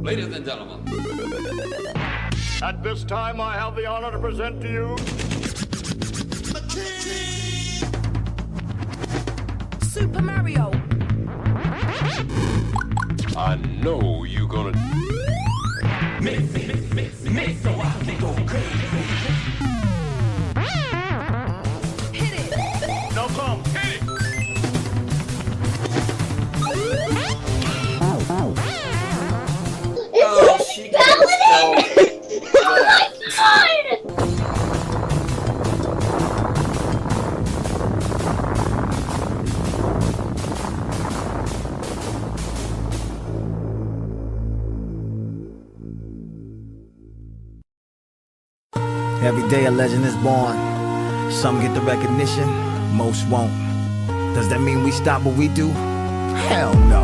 Ladies and gentlemen. At this time, I have the honor to present to you... Super Mario! I know you gonna... Make so I can go crazy. Hit it! Now come, hit it! Oh, she Oh my god! Every day a legend is born. Some get the recognition, most won't. Does that mean we stop what we do? Hell no.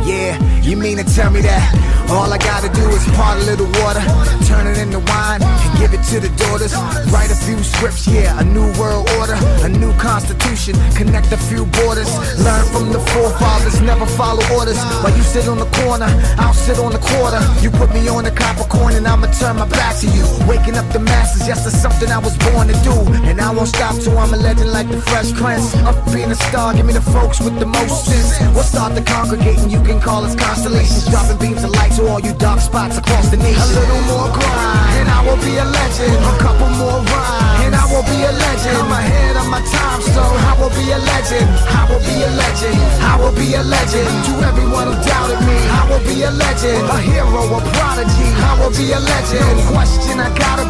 Yeah, you mean to tell me that all I gotta do is part a little water, turn it into wine, and give it to the daughters? Write a few scripts, yeah, a new world order, a new constitution, connect a few borders, learn from the forefathers, never follow orders. While you sit on the corner, I'll sit on the quarter. You put me on the copper coin and I'ma turn my back to you. Waking up the masses, yes, that's something I was born to do. And I won't stop till I'm a legend like the Fresh Prince. Up being a star, give me the folks with the most sense. We'll start the congregating, you can call us constellations, dropping beams of light to all you dark spots across the nation. A little more grind, and I will be a legend. A couple more rhymes, and I will be a legend. I'm ahead of my time, so I will be a legend. I will be a legend. I will be a legend. To everyone who doubted me, I will be a legend. A hero, a prodigy. I will be a legend. No question, I gotta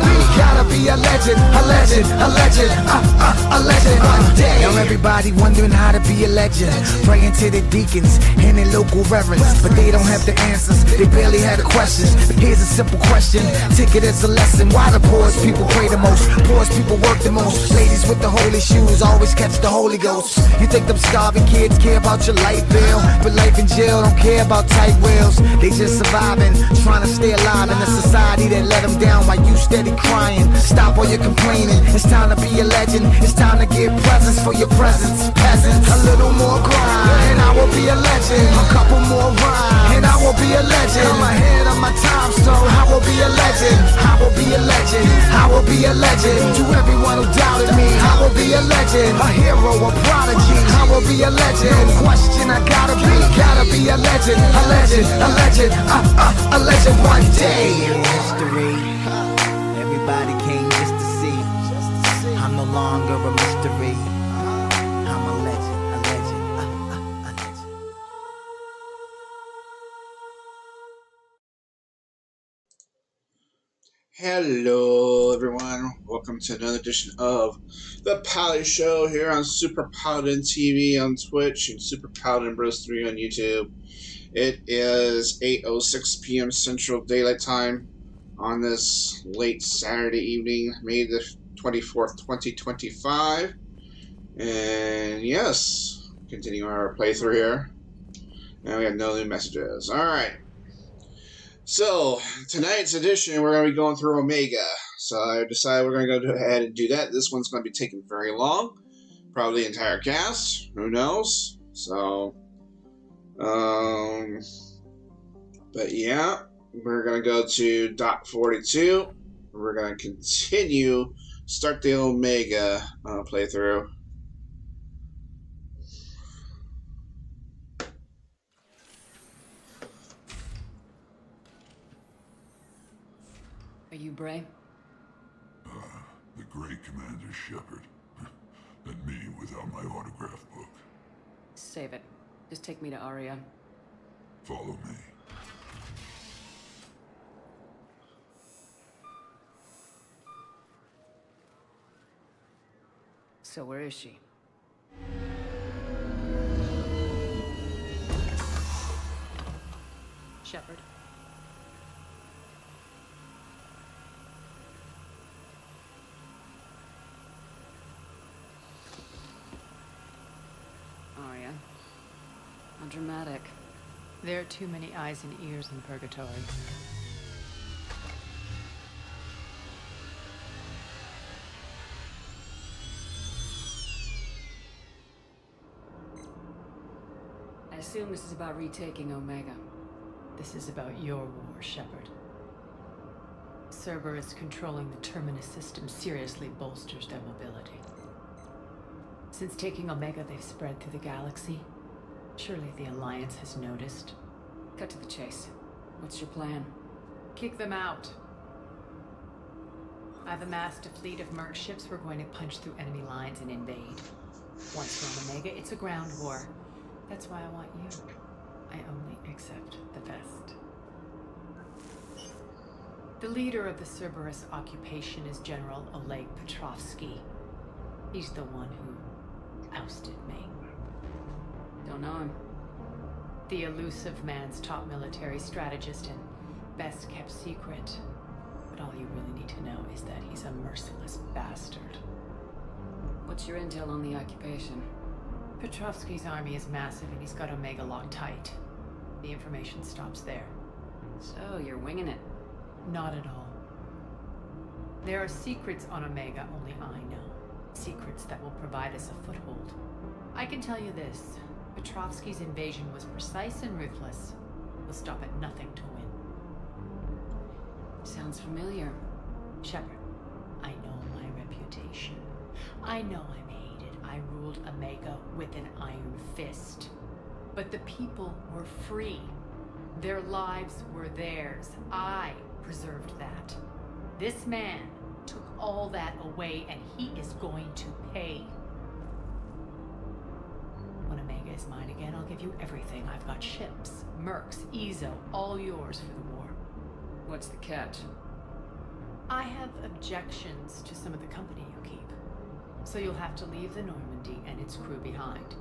be a legend. A legend, a legend, a legend. One day. Now everybody wondering how to be a legend, praying to the deacons and their local reverends, but they don't have the answers. They barely had the questions. Here's a simple question, take it as a lesson. Why the poorest people pray the most? Poorest people work the most. Ladies with the holy shoes always catch the Holy Ghost. You think them starving kids care about your light bill, but life in jail don't care about tight wheels. They just surviving, trying to stay alive in a society that let them down while you steady crying. Stop all your complaining, it's time to be a legend. It's time to give presents for your presence. Peasants, a little more grind, and I will be a legend. A couple more rhymes, and I will be a legend. I'm ahead of my time, so I will be a legend. I will be a legend. I will be a legend. To everyone who doubted me, I will be a legend. A hero, a prodigy. I will be a legend. No question, I gotta be a legend. A legend, a legend, a legend one day. History, everybody came just to see. I'm no longer a mystery. I'm a legend, a legend, a legend. Hello, everyone. Welcome to another edition of The Paladin Show here on Super Paladin TV on Twitch and Super Paladin Bros 3 on YouTube. It is 8:06 p.m. Central Daylight Time on this late Saturday evening, May the 24th, 2025. And yes, continue our playthrough here. And we have no new messages. Alright. So, tonight's edition, we're going to be going through Omega. So I decided we're going to go ahead and do that. This one's going to be taking very long. Probably the entire cast. Who knows? So, but yeah, we're going to go to Dock 42. We're going to continue, start the Omega playthrough. Are you Bray? The great Commander Shepard. And me without my autograph book. Save it. Just take me to Aria. Follow me. So where is she? Shepard. Aria. How dramatic. There are too many eyes and ears in Purgatory. I assume this is about retaking Omega. This is about your war, Shepard. Cerberus controlling the Terminus system seriously bolsters their mobility. Since taking Omega, they've spread through the galaxy. Surely the Alliance has noticed. Cut to the chase. What's your plan? Kick them out. I've amassed a fleet of merc ships. We're going to punch through enemy lines and invade. Once we're on Omega, it's a ground war. That's why I want you. I only accept the best. The leader of the Cerberus occupation is General Oleg Petrovsky. He's the one who ousted me. Don't know him. The elusive man's top military strategist and best kept secret. But all you really need to know is that he's a merciless bastard. What's your intel on the occupation? Petrovsky's army is massive and he's got Omega locked tight. The information stops there. So, you're winging it. Not at all. There are secrets on Omega only I know. Secrets that will provide us a foothold. I can tell you this. Petrovsky's invasion was precise and ruthless. We'll stop at nothing to win. Sounds familiar. Shepard, I know my reputation. I know I'm hated. I ruled Omega with an iron fist. But the people were free. Their lives were theirs. I preserved that. This man took all that away, and he is going to pay. When Omega is mine again, I'll give you everything. I've got ships, mercs, Ezo, all yours for the war. What's the catch? I have objections to some of the company you keep. So you'll have to leave the Normandy and its crew behind.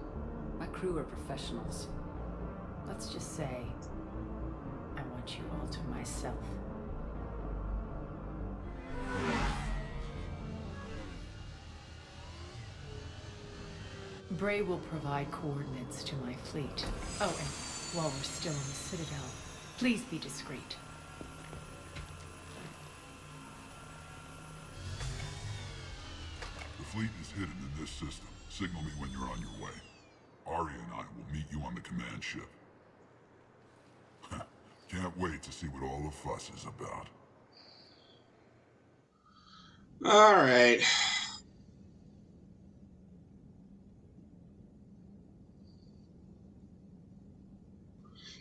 My crew are professionals. Let's just say, I want you all to myself. Bray will provide coordinates to my fleet. Oh, and while we're still in the Citadel, please be discreet. The fleet is hidden in this system. Signal me when you're on your way. Arya and I will meet you on the command ship. Can't wait to see what all the fuss is about. All right.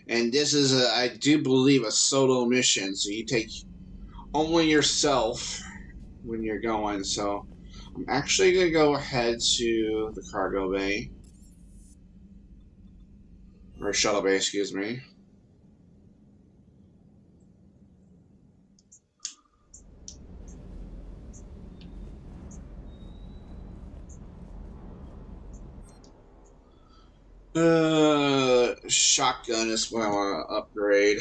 And this is, I do believe, a solo mission. So you take only yourself when you're going. So I'm actually going to go ahead to the cargo bay. Or shuttle bay, excuse me. Shotgun is what I want to upgrade.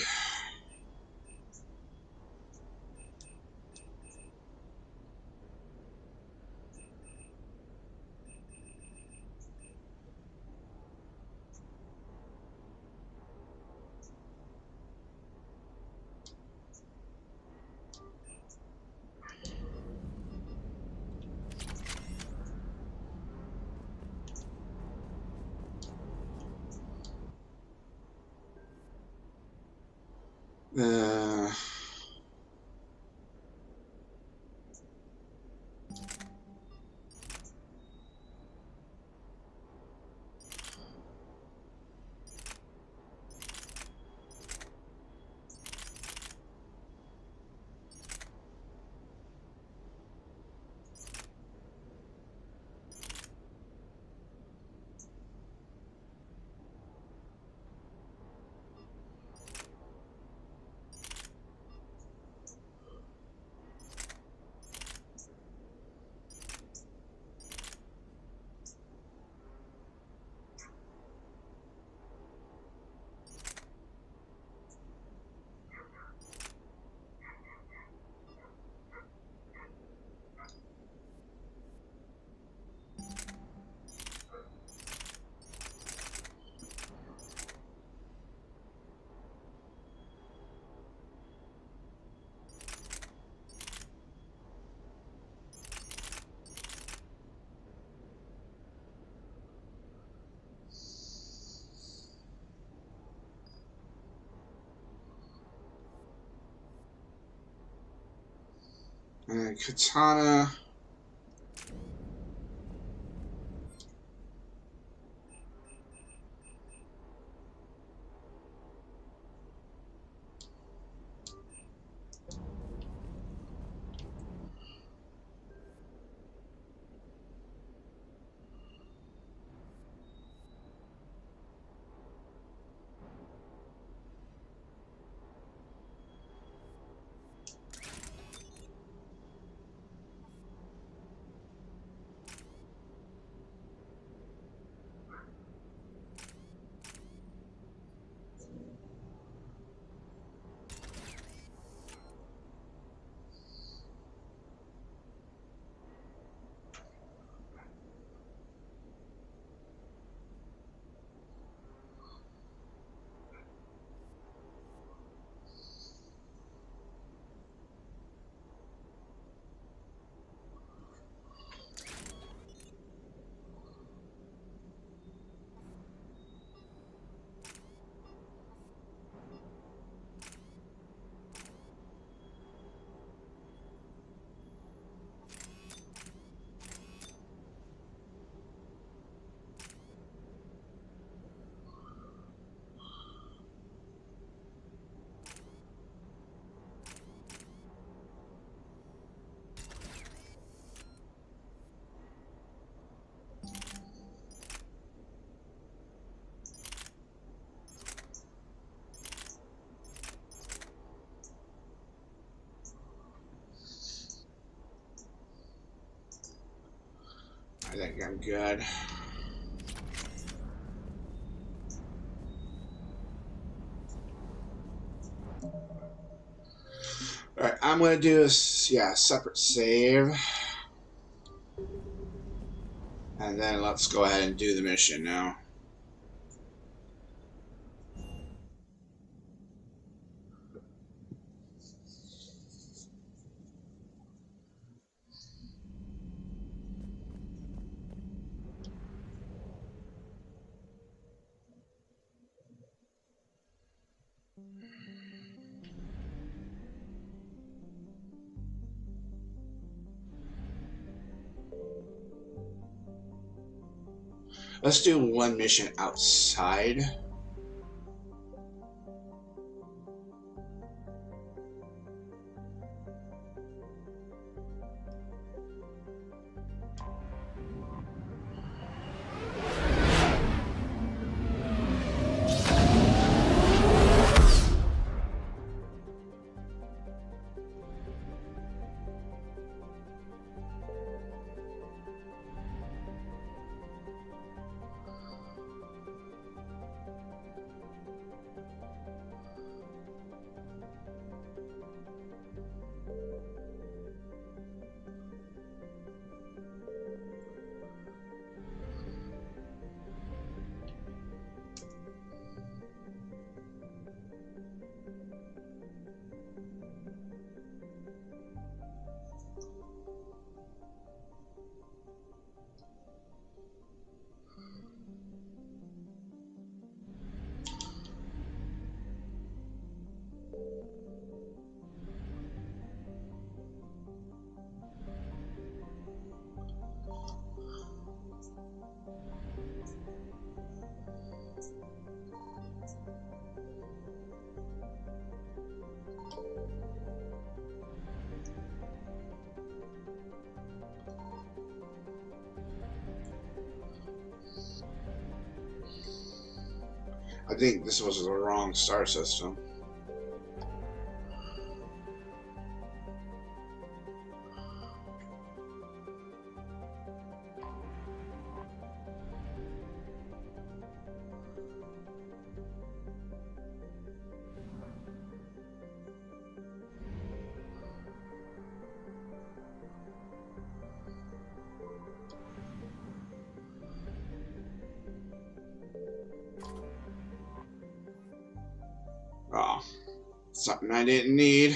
And Katana. I think I'm good. Alright, I'm going to do a separate save. And then let's go ahead and do the mission now. Let's do one mission outside. I think this was the wrong star system. Oh, something I didn't need.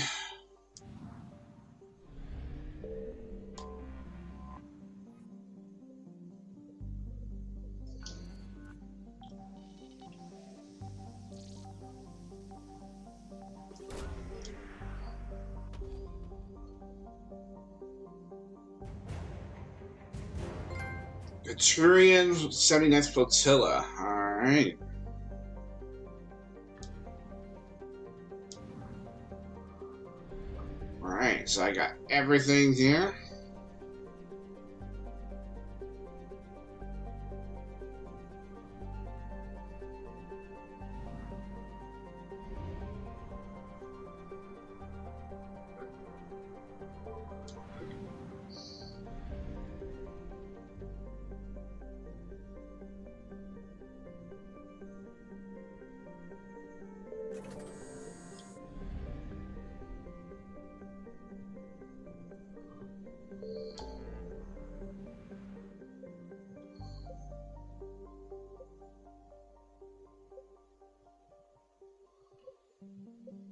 Peturian 79th Flotilla. Alright. Alright, so I got everything here.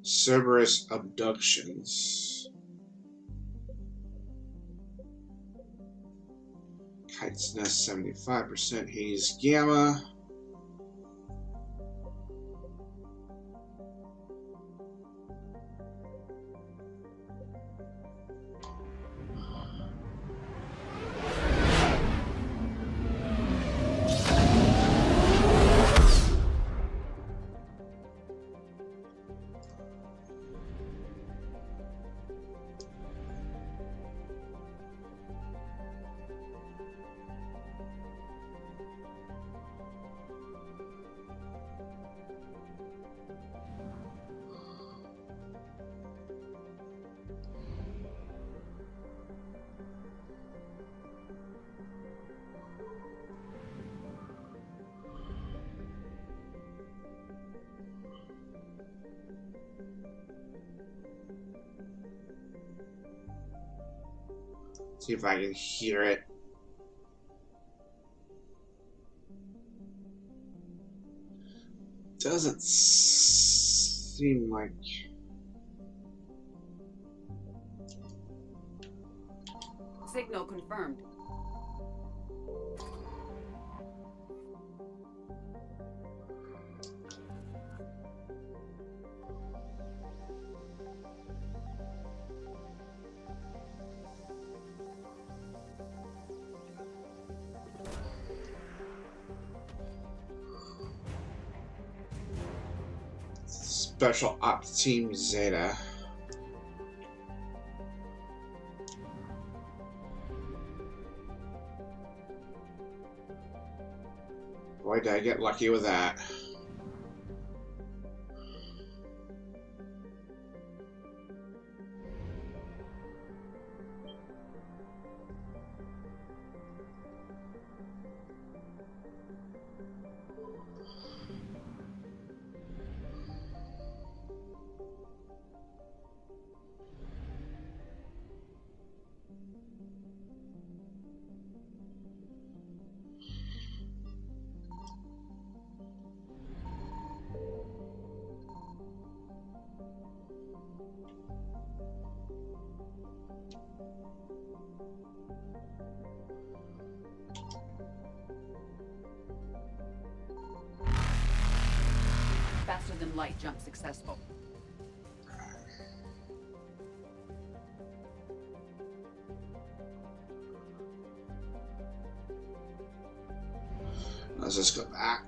Cerberus abductions. Kite's Nest 75%. Hades Gamma. See if I can hear it. Doesn't seem like... Signal confirmed. Special Ops Team Zeta. Boy, did I get lucky with that. Faster than light jump successful. Let's just go back.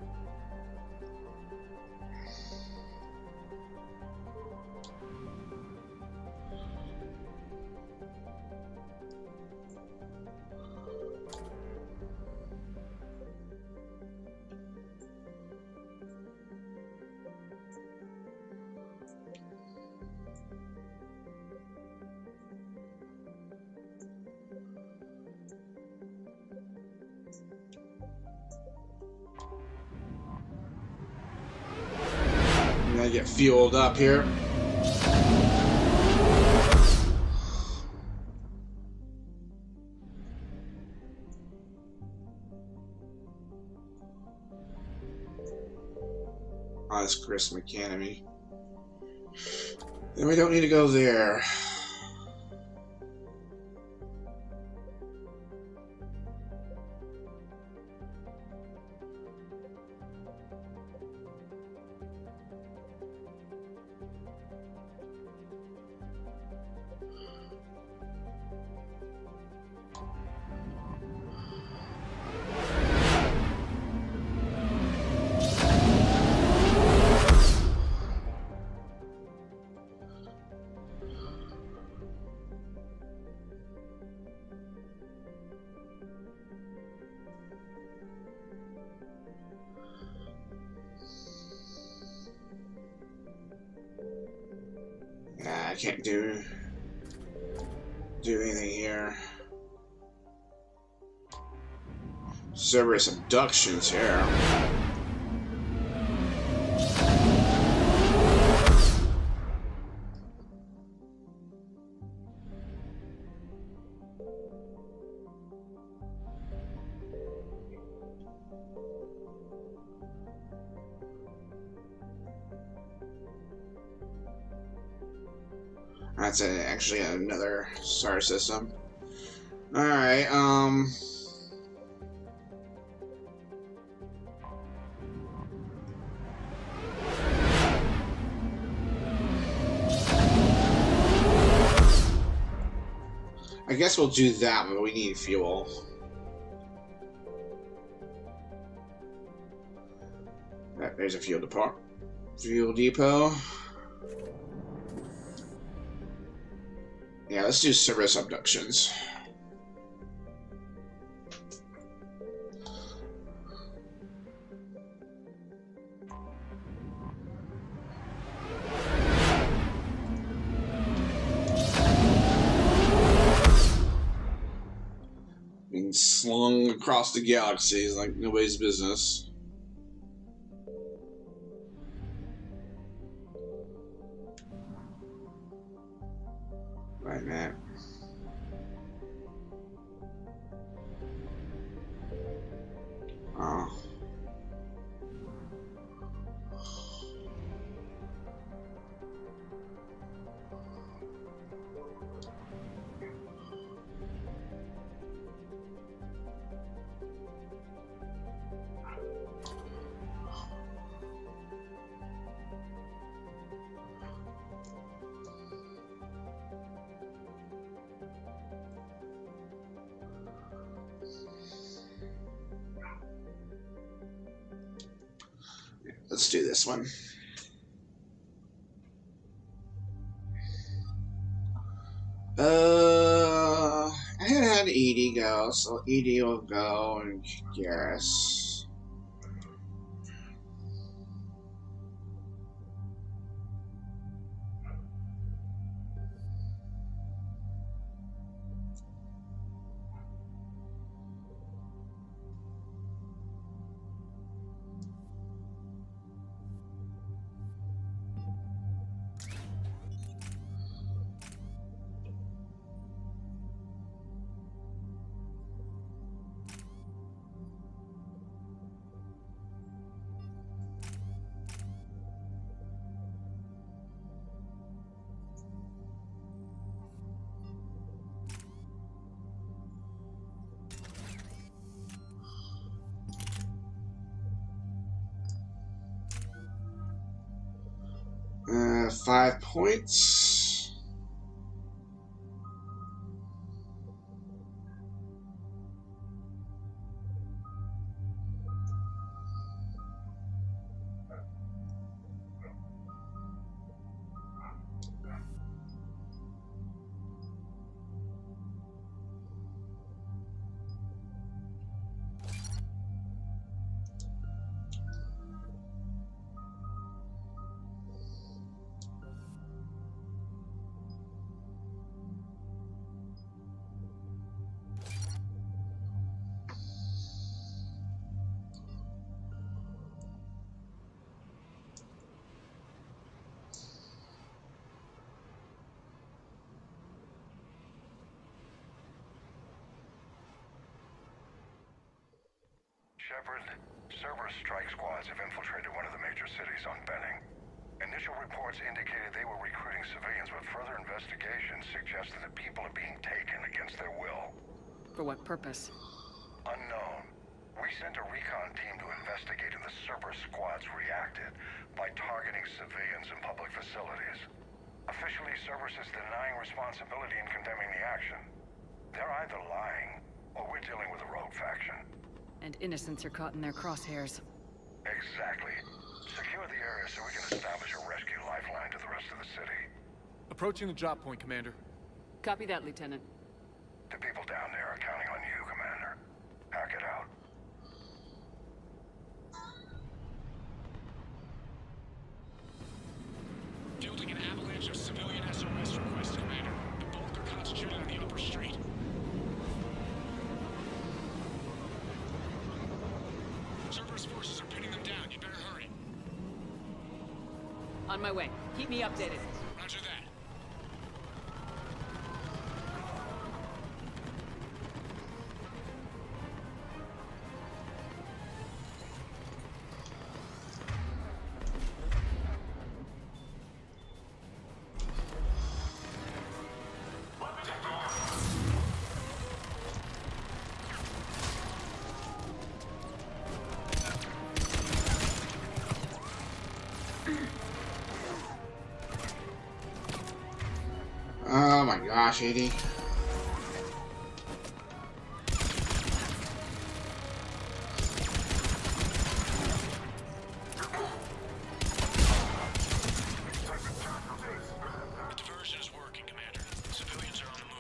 I get fueled up here. Oh, that's Chris McAnamy. Then we don't need to go there. can't do anything here. Cerberus abductions here. That's actually another star system. Alright, I guess we'll do that, but we need fuel. Right, there's a fuel depot. Fuel depot. Yeah, let's do Cerberus abductions. Being slung across the galaxies like nobody's business. Right, man. Oh. Let's do this one. I had Edie go, so Edie will go, and Garrus. Uh, 5 points. Shepard, Cerberus strike squads have infiltrated one of the major cities on Benning. Initial reports indicated they were recruiting civilians, but further investigations suggested that people are being taken against their will. For what purpose? Unknown. We sent a recon team to investigate, and the Cerberus squads reacted by targeting civilians in public facilities. Officially, Cerberus is denying responsibility and condemning the action. They're either lying, or we're dealing with a rogue faction. And innocents are caught in their crosshairs. Exactly. Secure the area so we can establish a rescue lifeline to the rest of the city. Approaching the drop point, Commander. Copy that, Lieutenant. The people down there are counting on you, Commander. Pack it out. Fielding an avalanche of civilian SOS On my way. Keep me updated. Roger that. Oh my gosh, 80. Diversion is working, Commander. Civilians are on the move.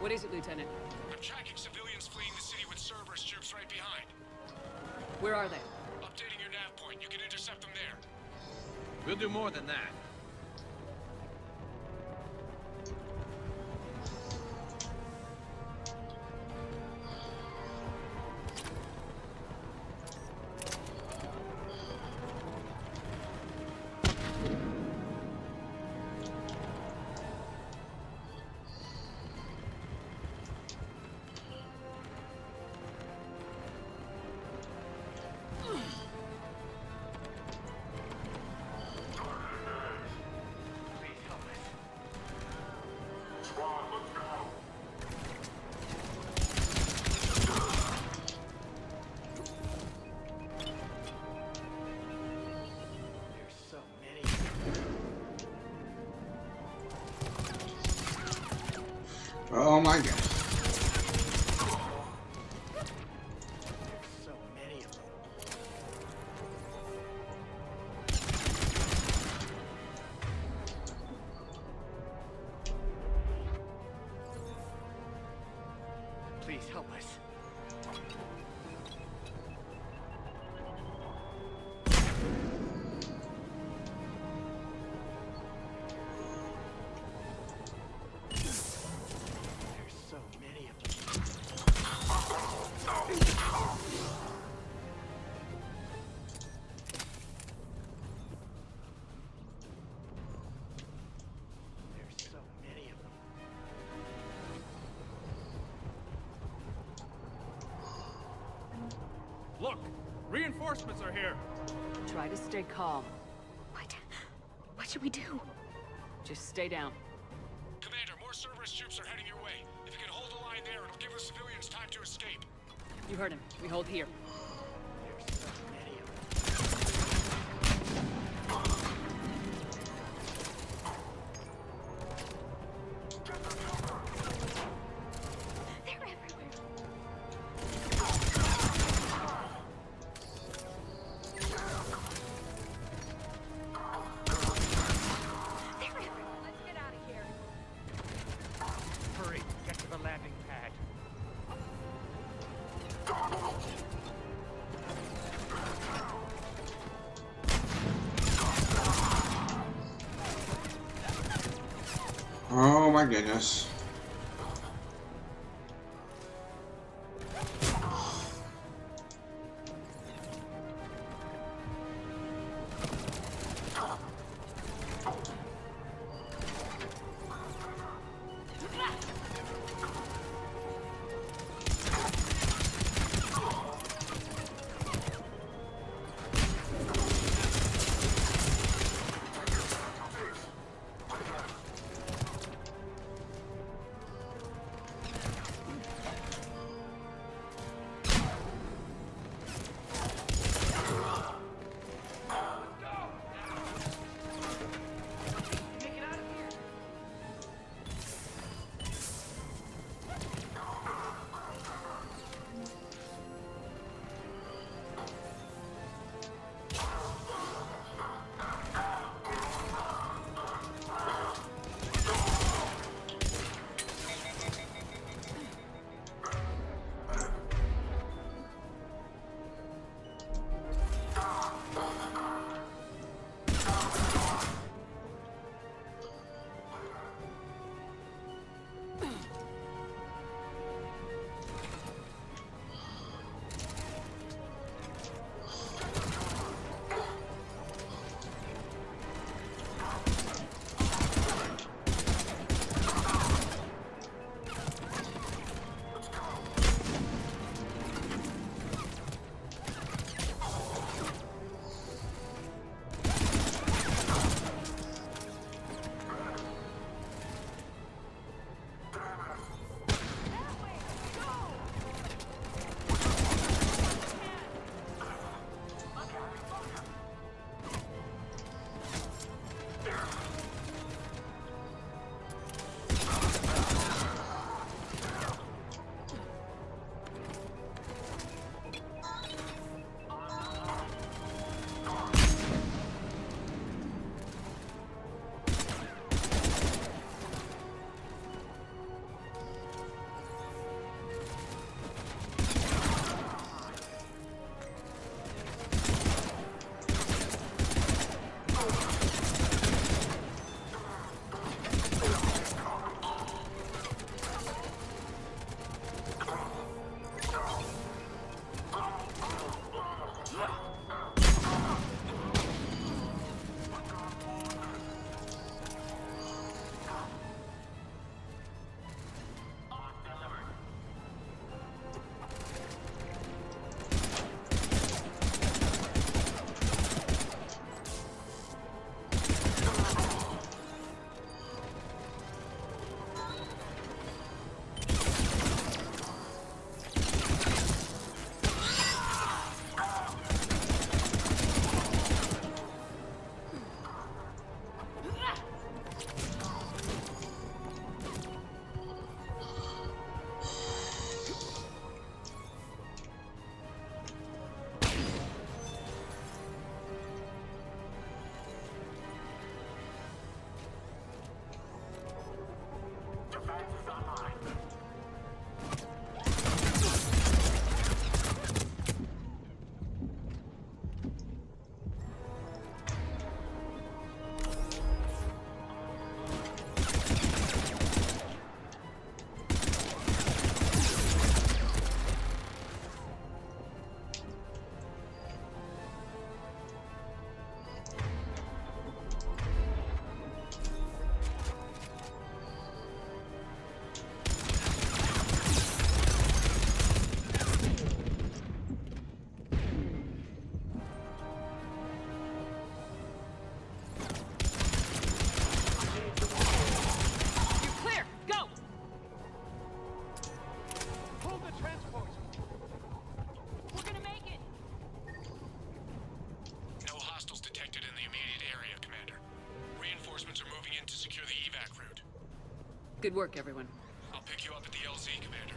What is it, Lieutenant? I'm tracking civilians fleeing the city with Cerberus troops right behind. Where are they? Updating your nav point. You can intercept them there. We'll do more than that. Oh my god. So many of them. Please help us. Look! Reinforcements are here! Try to stay calm. What should we do? Just stay down. Commander, more Cerberus troops are heading your way. If you can hold the line there, it'll give the civilians time to escape. You heard him. We hold here. my goodness. Good work, everyone. I'll pick you up at the LZ, Commander.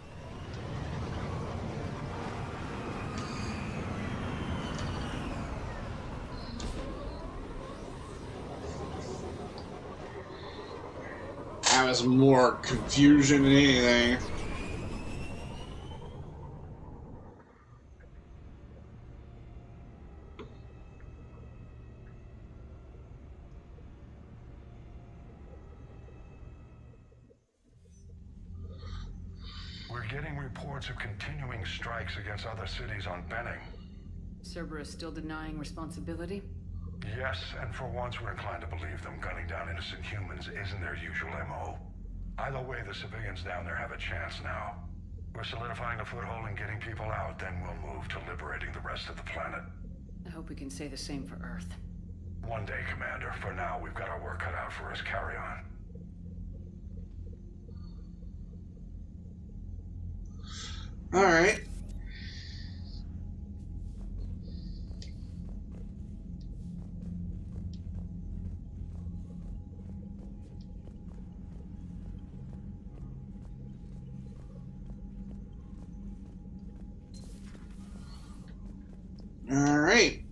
That was more confusion than anything. getting reports of continuing strikes against other cities on Benning. Cerberus still denying responsibility? Yes, and for once we're inclined to believe them. Gunning down innocent humans isn't their usual MO. Either way, the civilians down there have a chance now. We're solidifying a foothold and getting people out, then we'll move to liberating the rest of the planet. I hope we can say the same for Earth. One day, Commander. For now, we've got our work cut out for us. Carry on. Alright. Alright.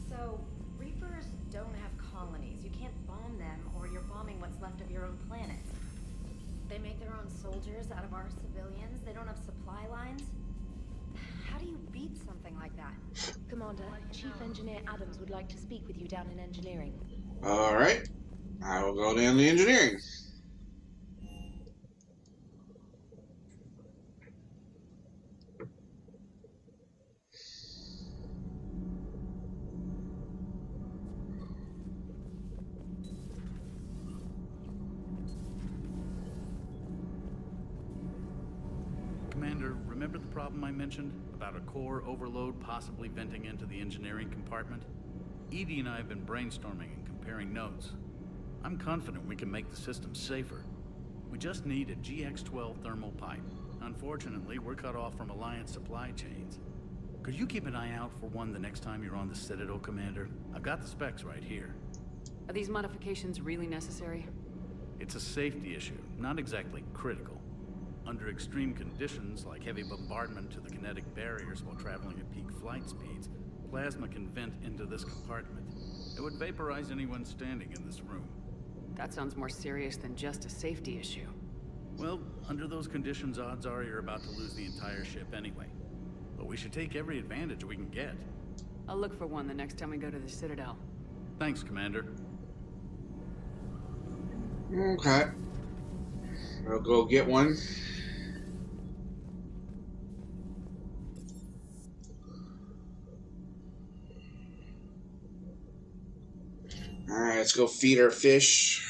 So, Reapers don't have colonies. You can't bomb them, or you're bombing what's left of your own planet. They make their own soldiers out of our civilians. They don't have supply lines. How do you beat something like that? Commander, Chief Engineer Adams would like to speak with you down in engineering. Alright. I will go down to engineering. Commander, remember the problem I mentioned? About a core overload possibly venting into the engineering compartment? Edie and I have been brainstorming and comparing notes. I'm confident we can make the system safer. We just need a GX-12 thermal pipe. Unfortunately, we're cut off from Alliance supply chains. Could you keep an eye out for one the next time you're on the Citadel, Commander? I've got the specs right here. Are these modifications really necessary? It's a safety issue, not exactly critical. Under extreme conditions, like heavy bombardment to the kinetic barriers while traveling at peak flight speeds, plasma can vent into this compartment. It would vaporize anyone standing in this room. That sounds more serious than just a safety issue. Well, under those conditions, odds are you're about to lose the entire ship anyway. But we should take every advantage we can get. I'll look for one the next time we go to the Citadel. Thanks, Commander. Okay. I'll go get one. Alright, let's go feed our fish.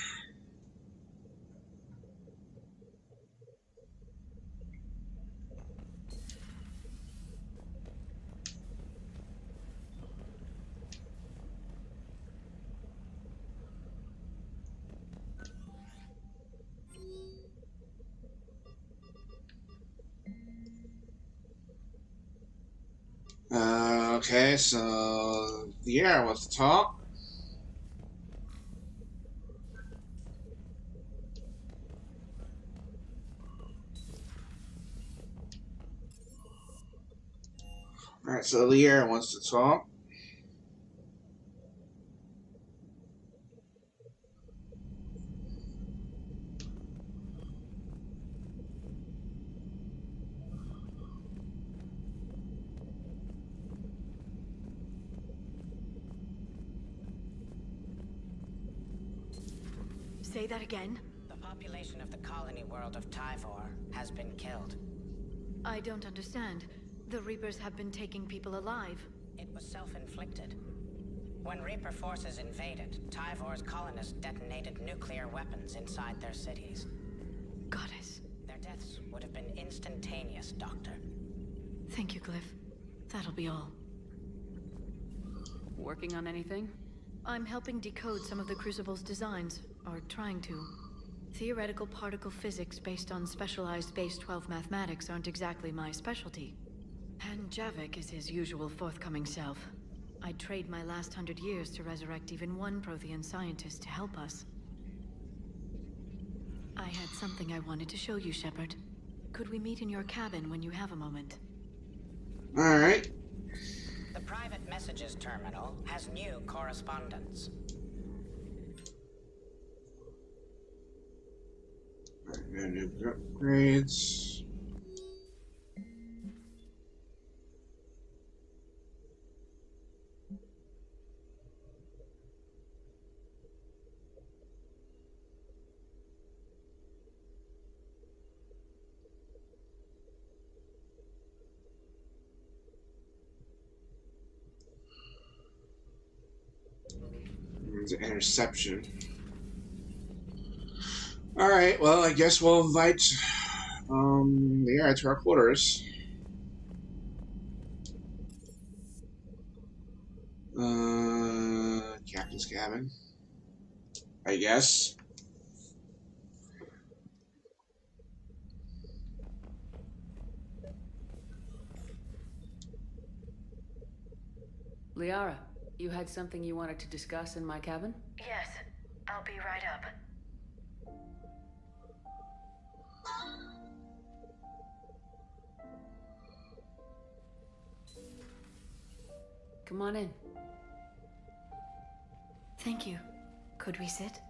Okay, so the air wants to talk. Alright, so Liera wants to talk. Say that again? The population of the colony world of Tyvor has been killed. I don't understand. The Reapers have been taking people alive. It was self-inflicted. When Reaper forces invaded, Tyvor's colonists detonated nuclear weapons inside their cities. Goddess. Their deaths would have been instantaneous, Doctor. Thank you, Glyph. That'll be all. Working on anything? I'm helping decode some of the Crucible's designs, or trying to. Theoretical particle physics based on specialized Base 12 mathematics aren't exactly my specialty. And Javik is his usual forthcoming self. I'd trade my last 100 years to resurrect even one Prothean scientist to help us. I had something I wanted to show you, Shepard. Could we meet in your cabin when you have a moment? Alright. The private messages terminal has new correspondence. New upgrades. There's an interception. Alright, well, I guess we'll invite Liara to our quarters. Captain's cabin. I guess. Liara, you had something you wanted to discuss in my cabin? Yes, I'll be right up. Come on in. Thank you. Could we sit?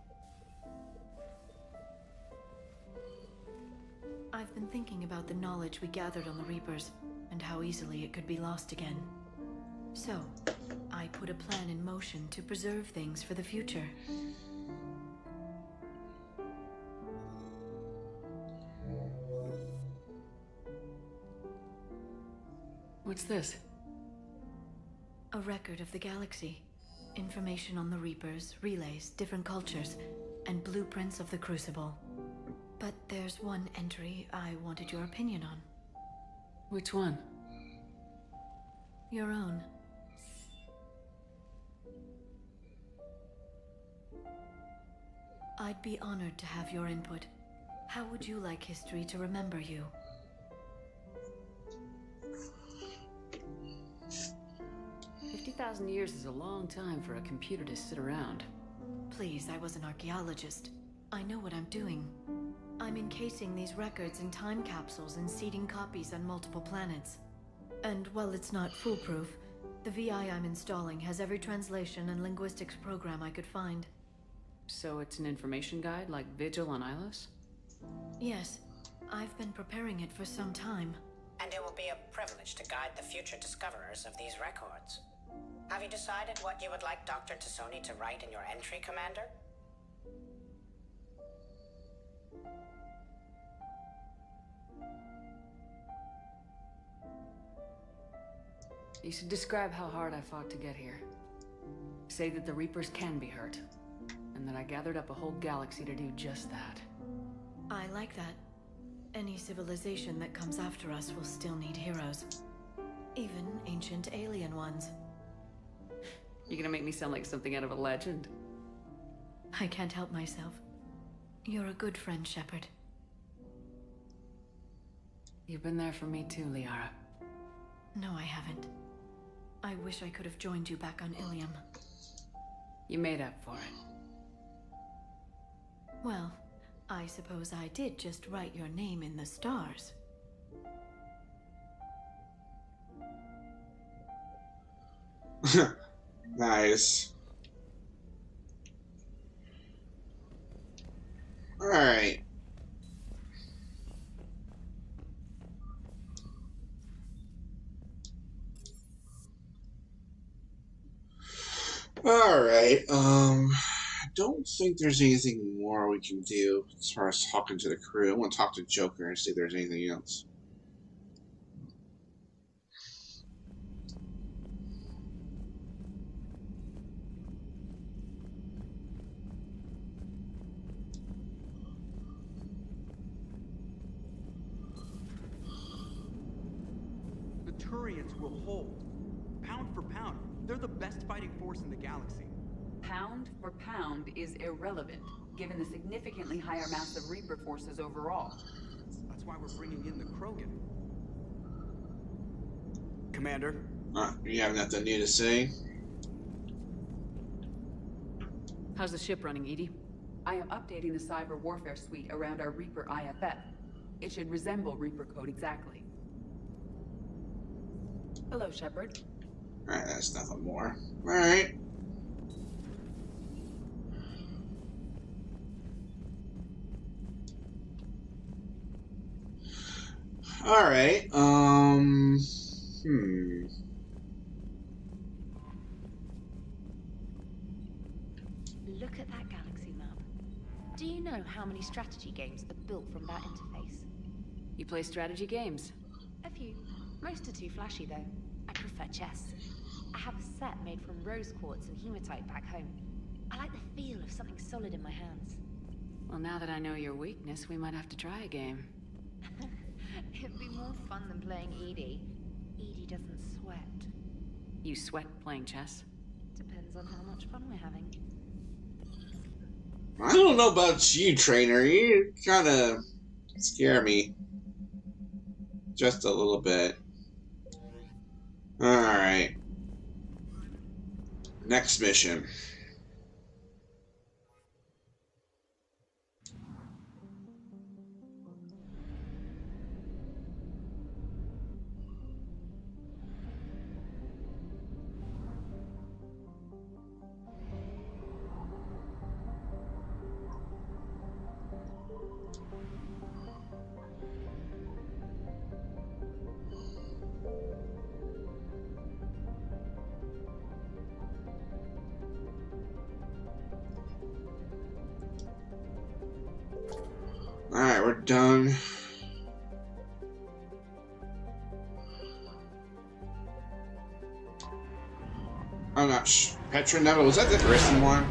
I've been thinking about the knowledge we gathered on the Reapers, and how easily it could be lost again. So, I put a plan in motion to preserve things for the future. What's this? A record of the galaxy. Information on the Reapers, relays, different cultures, and blueprints of the Crucible. But there's one entry I wanted your opinion on. Which one? Your own. I'd be honored to have your input. How would you like history to remember you? $50,000 years is a long time for a computer to sit around. Please, I was an archaeologist. I know what I'm doing. I'm encasing these records in time capsules and seeding copies on multiple planets. And while it's not foolproof, the VI I'm installing has every translation and linguistics program I could find. So it's an information guide like Vigil on Ilos? Yes, I've been preparing it for some time. And it will be a privilege to guide the future discoverers of these records. Have you decided what you would like Dr. T'Soni to write in your entry, Commander? You should describe how hard I fought to get here. Say that the Reapers can be hurt, and that I gathered up a whole galaxy to do just that. I like that. Any civilization that comes after us will still need heroes. Even ancient alien ones. You're gonna make me sound like something out of a legend. I can't help myself. You're a good friend, Shepard. You've been there for me too, Liara. No, I haven't. I wish I could have joined you back on Ilium. You made up for it. Well, I suppose I did just write your name in the stars. Nice. Alright. Alright, I don't think there's anything more we can do as far as talking to the crew. I want to talk to Joker and see if there's anything else. The Turians will hold. Pound for pound, they're the best fighting force in the galaxy. Pound for pound is irrelevant, given the significantly higher mass of Reaper forces overall. That's why we're bringing in the Krogan. Commander? You have nothing new to say? How's the ship running, Edie? I am updating the cyber warfare suite around our Reaper IFF. It should resemble Reaper code exactly. Hello, Shepard. Alright, that's nothing more. Alright. Alright, Look at that galaxy map. Do you know how many strategy games are built from that interface? You play strategy games? A few. Most are too flashy, though. I prefer chess. I have a set made from rose quartz and hematite back home. I like the feel of something solid in my hands. Well, now that I know your weakness, we might have to try a game. It'd be more fun than playing Edie. Edie doesn't sweat. You sweat playing chess? Depends on how much fun we're having. I don't know about you, trainer. You kind of scare me. Just a little bit. Alright. Next mission. Alright, we're done. I'm not sure. Petra Neva, was that the Grissom one?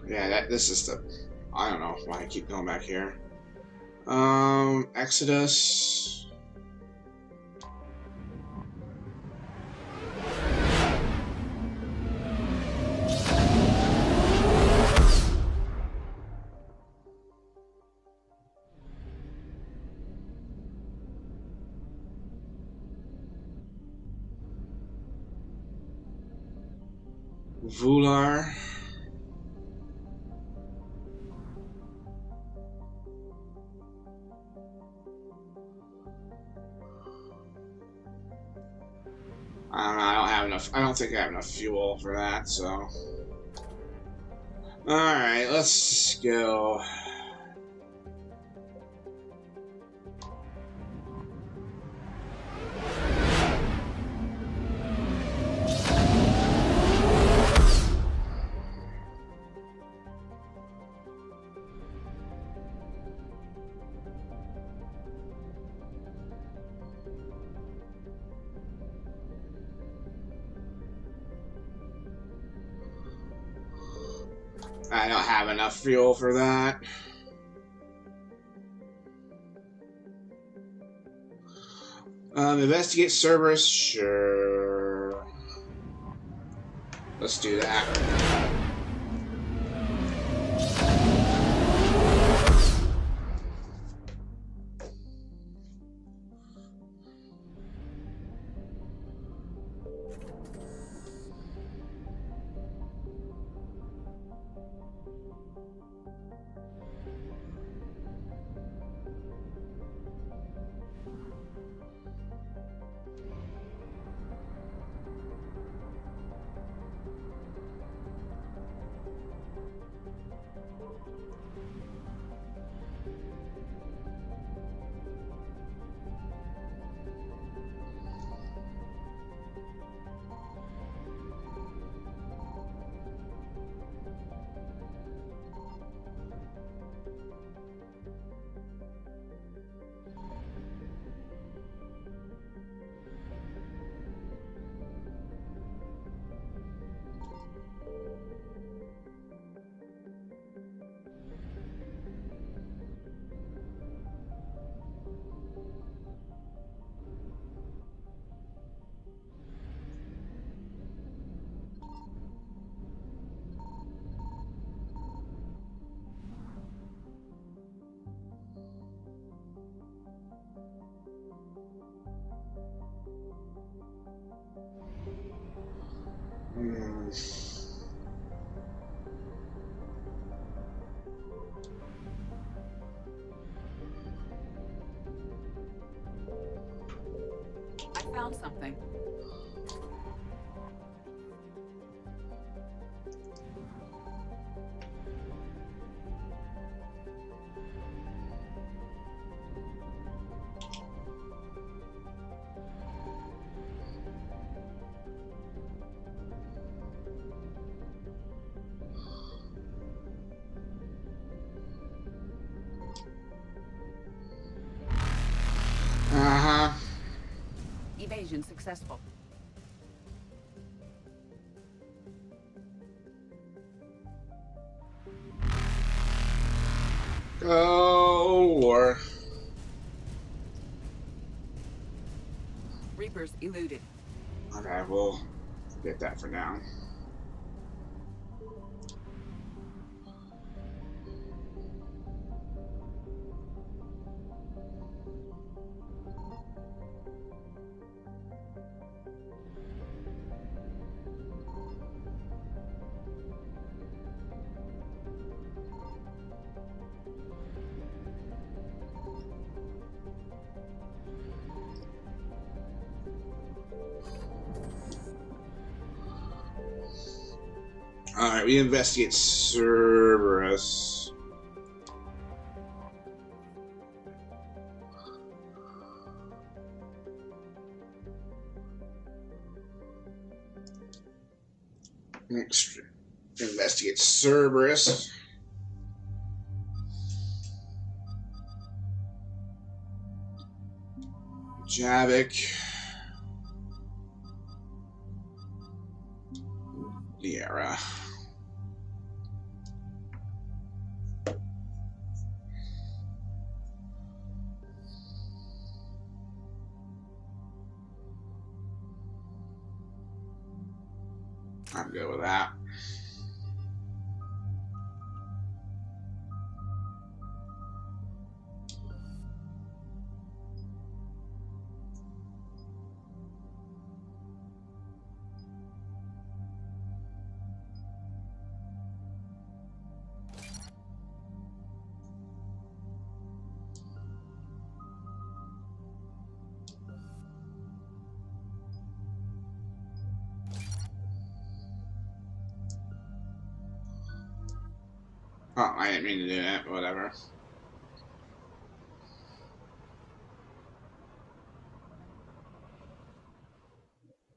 Yeah, this is the... I don't know why I keep going back here. Exodus... Vular. I don't know, I don't have enough. I don't think I have enough fuel for that, so. Alright, let's go. I don't have enough fuel for that. Investigate Cerberus, sure. Let's do that. I found something. successful. Oh, war. Reapers eluded. Okay, we'll forget that for now. Alright, we investigate Cerberus. Next, investigate Cerberus. Javik. Liara. I'm good with that. Oh, I didn't mean to do that, but whatever.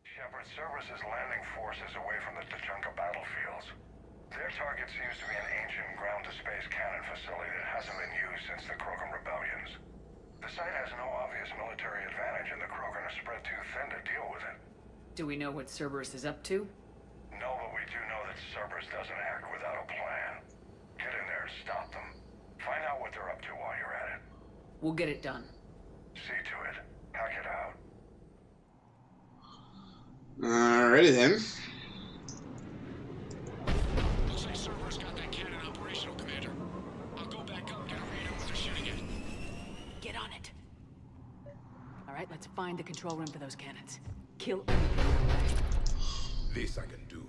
Shepard, Cerberus's landing force is away from the Tuchanka battlefields. Their target seems to be an ancient ground-to-space cannon facility that hasn't been used since the Krogan rebellions. The site has no obvious military advantage, and the Krogan are spread too thin to deal with it. Do we know what Cerberus is up to? No, but we do know that Cerberus doesn't act without a plan. Get in there, stop them. Find out what they're up to while you're at it. We'll get it done. See to it. Hack it out. Alrighty then. Looks like Cerberus got that cannon operational, Commander. I'll go back up, get a read on what they're shooting at. Get on it. All right, let's find the control room for those cannons. Kill. This I can do.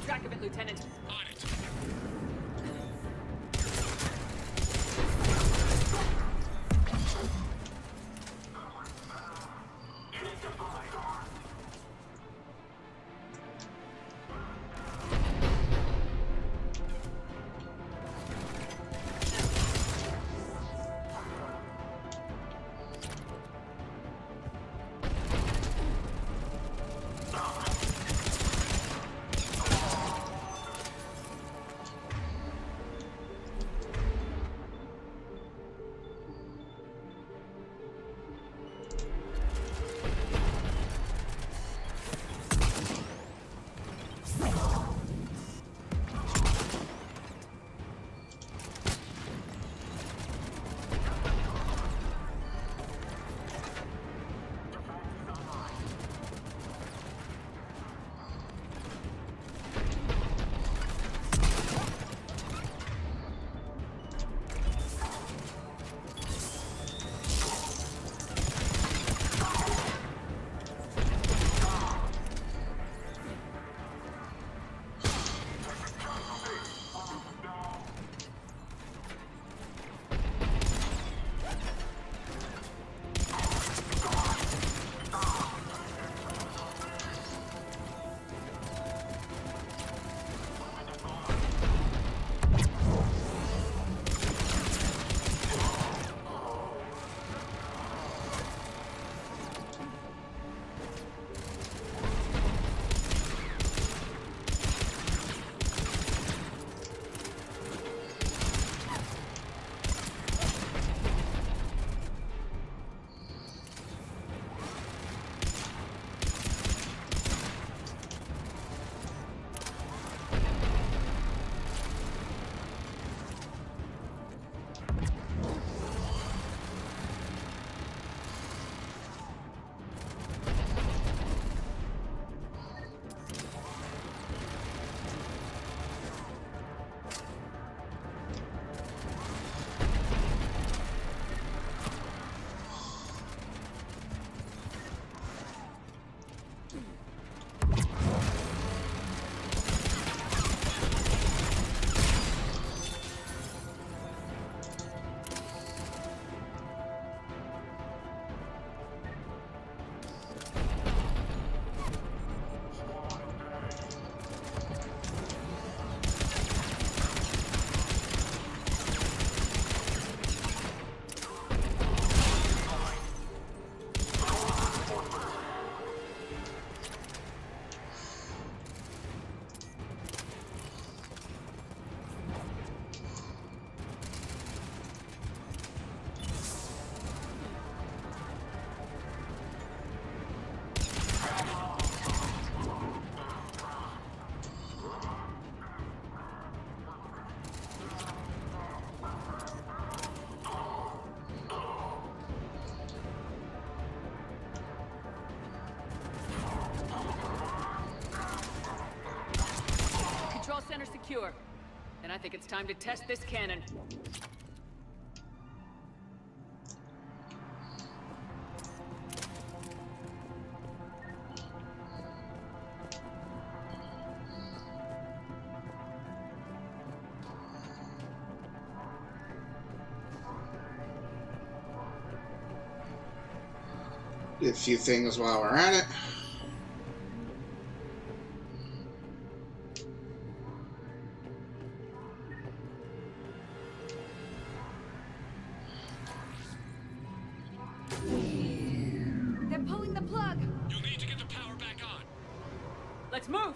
Track of it, Lieutenant. On it. secure. Then I think it's time to test this cannon. Do a few things while we're at it. They're pulling the plug. You'll need to get the power back on. Let's move!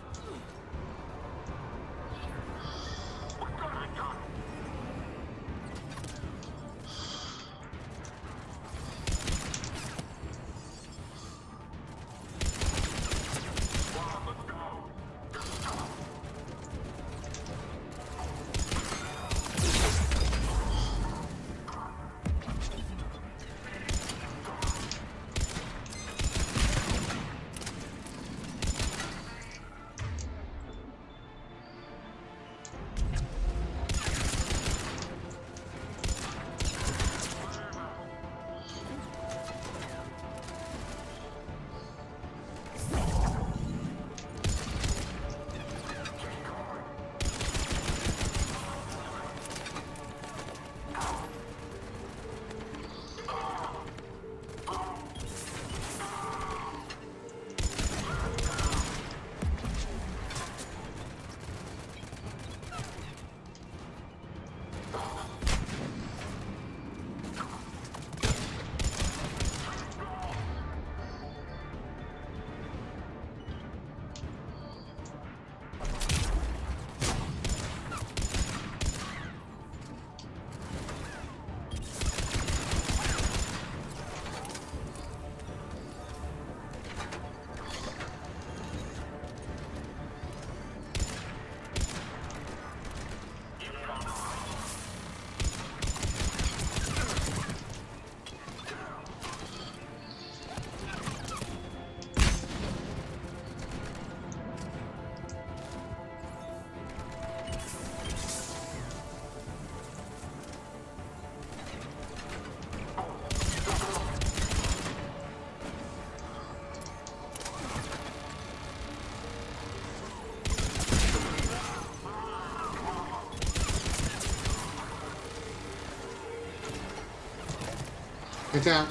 Get down.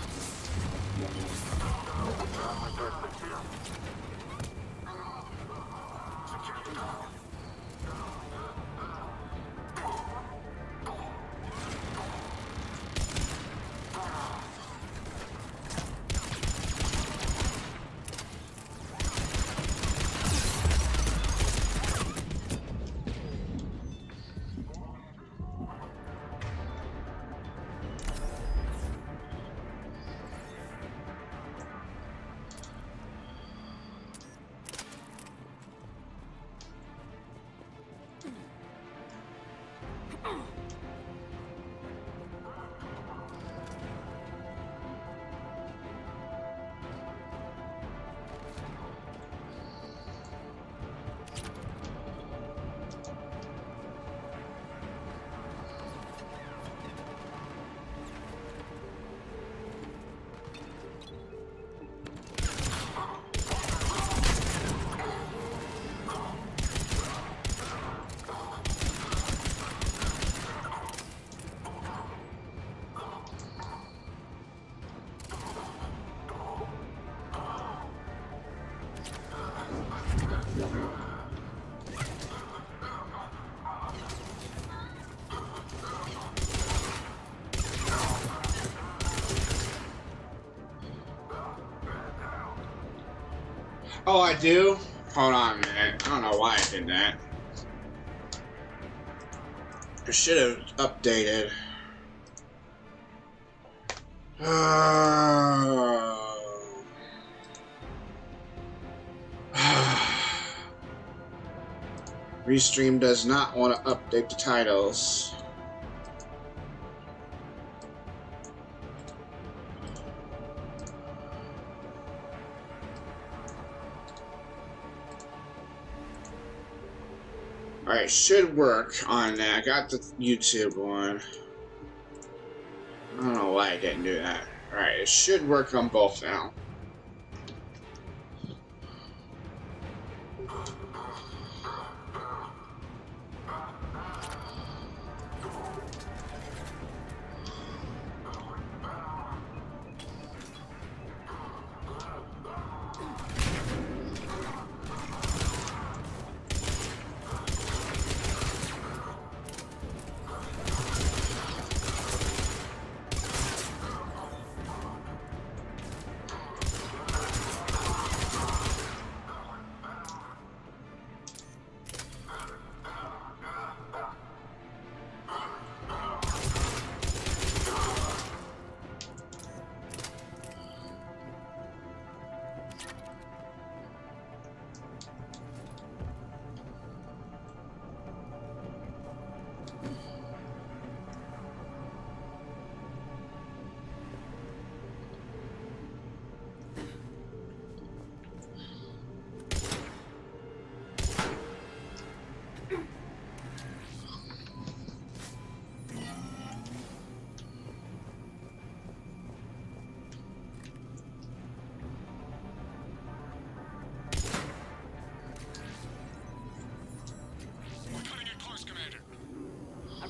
Oh, I do? Hold on a minute. I don't know why I did that. I should have updated. Restream does not want to update the titles. Alright, should work on that. I got the YouTube one. I don't know why I didn't do that. Alright, it should work on both now.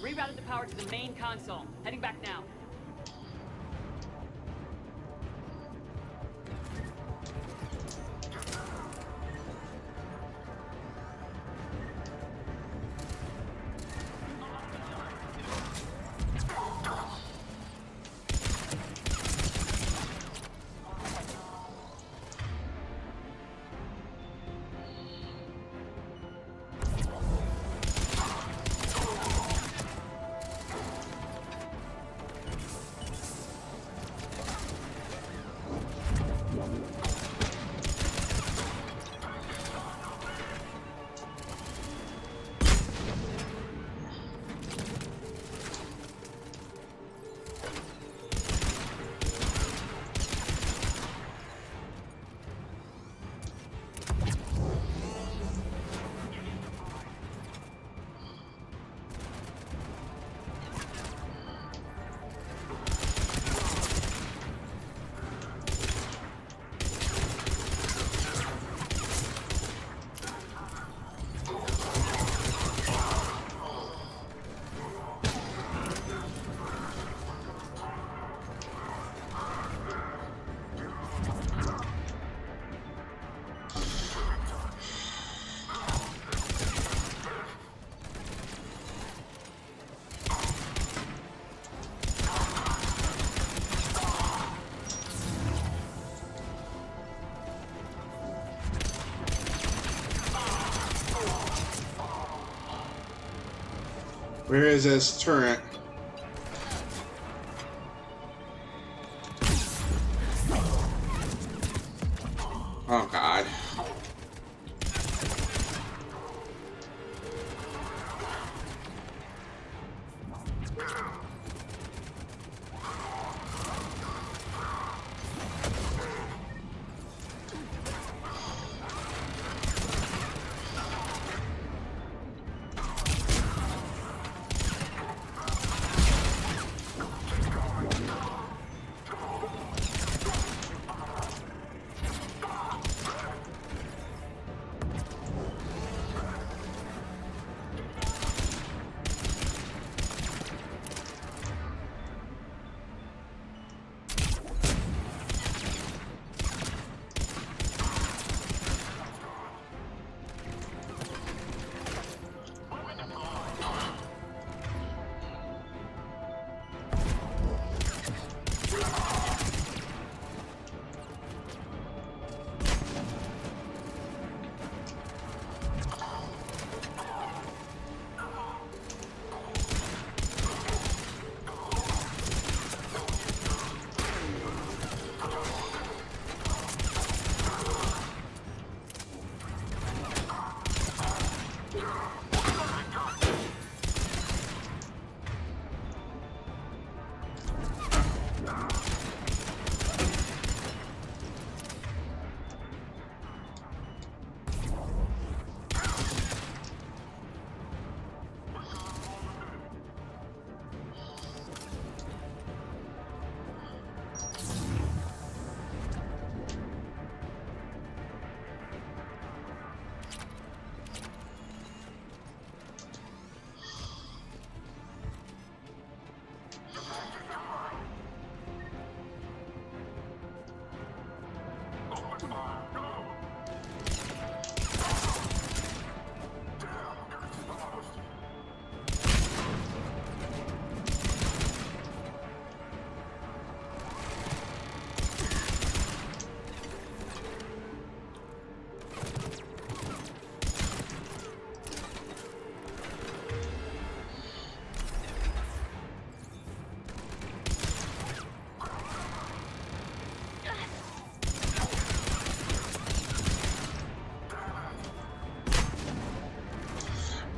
Rerouted the power to the main console. Heading back now. Where is this turret? Oh God.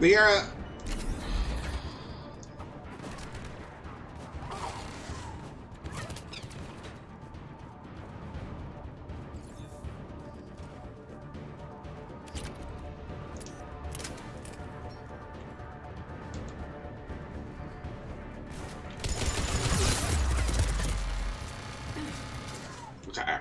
Liara. Okay.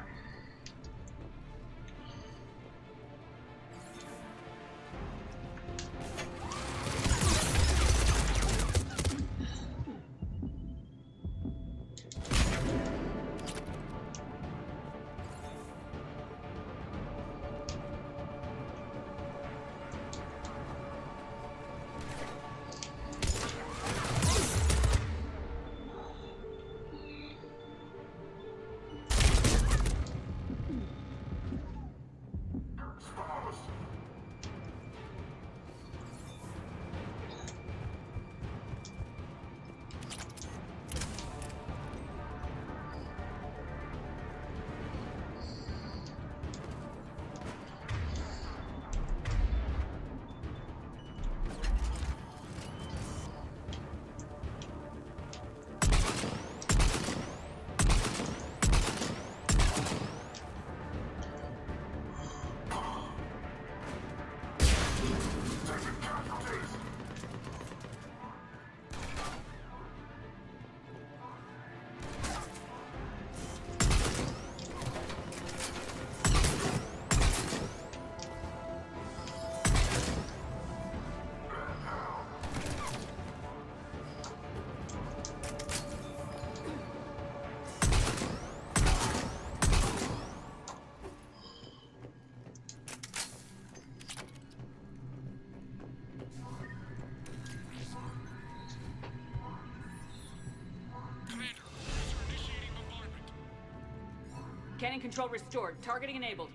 Cannon control restored. Targeting enabled.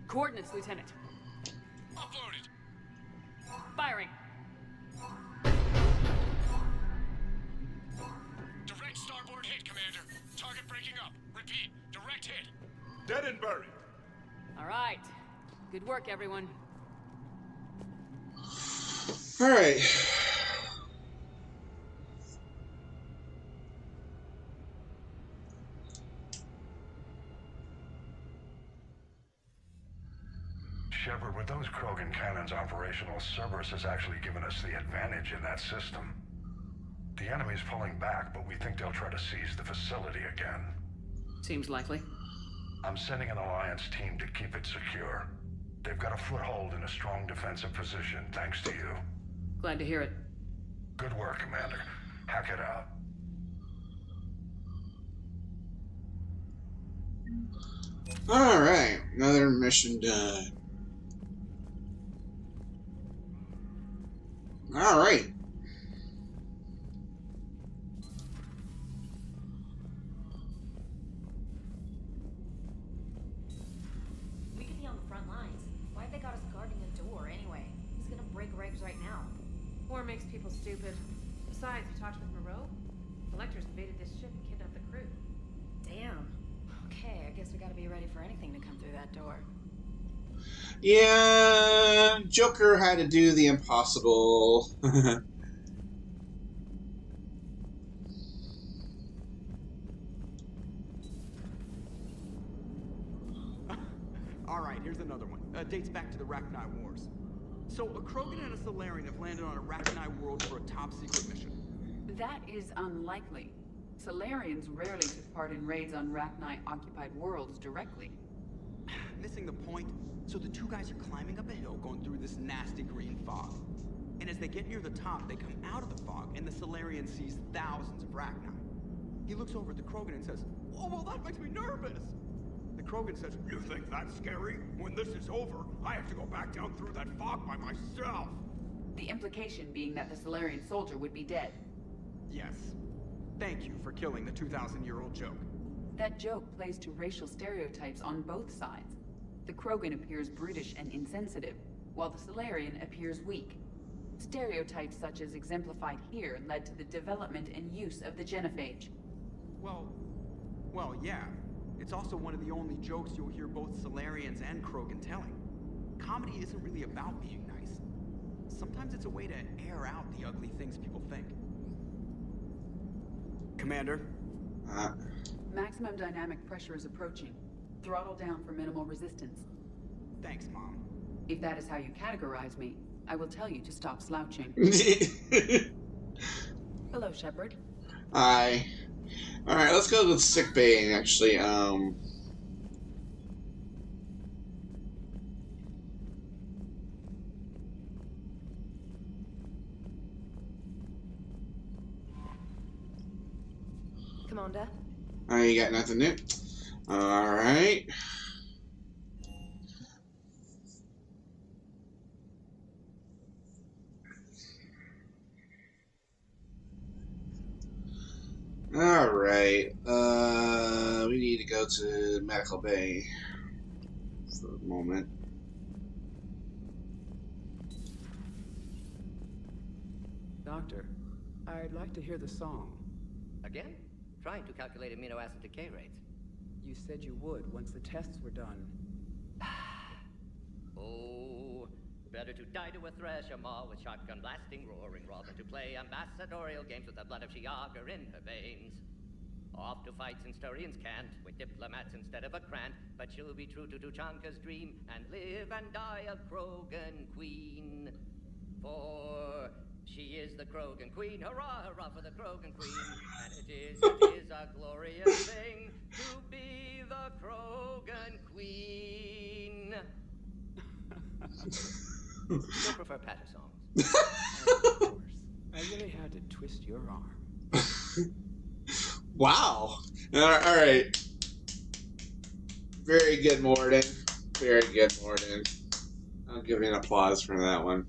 Coordinates, Lieutenant. Uploaded. Firing. Direct starboard hit, Commander. Target breaking up. Repeat. Direct hit. Dead and buried. All right. Good work, everyone. All right. Shepard, with those Krogan cannons operational, Cerberus has actually given us the advantage in that system. The enemy's pulling back, but we think they'll try to seize the facility again. Seems likely. I'm sending an Alliance team to keep it secure. They've got a foothold in a strong defensive position, thanks to you. Glad to hear it. Good work, Commander. Hack it out. Alright, another mission done. Alright. We could be on the front lines. Why've they got us guarding the door anyway? Who's gonna break regs right now? War makes people stupid. Besides, we talked with Moreau. Collectors invaded this ship and kidnapped the crew. Damn. Okay, I guess we gotta be ready for anything to come through that door. Yeah, Joker had to do the impossible. Alright, here's another one. Dates back to the Rachni Wars. So, a Krogan and a Salarian have landed on a Rachni world for a top-secret mission. That is unlikely. Salarians rarely took part in raids on Rachni-occupied worlds directly. Missing the point? So the two guys are climbing up a hill going through this nasty green fog. And as they get near the top, they come out of the fog, and the Salarian sees thousands of Rachni. He looks over at the Krogan and says, "Oh, well, that makes me nervous!" The And Krogan says, "You think that's scary? When this is over, I have to go back down through that fog by myself." The implication being that the Solarian soldier would be dead. Yes. Thank you for killing the 2,000-year-old joke. That joke plays to racial stereotypes on both sides. The Krogan appears brutish and insensitive, while the Solarian appears weak. Stereotypes such as exemplified here led to the development and use of the genophage. Well, yeah. It's also one of the only jokes you'll hear both Solarians and Krogan telling. Comedy isn't really about being nice. Sometimes it's a way to air out the ugly things people think. Commander? Maximum dynamic pressure is approaching. Throttle down for minimal resistance. Thanks, Mom. If that is how you categorize me, I will tell you to stop slouching. Hello, Shepard. Hi. Alright, let's go with sick bay actually. Commander? Oh, you got nothing new? Alright. Alright. We need to go to Medical Bay for a moment. Doctor, I'd like to hear the song. Again? Trying to calculate amino acid decay rates. You said you would once the tests were done. Oh, better to die to a thresher maw with shotgun blasting, roaring, rather than to play ambassadorial games with the blood of Shiagar in her veins. Off to fights in Sturians can't, with diplomats instead of a Krant, but she'll be true to Tuchanka's dream and live and die a Krogan queen. For she is the Krogan queen, hurrah, hurrah for the Krogan queen, and it is a glorious thing to be the Krogan queen. Still prefer patter songs. Of course. I really had to twist your arm. Wow. Alright. Very good, Morden. Very good, Morden. I'll give you an applause for that one.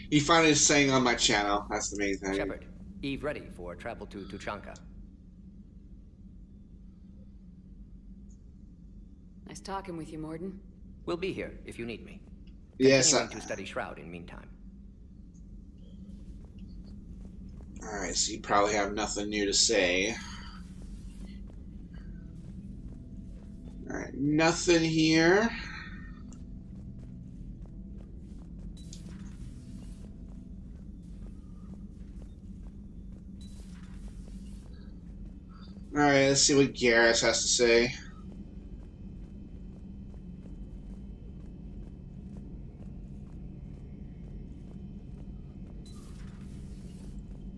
He finally sang on my channel. That's the main thing. Shepard, Eve ready for travel to Tuchanka. Nice talking with you, Morden. We'll be here if you need me. Yes. Continuing to study Shroud in meantime. Alright, so you probably have nothing new to say. Alright, nothing here. Alright, let's see what Garrus has to say.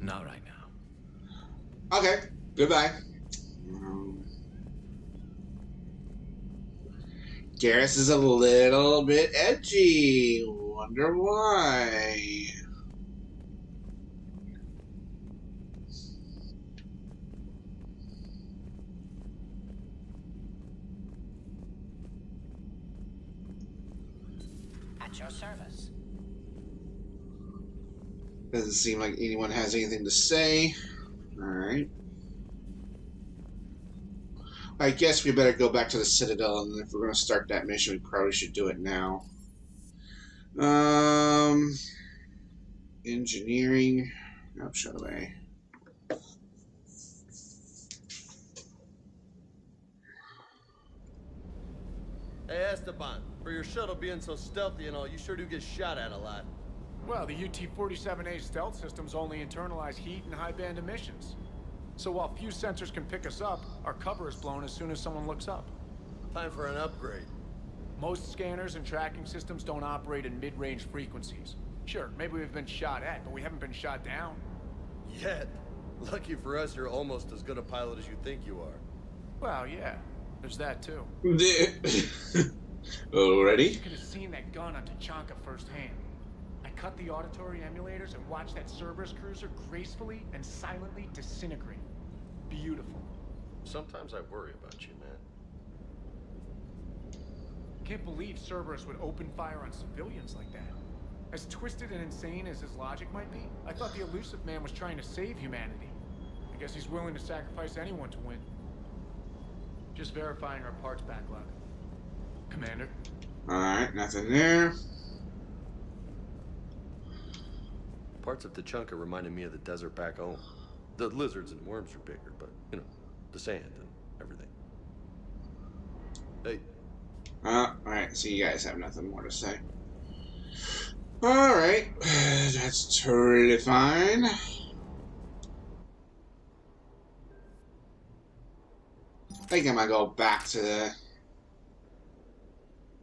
Not right now. Okay, goodbye. Garrus is a little bit edgy. Wonder why. At your service. Doesn't seem like anyone has anything to say. Alright. I guess we better go back to the Citadel, and if we're going to start that mission, we probably should do it now. Engineering. Oh, shut away. Hey, Esteban, for your shuttle being so stealthy and all, you sure do get shot at a lot. Well, the UT-47A stealth systems only internalize heat and high-band emissions. So while few sensors can pick us up, our cover is blown as soon as someone looks up. Time for an upgrade. Most scanners and tracking systems don't operate in mid-range frequencies. Sure, maybe we've been shot at, but we haven't been shot down. Yet. Lucky for us, you're almost as good a pilot as you think you are. Well, yeah. There's that, too. Already? You could have seen that gun on Tuchanka firsthand. I cut the auditory emulators and watched that Cerberus cruiser gracefully and silently disintegrate. Beautiful. Sometimes I worry about you, man. Can't believe Cerberus would open fire on civilians like that. As twisted and insane as his logic might be, I thought the Elusive Man was trying to save humanity. I guess he's willing to sacrifice anyone to win. Just verifying our parts backlog. Commander? Alright, nothing there. Parts of Tuchanka reminded me of the desert back home. The lizards and worms are bigger, but, you know, the sand and everything. Hey. Alright, so you guys have nothing more to say. Alright, that's totally fine. I think I'm gonna go back to the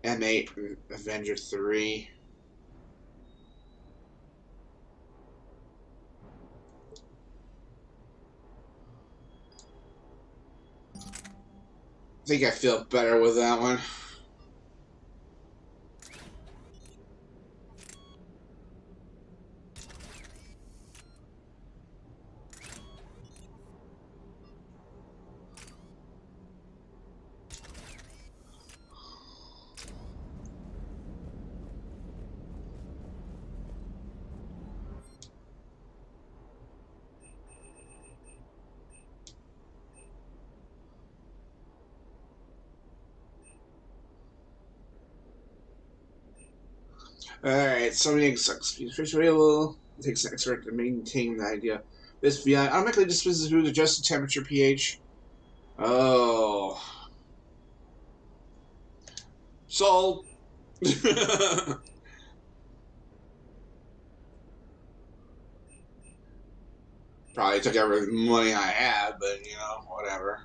M8 Avenger 3. I think I feel better with that one. Alright, so many excuse available. It takes an expert to maintain the idea. This VI automatically dismisses food adjusted temperature pH. Oh. Sold. Probably took every money I had, but you know, whatever.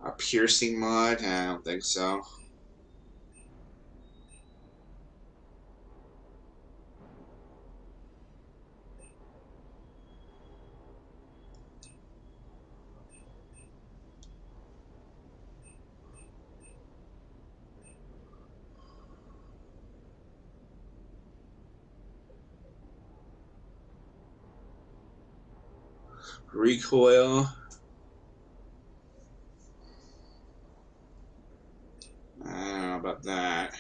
A piercing mod? I don't think so. Recoil. I don't know about that.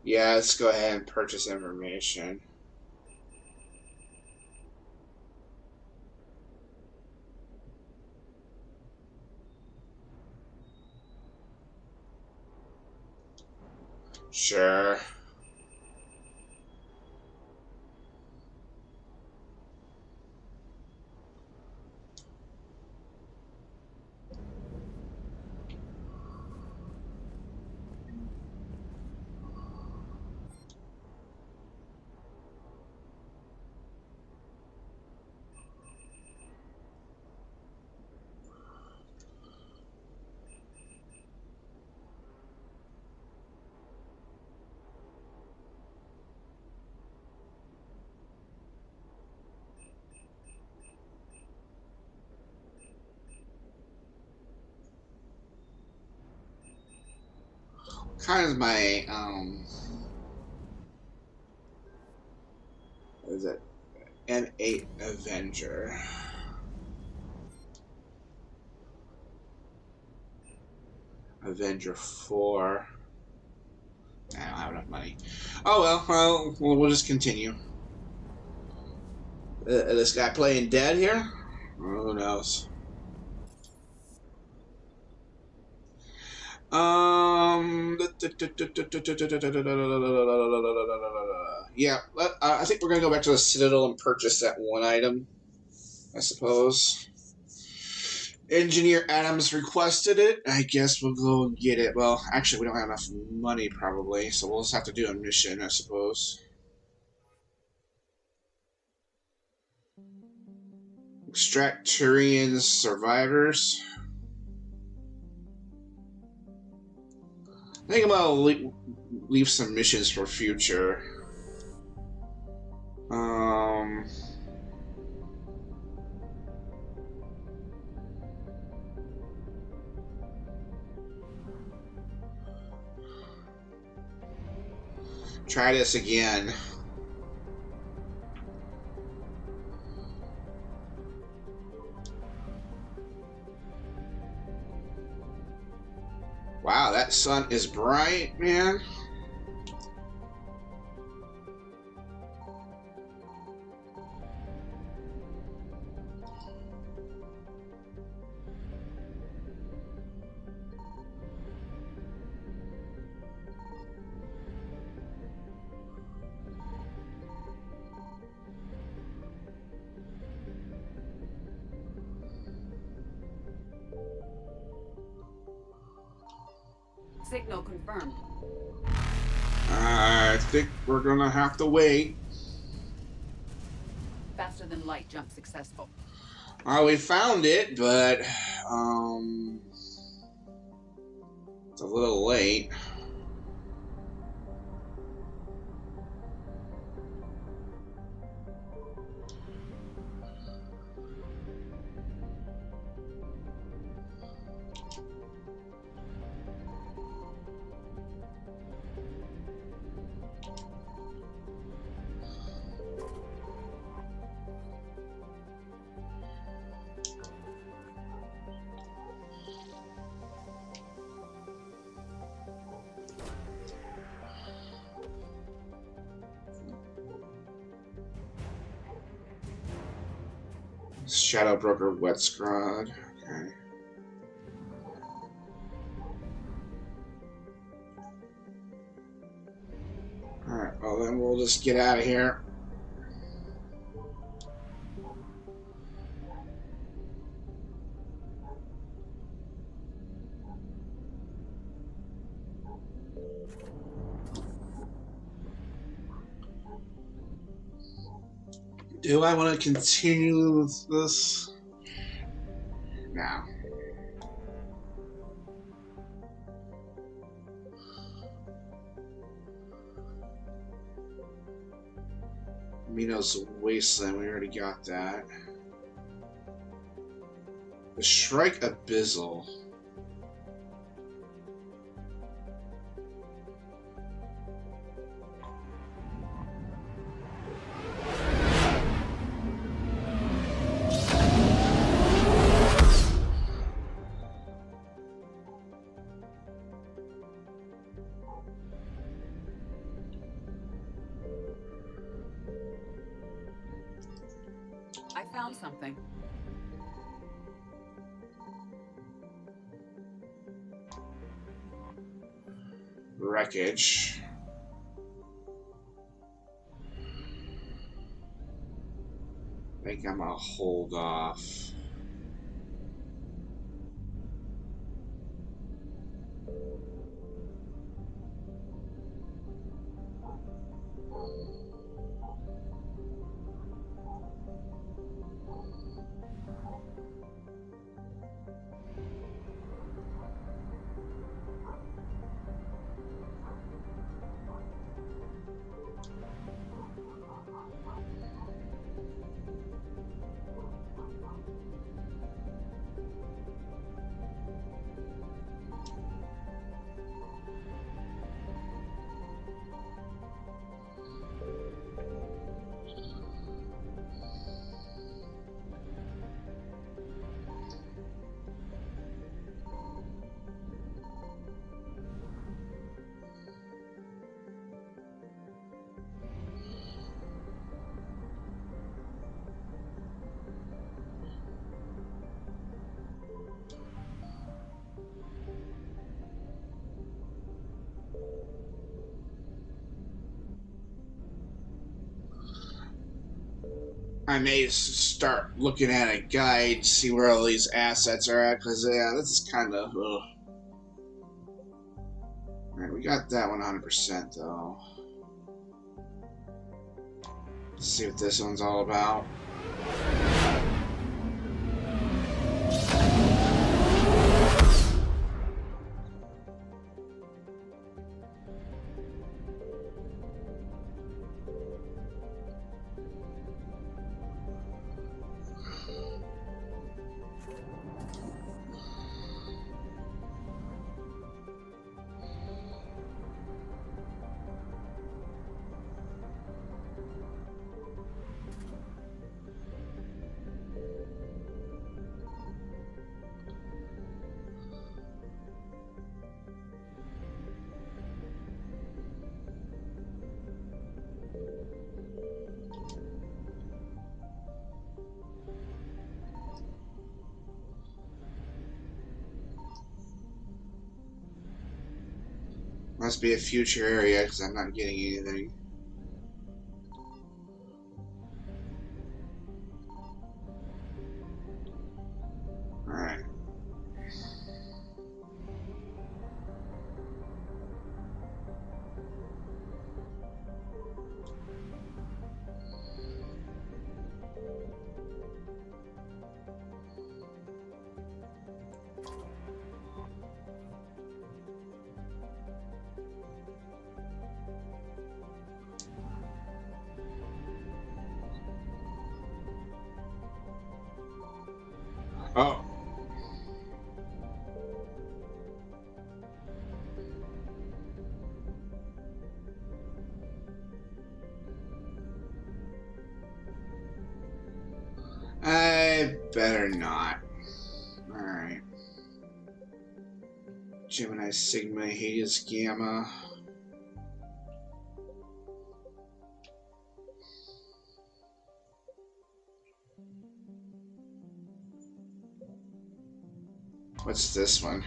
Yeah, let's go ahead and purchase information. Sure. Kind of my what is it? N8 Avenger. Avenger 4. I don't have enough money. Oh well, we'll just continue. This guy playing dead here? Who knows? Yeah, I think we're gonna go back to the Citadel and purchase that one item, I suppose. Engineer Adams requested it. I guess we'll go and get it. Well, actually, we don't have enough money, probably, so we'll just have to do a mission, I suppose. Extract Turian's survivors. I think I'm gonna leave some missions for future. Try this again. Wow, that sun is bright, man. Signal confirmed. I think we're gonna have to wait. Faster than light jump successful. We found it, but it's a little late. Shadow Broker, Wet Scrod. Okay. Alright, well then we'll just get out of here. Do I want to continue this? No. Minos Wasteland, we already got that. The Shrike Abyssal. I found something. Wreckage. I think I'm gonna hold off. I may start looking at a guide, see where all these assets are at, because, yeah, this is kind of, Alright, we got that 100%, though. Let's see what this one's all about. Must be a future area because I'm not getting anything. Alright. Oh. I better not. Alright. Gemini, Sigma, Hades, Gamma. What's this one?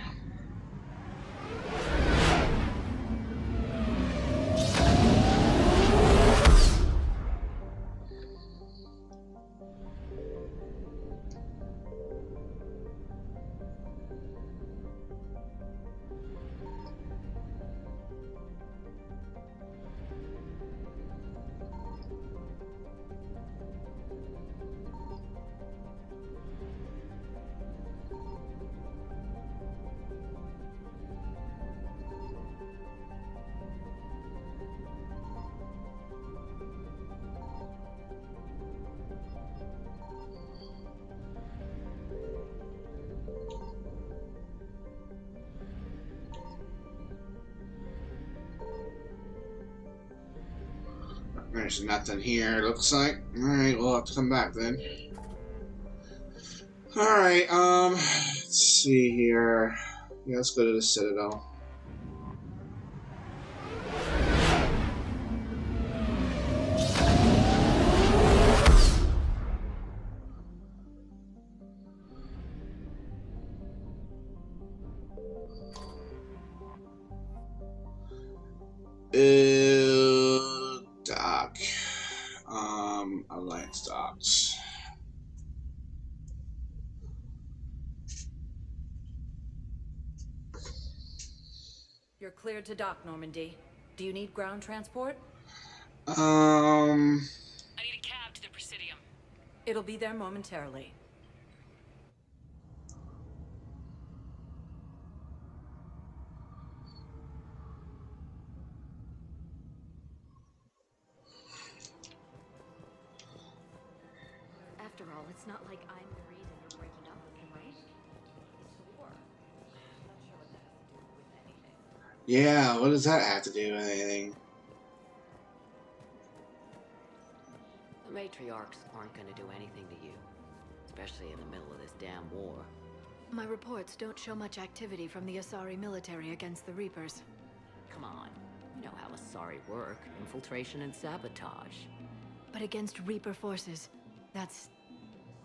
There's nothing here, looks like. Alright, we'll have to come back then. Alright, let's see here. Yeah, let's go to the Citadel. Dock. Alliance docks. You're cleared to dock, Normandy. Do you need ground transport? I need a cab to the Presidium. It'll be there momentarily. After all, it's not like I'm the reason you're breaking up with him, right? It's the war. I'm not sure what that has to do with anything. Yeah, what does that have to do with anything? The matriarchs aren't going to do anything to you, especially in the middle of this damn war. My reports don't show much activity from the Asari military against the Reapers. Come on, you know how Asari work. Infiltration and sabotage. But against Reaper forces, that's...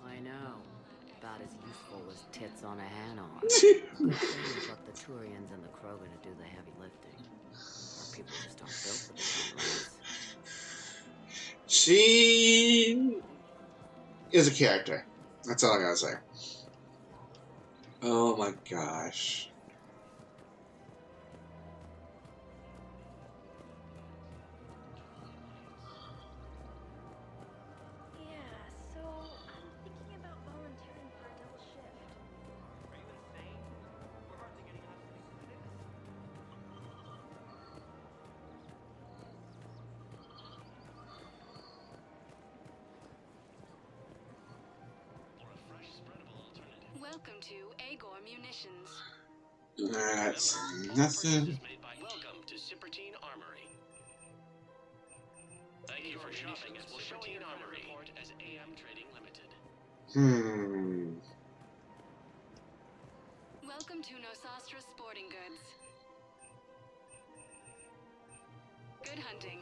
I know. About as useful as tits on a Hanar. Good thing you've got the Turians and the Krogan to do the heavy lifting. Our people just aren't built for this. is a character. That's all I gotta say. Oh my gosh. Welcome to Agor Munitions. That's nothing. Welcome to Sippertine Armory. Thank you for shopping at Sippertine Armory report as AM Trading Limited. Welcome to Nosastra Sporting Goods. Good hunting.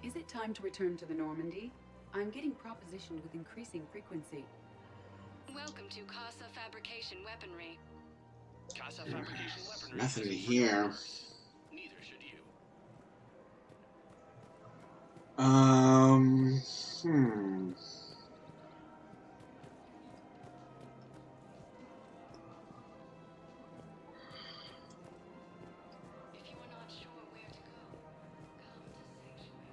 Is it time to return to the Normandy? I'm getting propositioned with increasing frequency. Welcome to Casa Fabrication Weaponry. Casa Fabrication Weaponry. Nothing to hear. Neither should you. If you are not sure where to go, come to Sanctuary.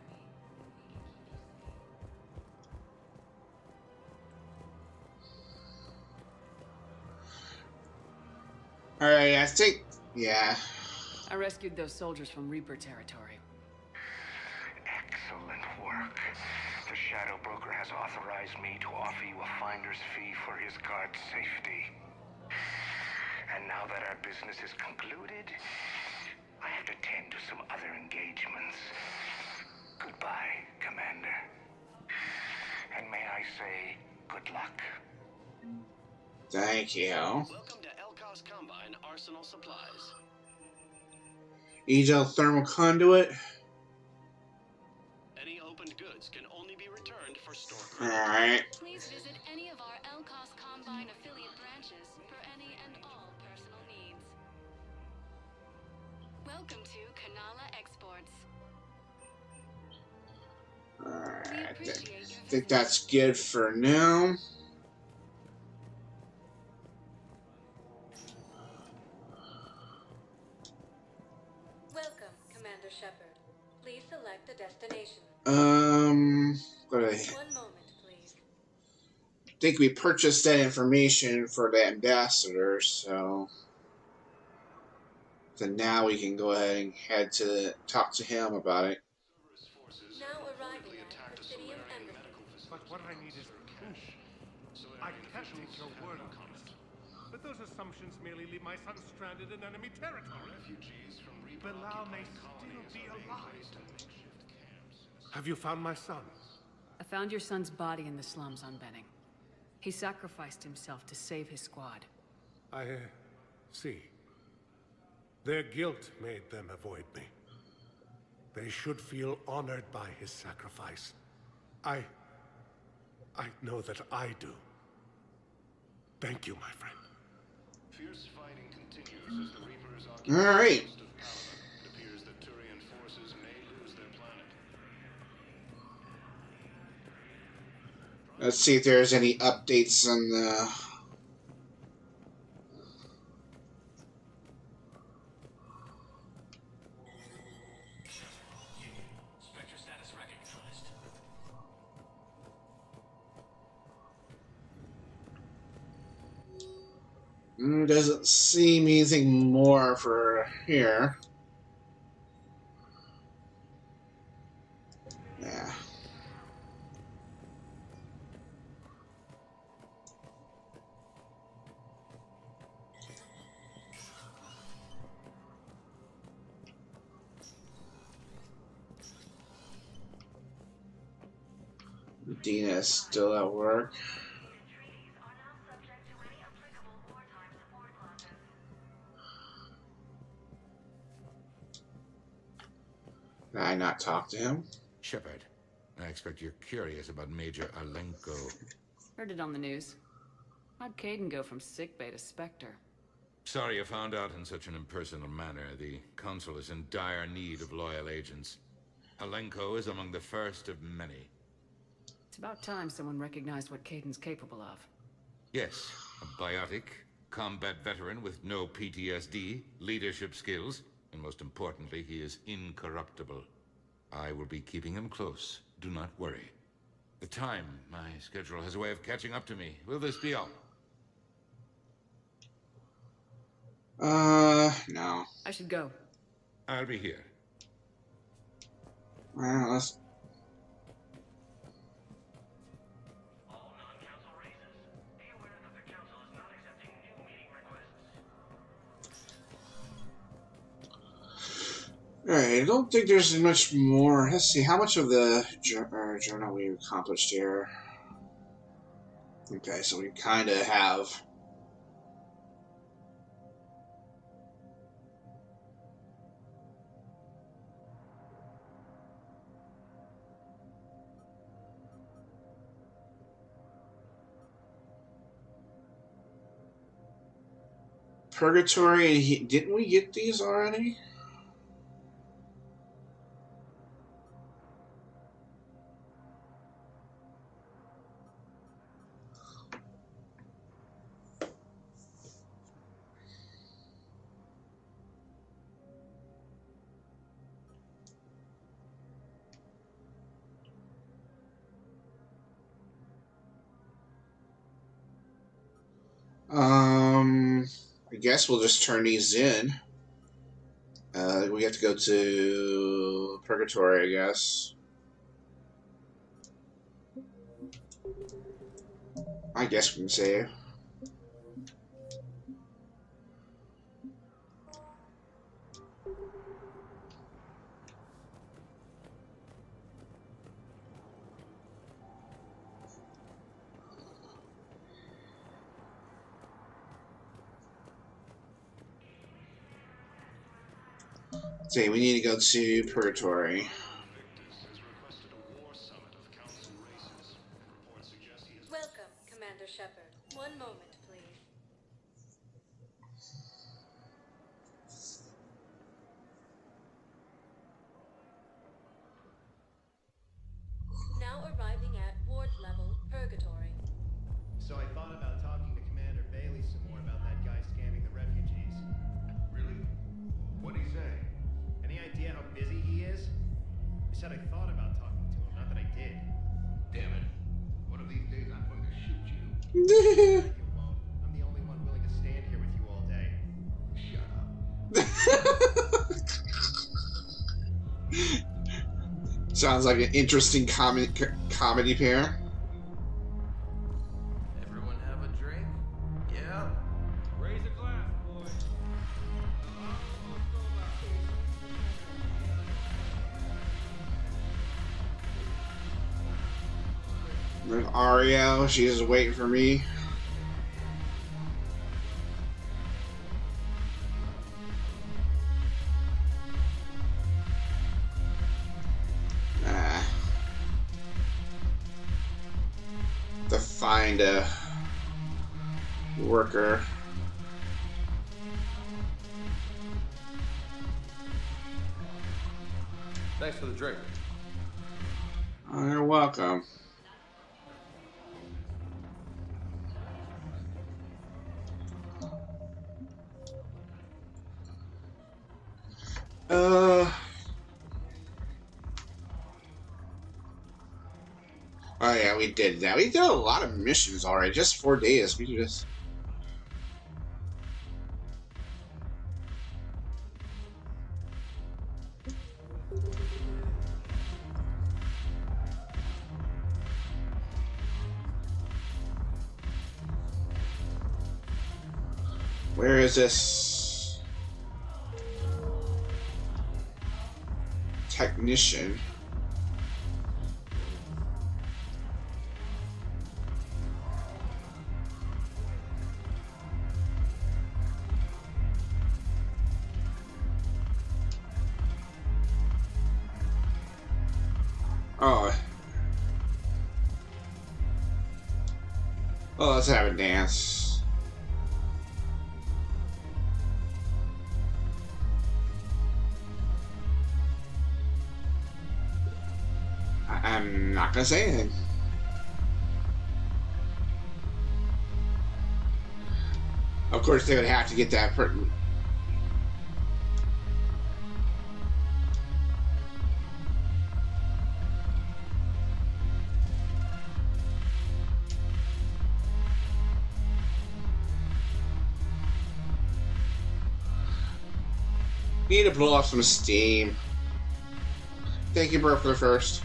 Alright, I think. Yeah. I rescued those soldiers from Reaper territory. Excellent work. The Shadow Broker has authorized me to offer you a finder's fee for his guard's safety. And now that our business is concluded, I have to tend to some other engagements. Goodbye, Commander. And may I say, good luck. Thank you. Welcome to Elkos Combine Arsenal Supplies. Egel thermal conduit. Any opened goods can only be returned for store credit. Alright. Please visit any of our Elkos Combine affiliate branches for any and all personal needs. Welcome to Kanala Exports. Alright. I think that's good for now. Welcome, Commander Shepard. Please select a destination. What do I 1 moment, please. think we purchased that information for the ambassador, so now we can go ahead and head to talk to him about it. Now arriving at Presidium Embassy. But what I need is proof. I can't take your word on this. But those assumptions merely leave my son stranded in enemy territory. Bilal may still be alive. Have you found my son? I found your son's body in the slums on Benning. He sacrificed himself to save his squad. I see. Their guilt made them avoid me. They should feel honored by his sacrifice. I know that I do. Thank you, my friend. Fierce fighting continues as the Reapers occupy All right. most of Paladin. It appears that Turian forces may lose their planet. Let's see if there's any updates on the... Spectre status recognized. Doesn't seem anything more for here. Yeah. Dina's still at work. Did I not talk to him? Shepard, I expect you're curious about Major Alenko. Heard it on the news. How'd Caden go from sickbay to Spectre? Sorry you found out in such an impersonal manner. The Council is in dire need of loyal agents. Alenko is among the first of many. It's about time someone recognized what Kaiden's capable of. Yes, a biotic, combat veteran with no PTSD, leadership skills, and most importantly, he is incorruptible. I will be keeping him close. Do not worry. The time, my schedule has a way of catching up to me. Will this be all? No. I should go. I'll be here. Well, let's... Alright, I don't think there's much more. Let's see, how much of the journal we accomplished here? Okay, so we kind of have... Purgatory, and didn't we get these already? I guess we'll just turn these in. We have to go to Purgatory, I guess. I guess we can save. Okay, we need to go to Purgatory. Welcome, Commander Shepard. One moment, please. Now arriving at ward level Purgatory. So I thought about talking to Commander Bailey some more about that guy scamming the refugees. Really? What'd he say? Any idea how busy he is? I said I thought about talking to him, not that I did. Damn it. One of these days I'm going to shoot you. You won't. I'm the only one willing to stand here with you all day. Shut up. Sounds like an interesting comedy pair. Everyone have a drink? Yeah. Raise a glass, boys. There's Ariel, she's just waiting for me. To find a worker. Thanks for the drink. Oh, you're welcome. Oh yeah, we did that. We did a lot of missions already. Just 4 days. We just... Where is this technician? Oh. Well, let's have a dance. I'm not gonna say anything. Of course, they would have to get that need to blow off some steam. Thank you, Burfler, first.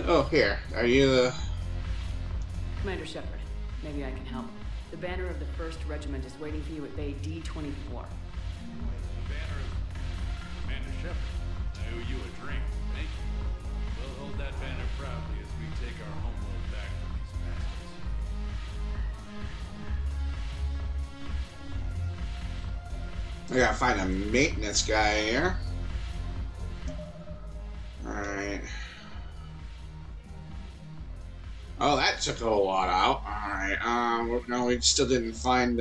Oh, here. Are you the... Commander Shepard, maybe I can help. The banner of the 1st Regiment is waiting for you at Bay D-24. The banner of Commander Shepard. I owe you a drink. Thank you. We'll hold that banner proudly as we take our homeworld back from these bastards. I gotta find a maintenance guy here. Alright. Oh, that took a whole lot out. Alright, no, we still didn't find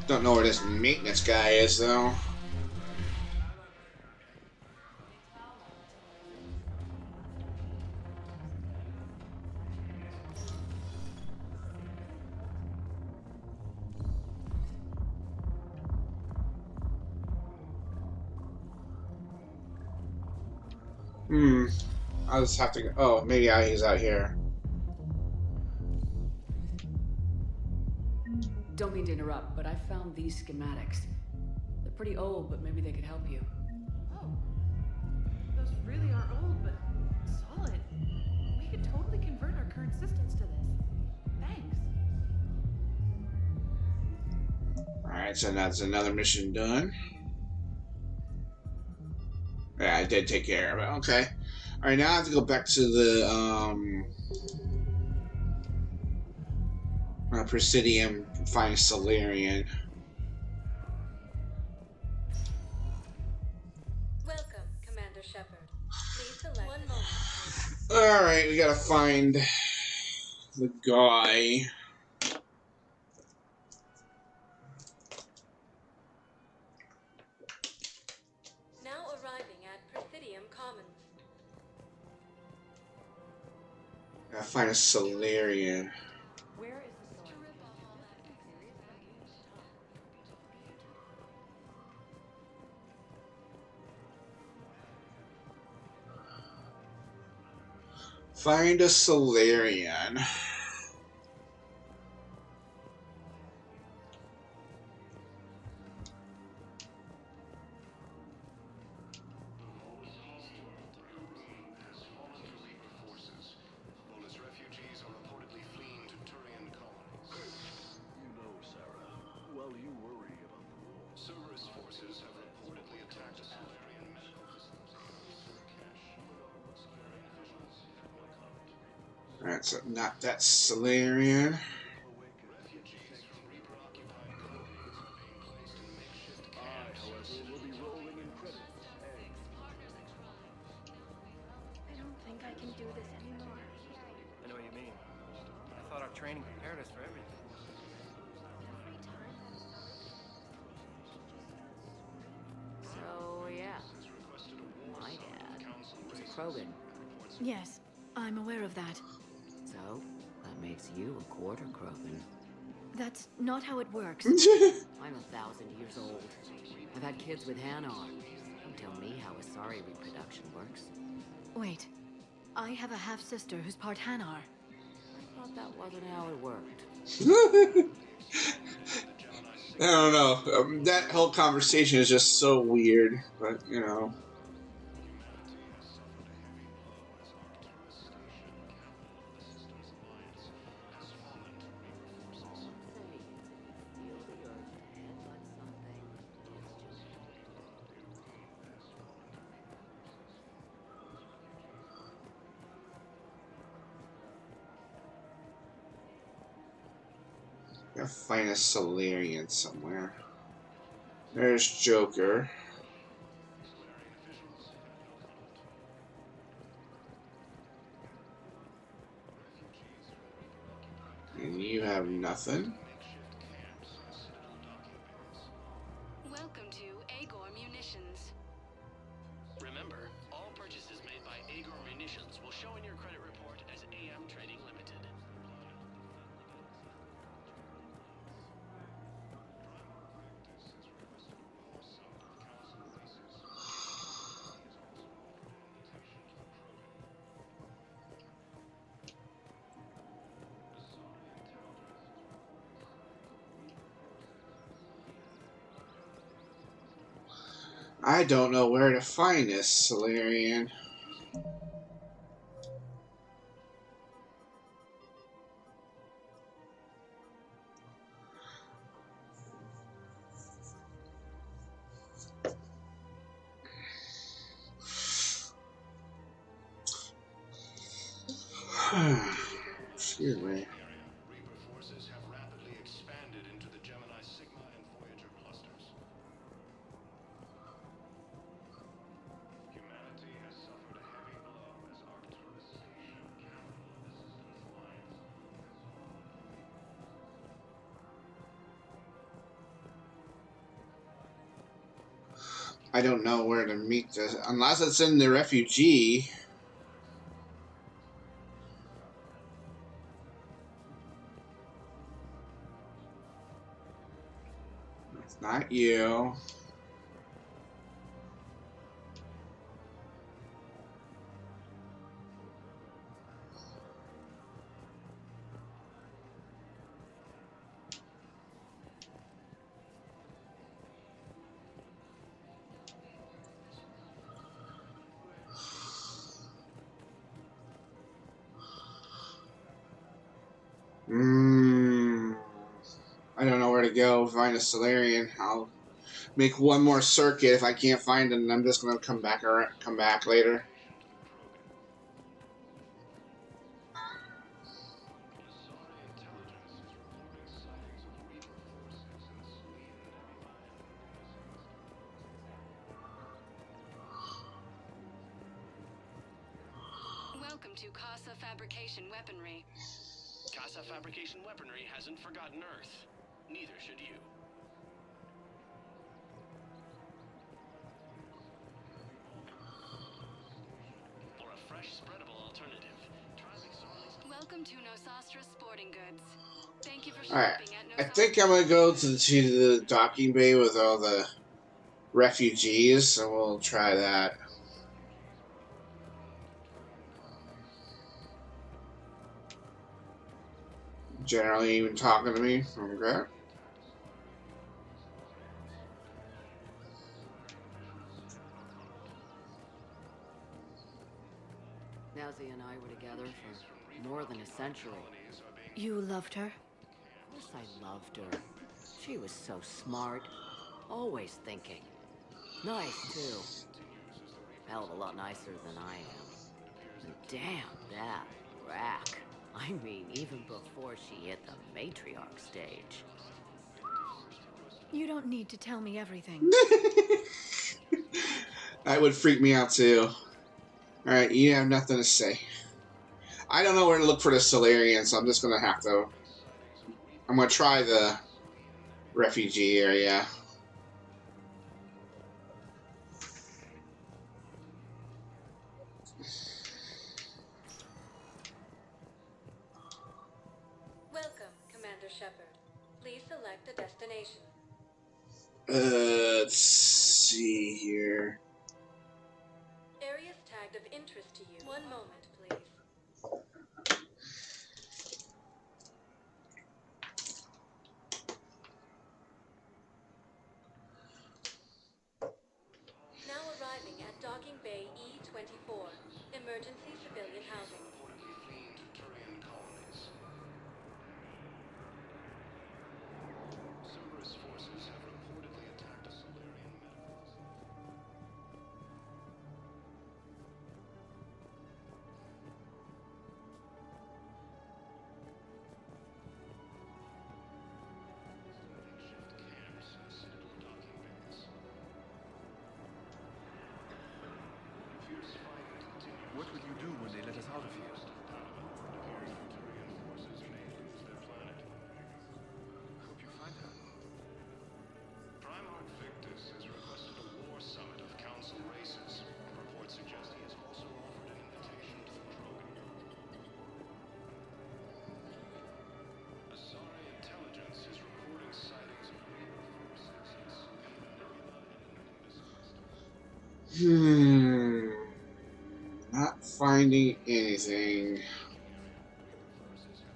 don't know where this maintenance guy is, though. I'll just have to go. Oh, maybe he's out here. Don't mean to interrupt, but I found these schematics. They're pretty old, but maybe they could help you. Oh. Those really are old, but solid. We could totally convert our current systems to this. Thanks. Alright, so that's another mission done. Yeah, I did take care of it. Okay. Alright, now I have to go back to the, Presidium, find Salarian. Welcome, Commander Shepard. Please select 1 moment. Alright, we gotta find the guy. Now arriving at Presidium Commons. Gotta find a Salarian. Find a Salarian. Alright, so not that Salarian. I don't think I can do this anymore. I know what you mean. I thought our training prepared us for everything. So, yeah. My dad was a Krogan. Yes, I'm aware of that. So, that makes you a quarter Krogan. That's not how it works. I'm 1,000 years old. I've had kids with Hanar. Don't tell me how Asari reproduction works. Wait, I have a half-sister who's part Hanar. I thought that wasn't how it worked. I don't know. That whole conversation is just so weird, but you know. Gotta find a Salarian somewhere. There's Joker. Nothing. Welcome to Agor Munitions. Remember, all purchases made by Agor Munitions will show in your credit report as AM Trading Limited. I don't know where to find this Solarian. Excuse me. Reaper forces have rapidly expanded into the Gemini Sigma and Voyager clusters. Humanity has suffered a heavy blow as Arcturus Station Capital Assistance Alliance. I don't know where to meet this unless it's in the refugee. It's not you. I don't know where to go find a Solarian. I'll make one more circuit. If I can't find it, I'm just gonna come back later. Welcome to Casa Fabrication Weaponry. Casa Fabrication Weaponry hasn't forgotten Earth. Neither should you. For a fresh, spreadable alternative, try McSorley's. Welcome to Nosastra Sporting Goods. Thank you for Alright, shopping at I Nosastra. think I'm gonna go to the docking bay with all the refugees, so we'll try that. Generally even talking to me. Okay. Nazi and I were together for more than a century. You loved her? Of course I loved her. She was so smart. Always thinking. Nice, too. Hell of a lot nicer than I am. And damn, that rack. I mean, even before she hit the matriarch stage. You don't need to tell me everything. That would freak me out too. Alright, you have nothing to say. I don't know where to look for the Solarian, so I'm just gonna have to... I'm gonna try the refugee area. Welcome, Commander Shepard. Please select a destination. Let's see here. Areas tagged of interest to you. One moment, please. Now arriving at Docking Bay E-24. Emergency civilian housing. Cerberus forces have reportedly attacked a Solarian medical facility. Makeshift camps and Citadel docking bays. Fierce fighting continues. What would you do when they let us out of here? Turian forces may lose their planet. Not finding anything.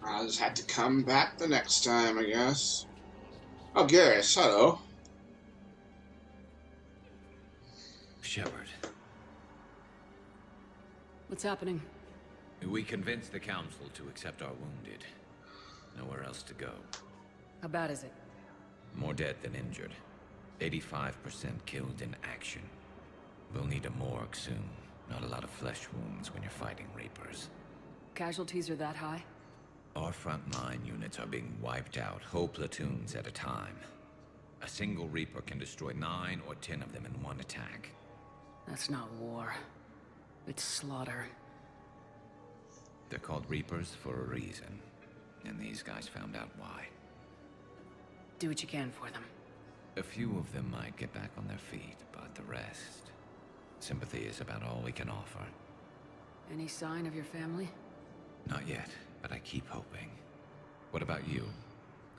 I'll just have to come back the next time, I guess. Oh, Garrus, hello. Shepard. What's happening? We convinced the Council to accept our wounded. Nowhere else to go. How bad is it? More dead than injured. 85% killed in action. We'll need a morgue soon. Not a lot of flesh wounds when you're fighting Reapers. Casualties are that high? Our frontline units are being wiped out, whole platoons at a time. A single Reaper can destroy 9 or 10 of them in one attack. That's not war. It's slaughter. They're called Reapers for a reason. And these guys found out why. Do what you can for them. A few of them might get back on their feet, but the rest... sympathy is about all we can offer. Any sign of your family? Not yet, but I keep hoping. What about you?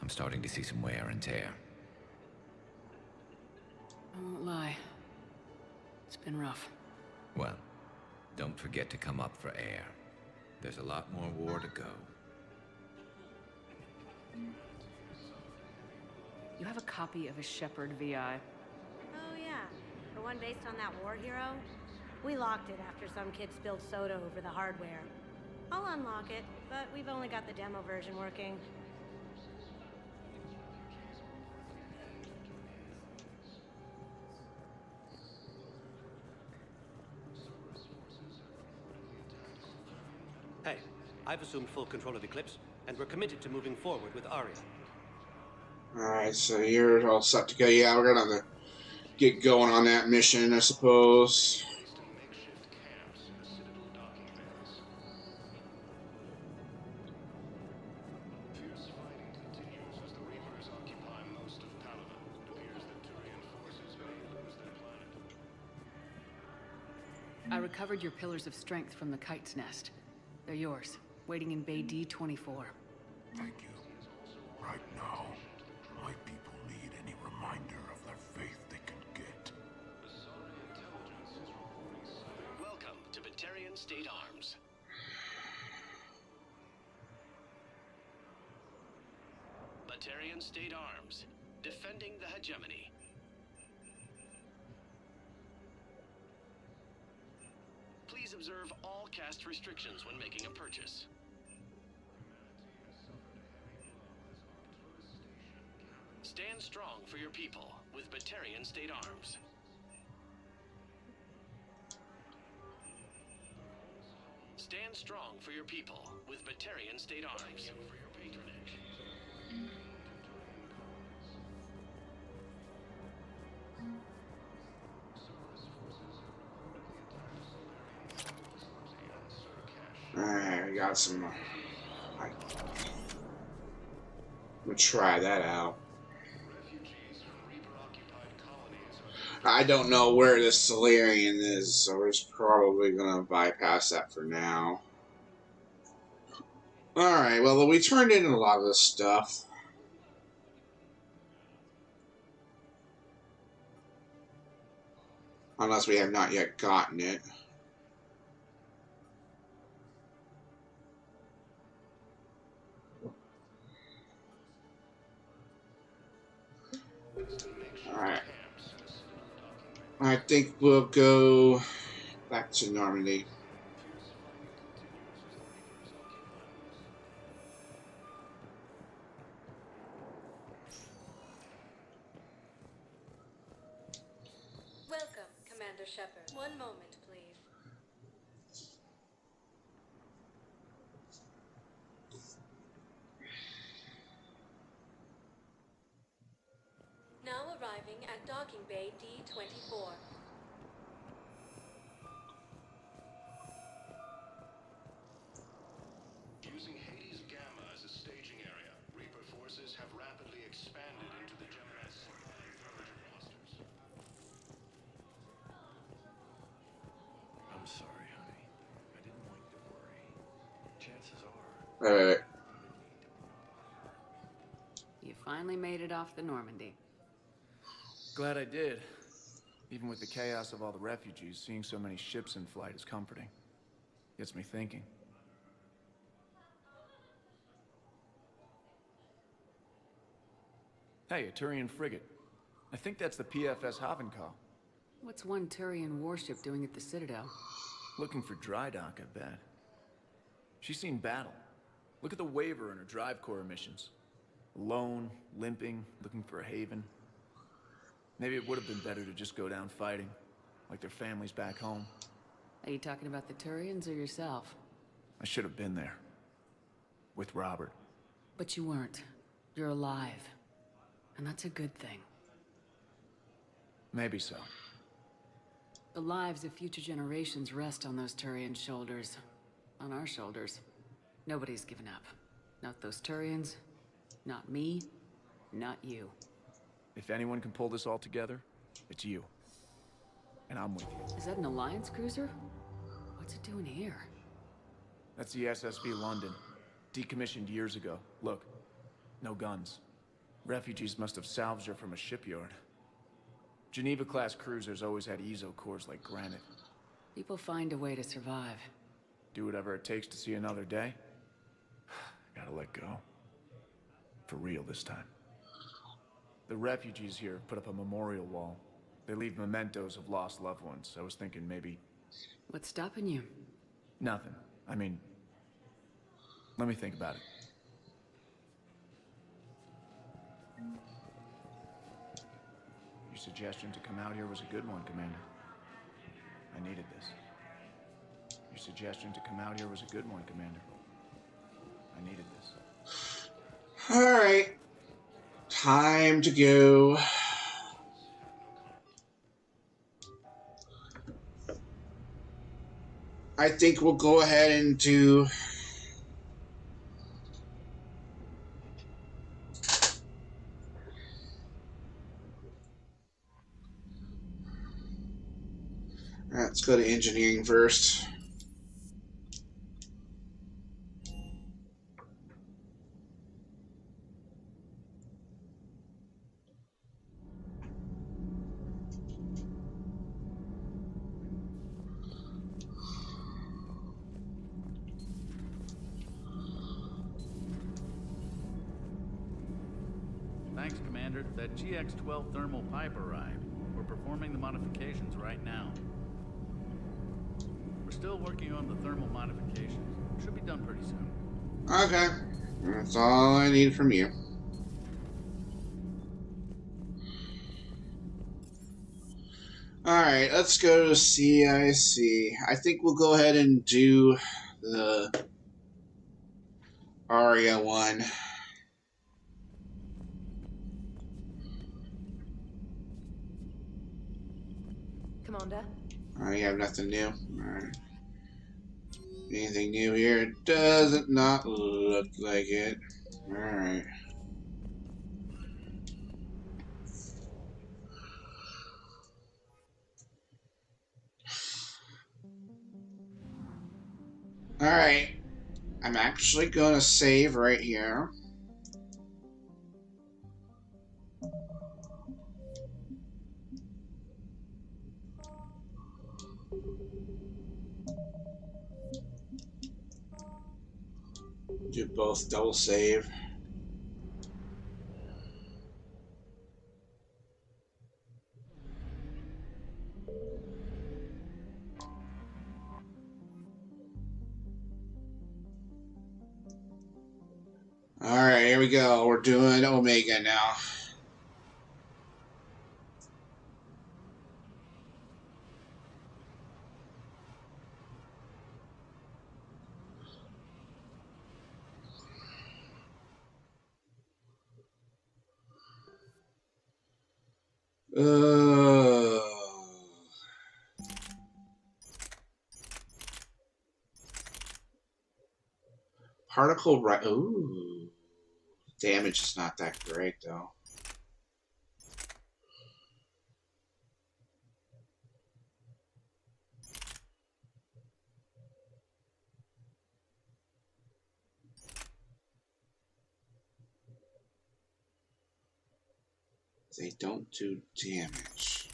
I'm starting to see some wear and tear. I won't lie. It's been rough. Well, don't forget to come up for air. There's a lot more war to go. You have a copy of a Shepard VI. Oh yeah, the one based on that war hero? We locked it after some kid spilled soda over the hardware. I'll unlock it, but we've only got the demo version working. Hey, I've assumed full control of Eclipse, and we're committed to moving forward with Aria. Alright, so you're all set to go. Yeah, we're gonna have to get going on that mission, I suppose. I recovered your Pillars of Strength from the Kite's Nest. They're yours, waiting in Bay D-24. Thank you. Right now, my people need any reminder of their faith they can get. Welcome to Batarian State Arms. Batarian State Arms, defending the hegemony. Please observe all caste restrictions when making a purchase. Stand strong for your people with Batarian State Arms. Stand strong for your people with Batarian State Arms. Thank you for your patronage. Alright, we got some. I'm gonna try that out. I don't know where this Solarian is, so we're just probably gonna bypass that for now. Alright, well, we turned in a lot of this stuff. Unless we have not yet gotten it. Alright. I think we'll go back to Normandy. Welcome, Commander Shepard. One moment, please. Now arriving at Docking Bay D-24. Using Hades Gamma as a staging area, Reaper forces have rapidly expanded into the Gemini's clusters. I'm sorry, honey. I didn't want you to worry. Chances are... Wait. You finally made it off the Normandy. Glad I did. Even with the chaos of all the refugees, seeing so many ships in flight is comforting. Gets me thinking. Hey, a Turian frigate. I think that's the PFS Havenkal. What's one Turian warship doing at the Citadel? Looking for dry dock, I bet. She's seen battle. Look at the waiver in her drive core emissions. Alone, limping, looking for a haven. Maybe it would have been better to just go down fighting, like their families back home. Are you talking about the Turians or yourself? I should have been there. With Robert. But you weren't. You're alive. And that's a good thing. Maybe so. The lives of future generations rest on those Turian shoulders. On our shoulders. Nobody's given up. Not those Turians, not me, not you. If anyone can pull this all together, it's you. And I'm with you. Is that an Alliance cruiser? What's it doing here? That's the SSV London. Decommissioned years ago. Look, no guns. Refugees must have salvaged her from a shipyard. Geneva-class cruisers always had ezo cores like granite. People find a way to survive. Do whatever it takes to see another day. Gotta let go. For real this time. The refugees here put up a memorial wall. They leave mementos of lost loved ones. I was thinking maybe... What's stopping you? Nothing. I mean... Let me think about it. Your suggestion to come out here was a good one, Commander. I needed this. Your suggestion to come out here was a good one, Commander. I needed this. Alright. Time to go. I think we'll go ahead and do... Let's go to engineering first. Thanks, Commander. That GX-12 thermal pipe arrived. We're performing the modifications right now. We're still working on the thermal modifications. Should be done pretty soon. Okay. That's all I need from you. Alright, let's go to CIC. I think we'll go ahead and do the Aria one. Commander? I have nothing new. Alright. Anything new here? It doesn't not look like it. Alright. Alright. I'm actually gonna save right here. Do both double save. Alright, here we go. We're doing Omega now. Particle right. Ooh. Damage is not that great, though. They don't do damage.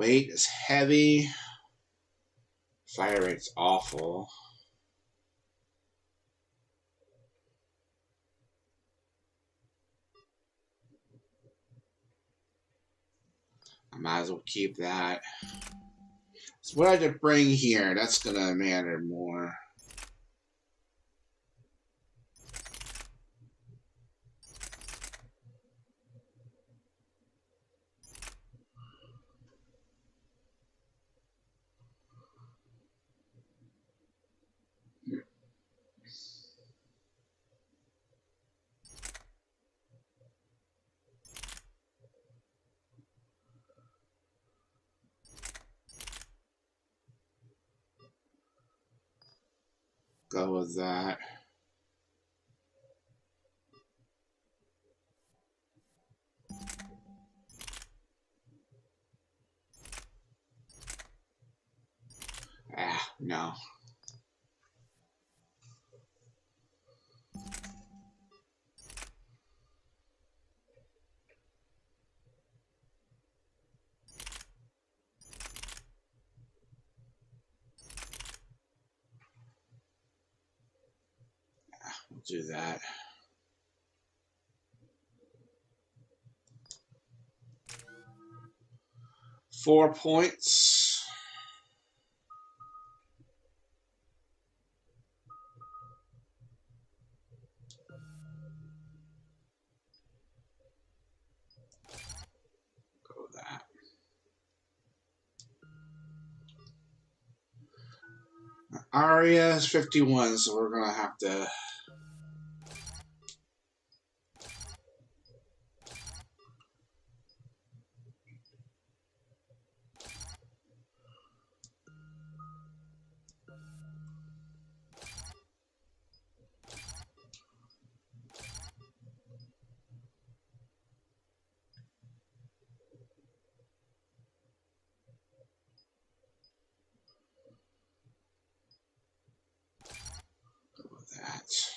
Weight is heavy. Fire rate's awful. I might as well keep that. So what I did bring here, that's gonna matter more. Go with that. No. We'll do that. Four points. Go with that. Aria is 51, so we're gonna have to. That.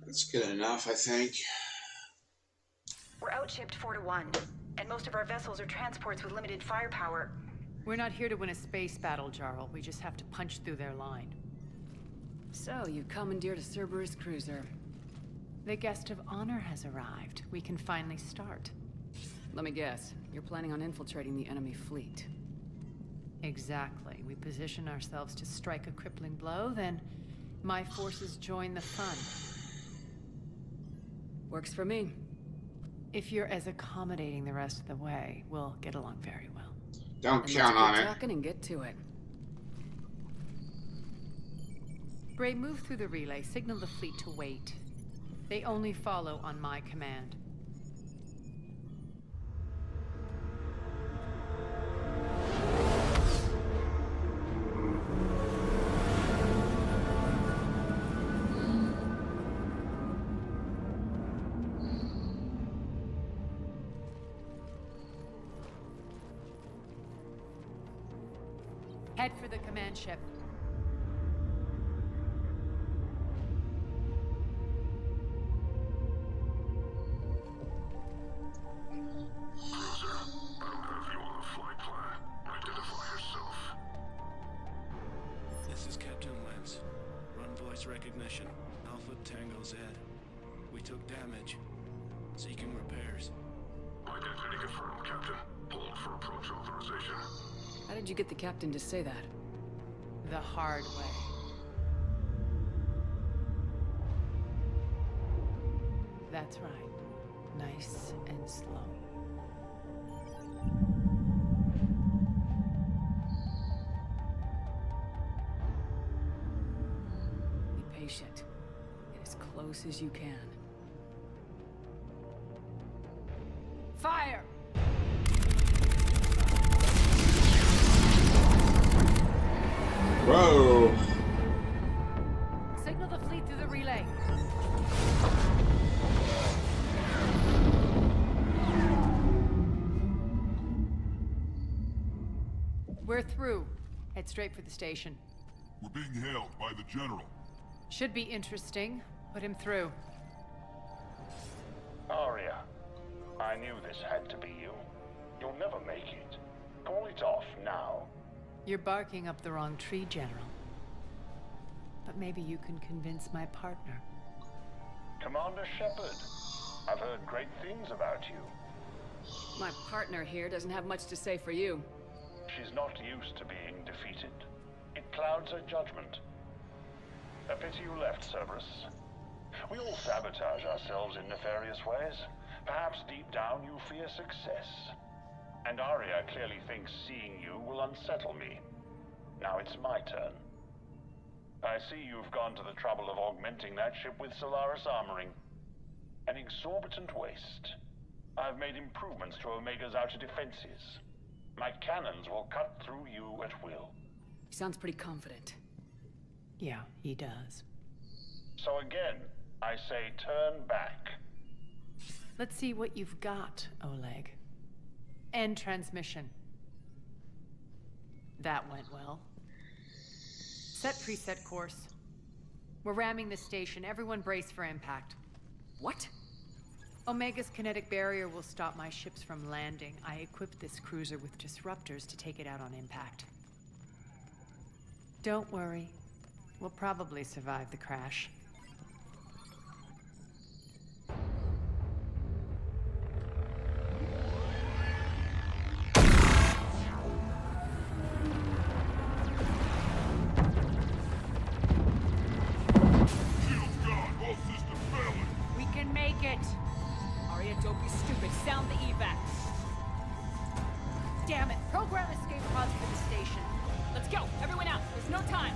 That's good enough, I think. We're outshipped 4-1, and most of our vessels are transports with limited firepower. We're not here to win a space battle, Jarl. We just have to punch through their line. So, you commandeered a Cerberus cruiser. The guest of honor has arrived. We can finally start. Let me guess. You're planning on infiltrating the enemy fleet. Exactly. We position ourselves to strike a crippling blow, then my forces join the fun. Works for me. If you're as accommodating the rest of the way, we'll get along very well. Don't count on it. Talking and get to it. Bray, move through the relay. Signal the fleet to wait. They only follow on my command. Head for the command ship. Cruiser, I don't have you on the flight plan. Identify yourself. This is Captain Lentz. Run voice recognition. Alpha Tango Z. We took damage. Seeking repairs. Identity confirmed, Captain. Hold for approach authorization. How did you get the captain to say that? The hard way. That's right. Nice and slow. Be patient. Get as close as you can. Fire! Whoa! Signal the fleet through the relay. We're through. Head straight for the station. We're being hailed by the General. Should be interesting. Put him through. Arya, I knew this had to be you. You'll never make it. Call it off now. You're barking up the wrong tree, General. But maybe you can convince my partner. Commander Shepard, I've heard great things about you. My partner here doesn't have much to say for you. She's not used to being defeated. It clouds her judgment. A pity you left, Cerberus. We all sabotage ourselves in nefarious ways. Perhaps deep down you fear success. And Arya clearly thinks seeing you will unsettle me. Now it's my turn. I see you've gone to the trouble of augmenting that ship with Solaris armoring. An exorbitant waste. I've made improvements to Omega's outer defenses. My cannons will cut through you at will. He sounds pretty confident. Yeah, he does. So again, I say turn back. Let's see what you've got, Oleg. End transmission. That went well. Set preset course. We're ramming the station. Everyone brace for impact. What? Omega's kinetic barrier will stop my ships from landing. I equipped this cruiser with disruptors to take it out on impact. Don't worry. We'll probably survive the crash. We can make it! Arya, don't be stupid. Sound the evac. Damn it! Program escape pods for the station. Let's go! Everyone out! There's no time!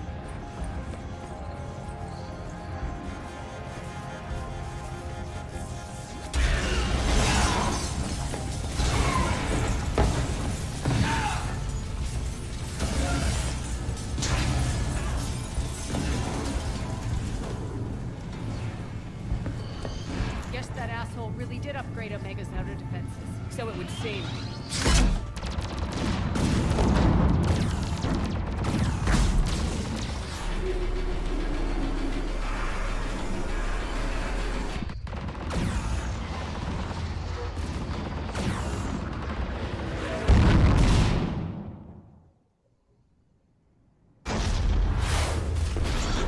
Guess that asshole really did upgrade Omega's outer defenses. So it would seem.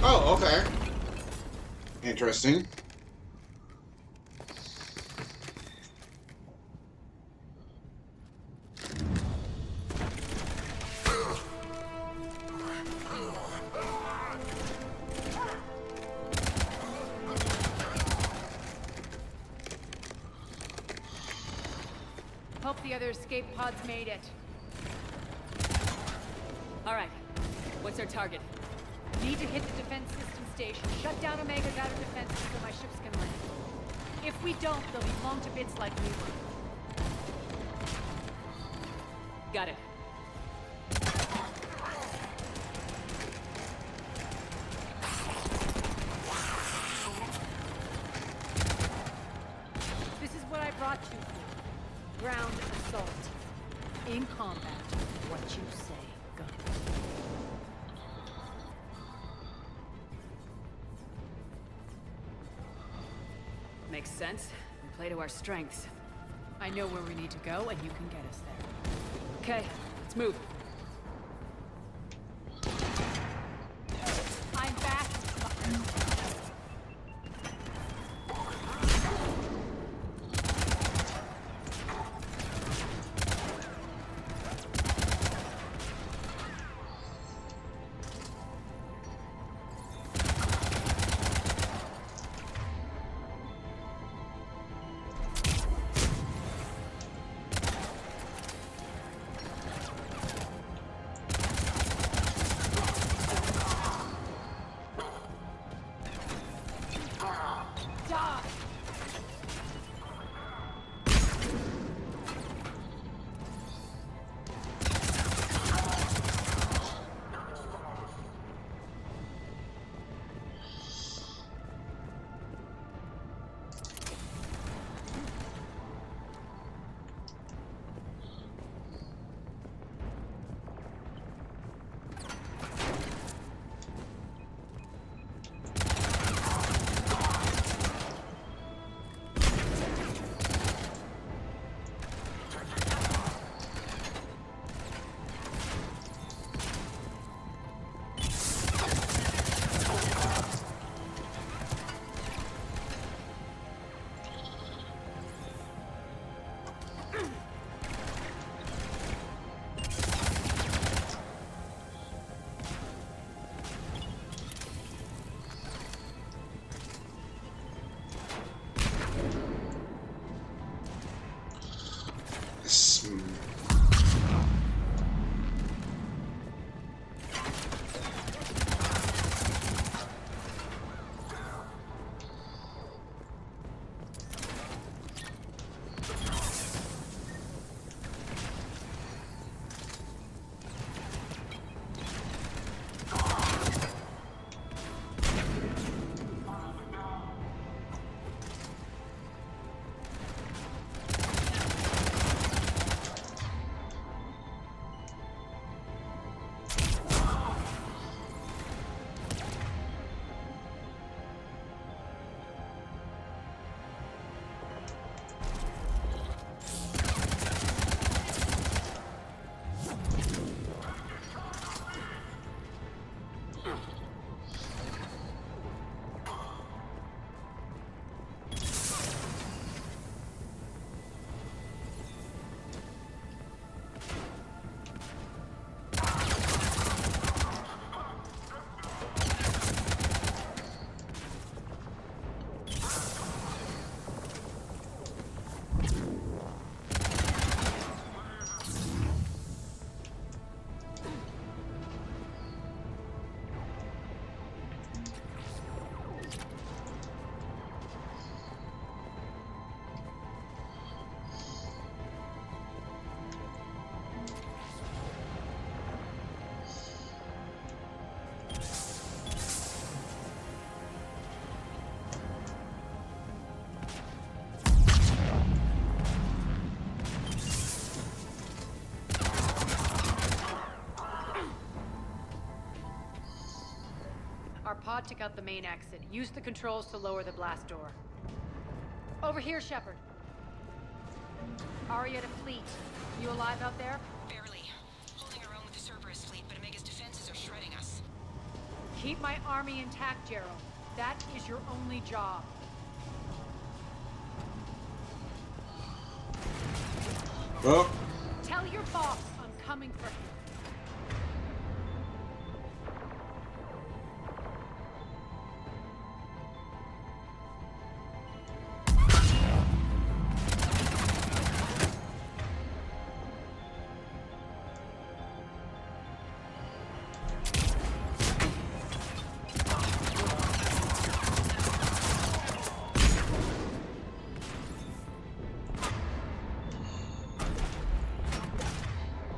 Oh, okay. Interesting. Hope the other escape pods made it. All right. What's our target? Need to hit the defense system station. Shut down Omega's outer defenses so my ships can land. If we don't, they'll be blown to bits like we were. Got it. This is what I brought you for. Ground assault. In combat, what you say goes. Makes sense. We play to our strengths. I know where we need to go, and you can get us there. Okay, let's move. I'm back. Die! Our pod took out the main exit. Use the controls to lower the blast door. Over here, Shepard. Arietta Fleet. You alive out there? Barely. Holding our own with the Cerberus fleet, but Omega's defenses are shredding us. Keep my army intact, Gerald. That is your only job. Oh. Tell your boss I'm coming for him.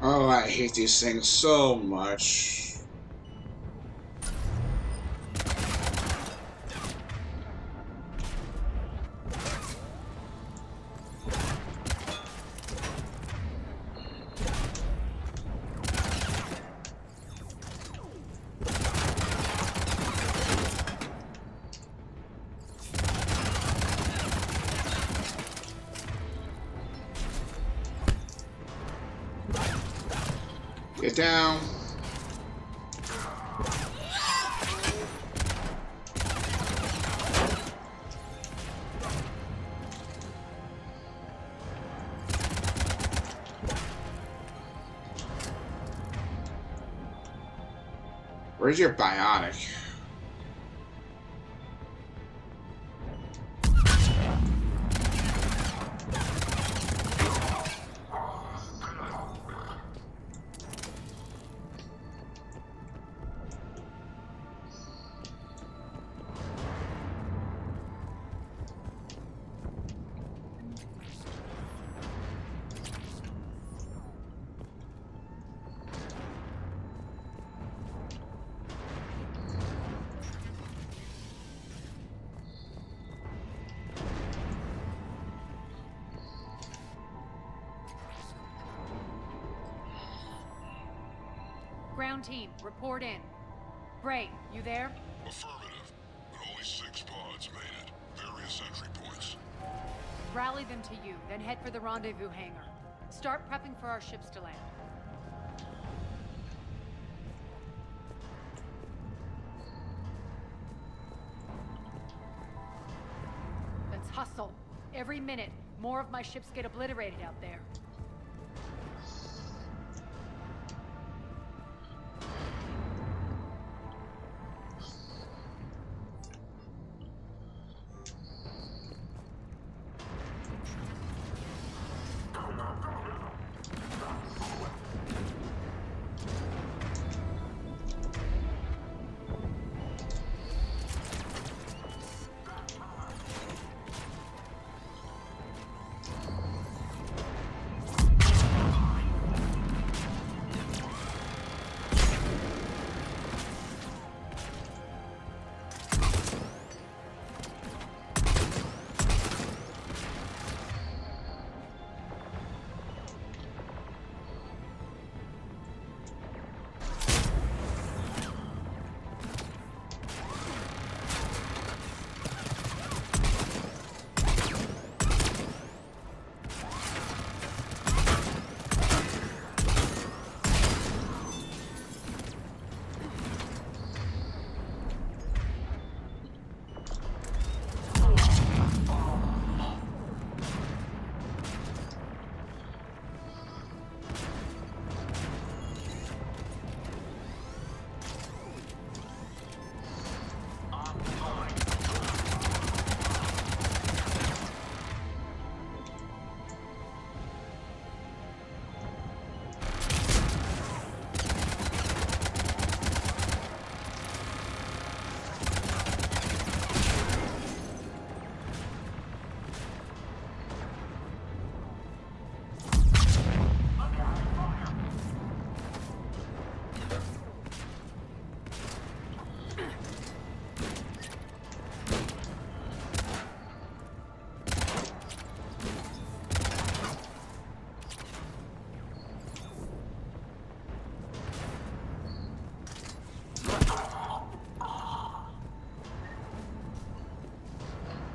Oh, I hate these things so much. Get down. Where's your bionic? Ground team, report in. Gray, you there? Affirmative, but only 6 pods made it. Various entry points. Rally them to you, then head for the rendezvous hangar. Start prepping for our ships to land. Let's hustle. Every minute, more of my ships get obliterated out there.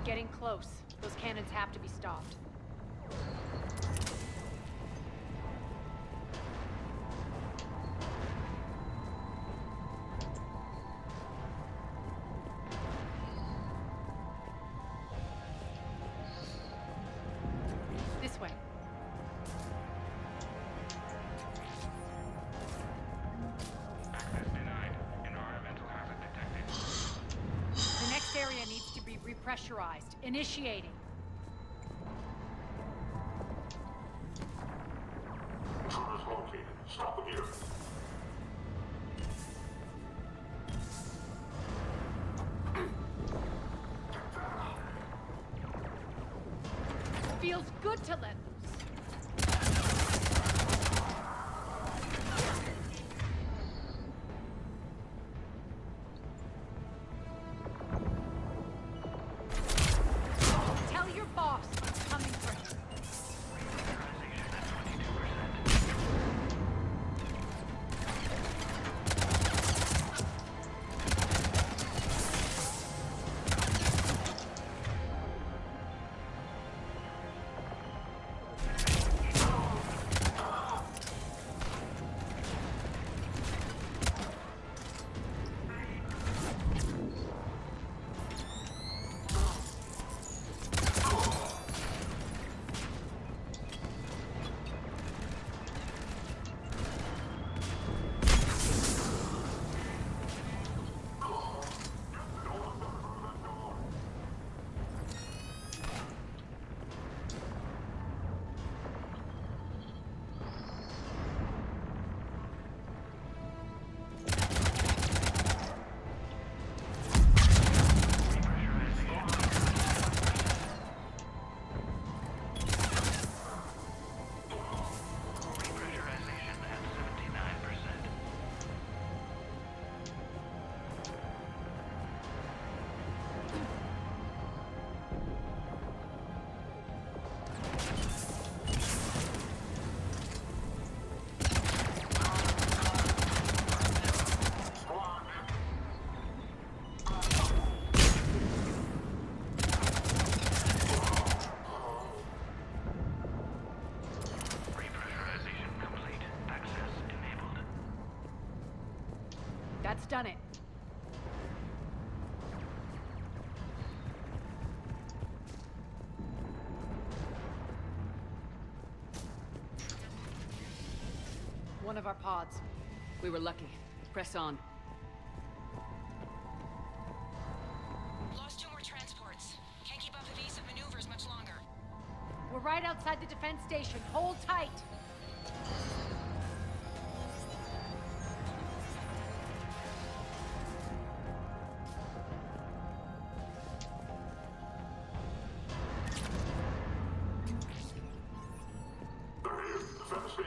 Getting close. Those cannons have to be stopped. This way. Access denied. Environmental hazard detected. The next area needs to be repressurized. Initiating. Intruders located. Stop them here. Feels good to let loose. Tell your boss I'm coming for him. done it. One of our pods. We were lucky. Press on. Lost 2 more transports. Can't keep up evasive maneuvers much longer. We're right outside the defense station. Hold tight. Defense station.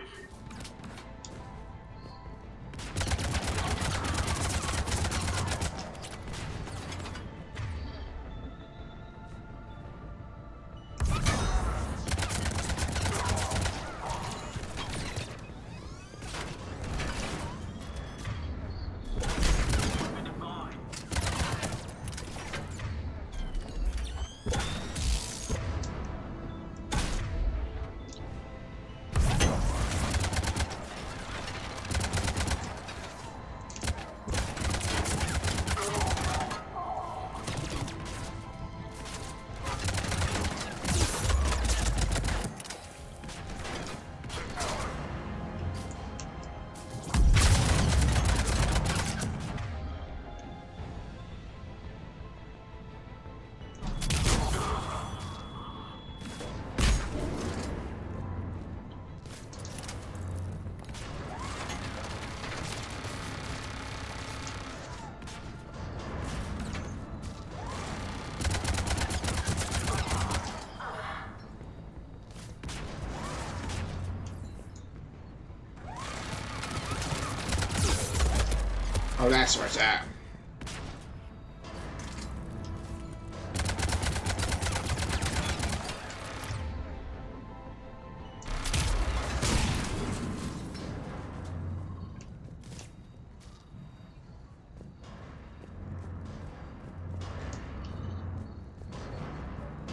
Oh, that's where it's at.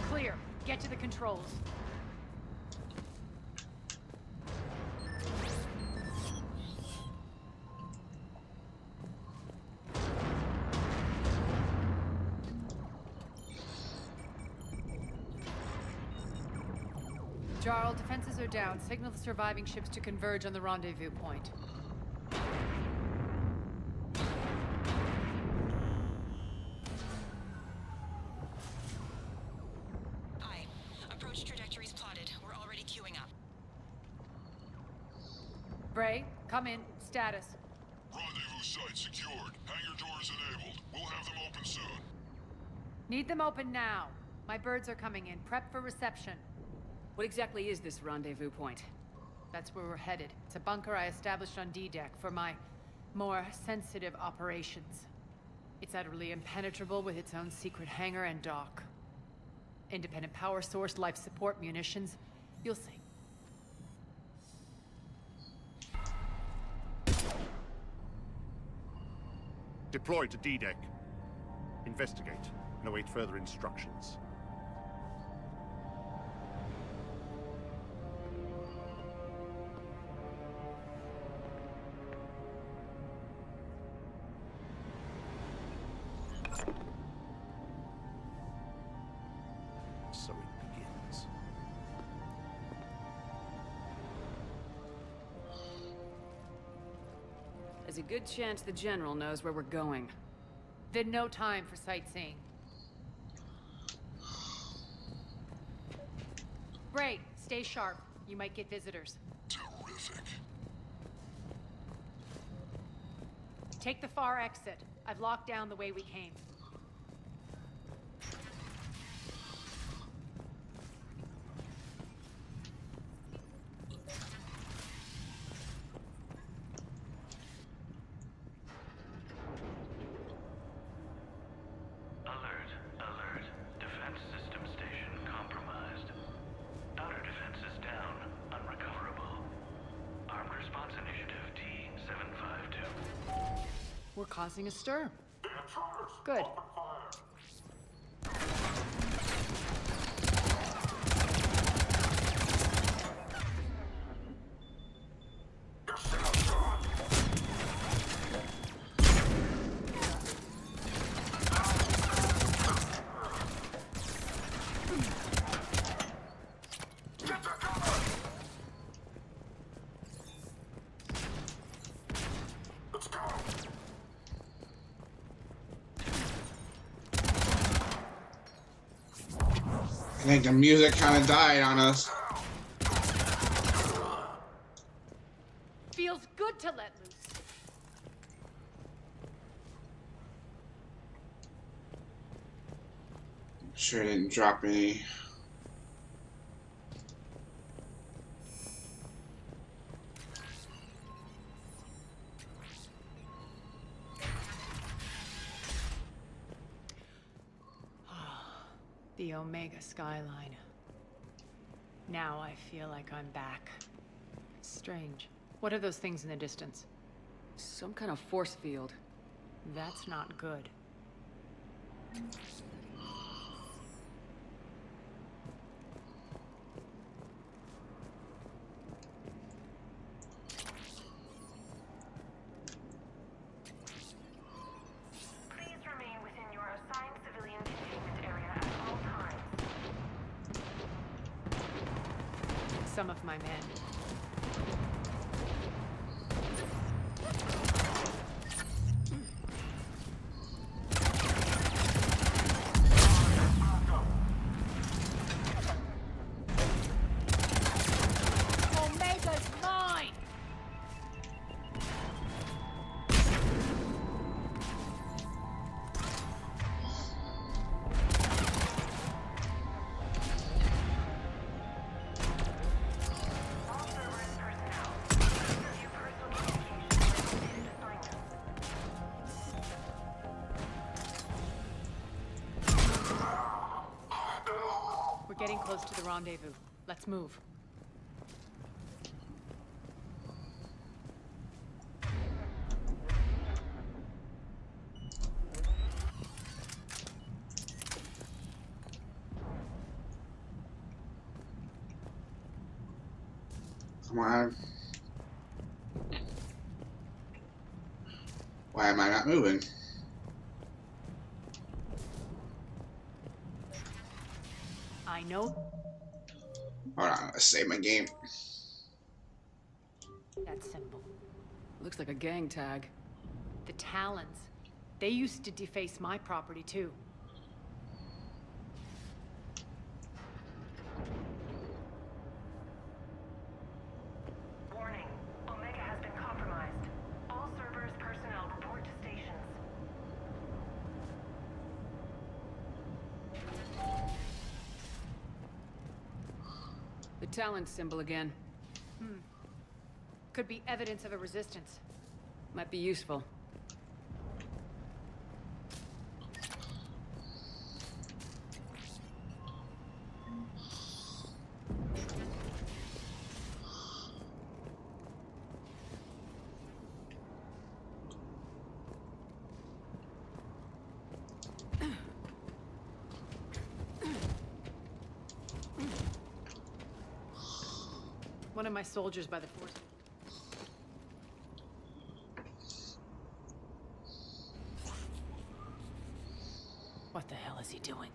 Clear. Get to the controls. Jarl, defenses are down. Signal the surviving ships to converge on the rendezvous point. Aye. Approach trajectories plotted. We're already queuing up. Bray, come in. Status. Rendezvous site secured. Hangar doors enabled. We'll have them open soon. Need them open now. My birds are coming in. Prep for reception. What exactly is this rendezvous point? That's where we're headed. It's a bunker I established on D-Deck for my more sensitive operations. It's utterly impenetrable with its own secret hangar and dock. Independent power source, life support, munitions. You'll see. Deploy to D-Deck. Investigate and await further instructions. So it begins. There's a good chance the General knows where we're going. Then no time for sightseeing. Bray, stay sharp. You might get visitors. Terrific. Take the far exit. I've locked down the way we came. Alert, alert. Defense system station compromised. Outer defense is down, unrecoverable. Armed Response Initiative T-752. We're causing a stir. Good. I think the music kind of died on us. Feels good to let loose. Sure didn't drop any. The Omega skyline. Now I feel like I'm back. Strange. What are those things in the distance? Some kind of force field. That's not good. Please remain within your assigned civilian containment area at all times. Some of my men. Omega's mine! We're getting close to the rendezvous. Let's move. Come on. Why am I not moving? I know. Hold on, let's save my game. That symbol. Looks like a gang tag. The Talons. They used to deface my property too. Warning. Omega has been compromised. All servers personnel report to stations. The Talon symbol again. Could be evidence of a resistance. Might be useful. One of my soldiers by the force. What the hell is he doing?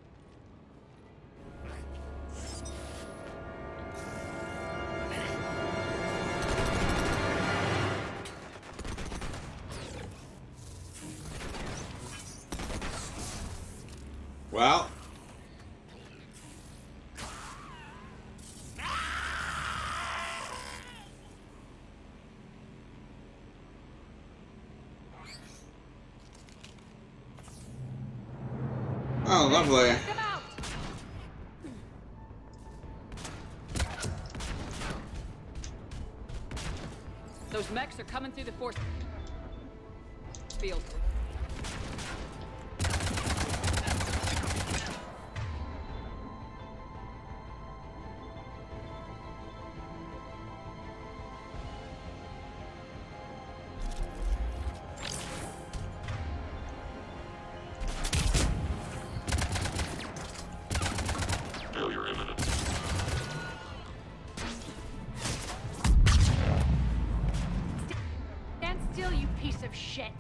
Well. Oh, lovely. Those mechs are coming through the force field. Failure imminent. Stand still, you piece of shit.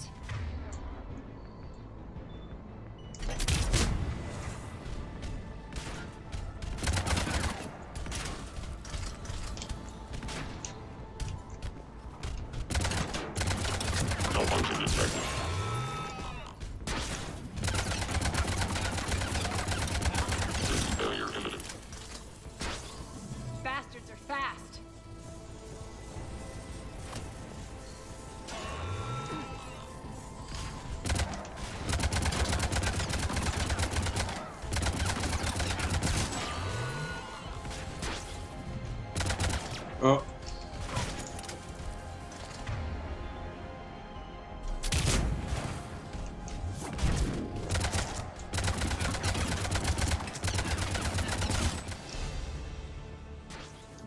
Oh.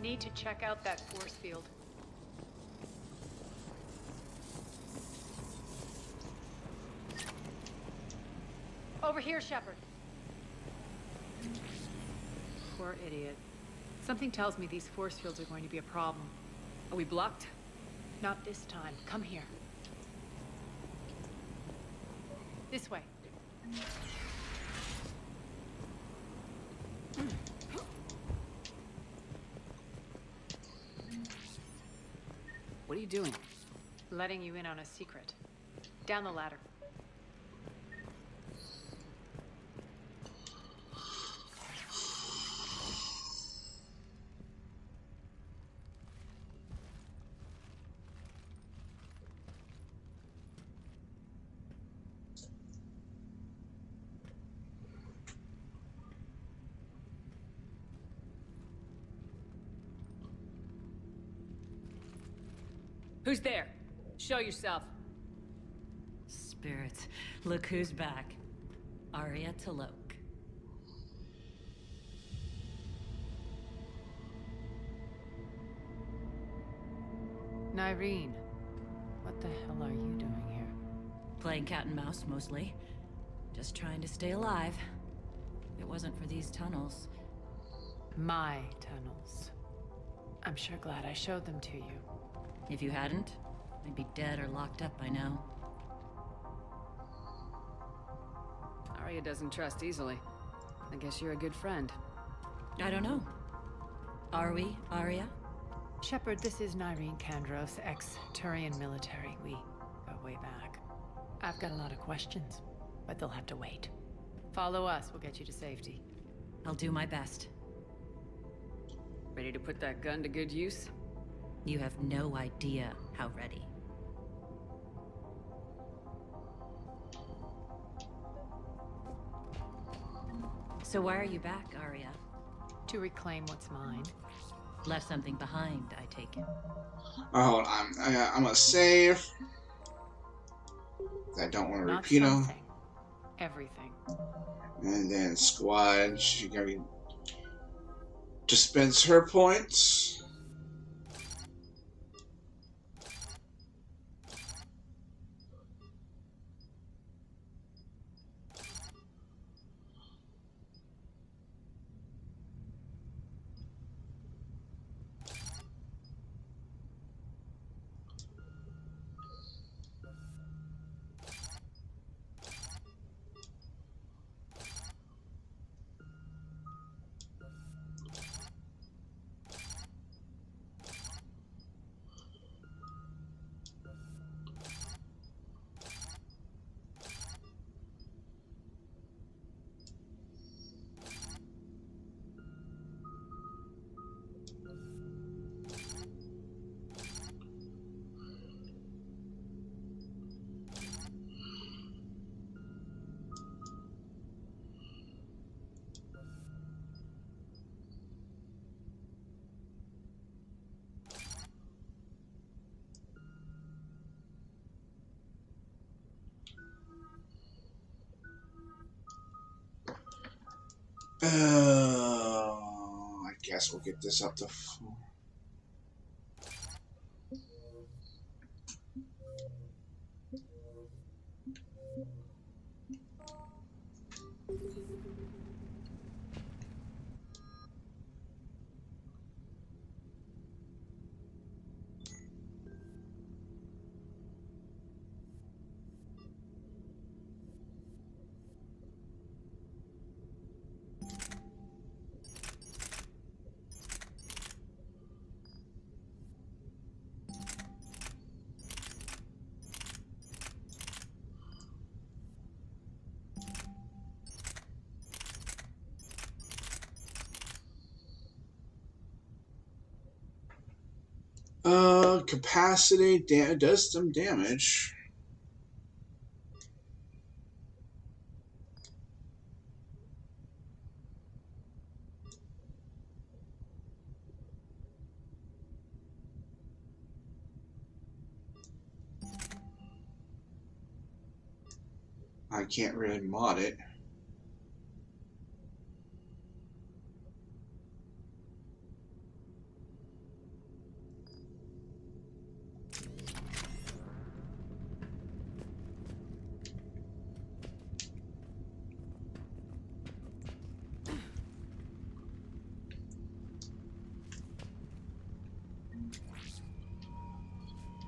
Need to check out that force field. Over here, Shepard. Poor idiot. Something tells me these force fields are going to be a problem. Are we blocked? Not this time. Come here. This way. What are you doing? Letting you in on a secret. Down the ladder. Who's there? Show yourself. Spirits, look who's back. Arya T'Loak. Nyreen, what the hell are you doing here? Playing cat and mouse, mostly. Just trying to stay alive. If it wasn't for these tunnels. My tunnels. I'm sure glad I showed them to you. If you hadn't, I'd be dead or locked up by now. Arya doesn't trust easily. I guess you're a good friend. I don't know. Are we, Arya? Shepard, this is Nyreen Kandros, ex-Turian military. We go way back. I've got a lot of questions, but they'll have to wait. Follow us, we'll get you to safety. I'll do my best. Ready to put that gun to good use? You have no idea how ready. So why are you back, Arya? To reclaim what's mine. Left something behind, I take it. Oh, hold on. I'm gonna save. I don't want to repeat them. Everything. And then squad. She gotta dispense her points. I guess we'll get this up to 4. Capacity does some damage. I can't really mod it.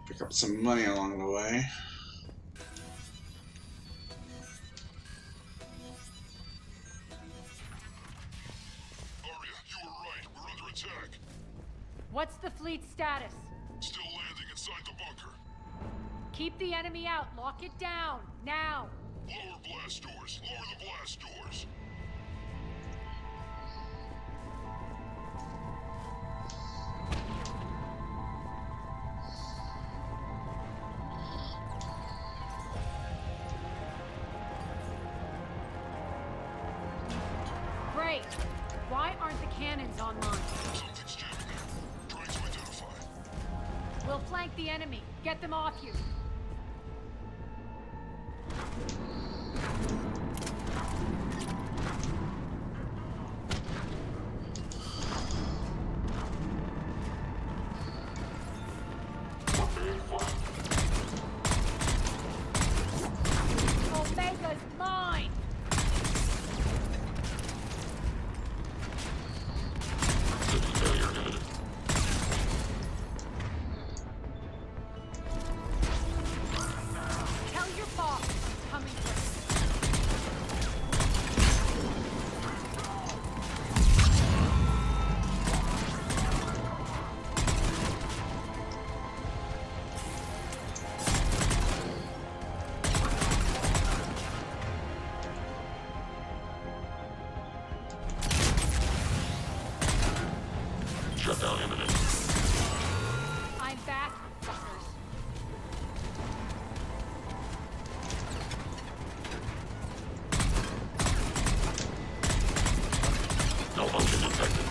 Pick up some money along the way. What's the fleet status? Still landing inside the bunker. Keep the enemy out. Lock it down. Now. Lower blast doors. Lower the blast doors. Great. Why aren't the cannons online? Something's jamming there. Trying to identify. We'll flank the enemy. Get them off you. Omega's mine! Tell your boss I'm coming for him. Shutdown imminent. I'm back, fuckers. Malfunction detected.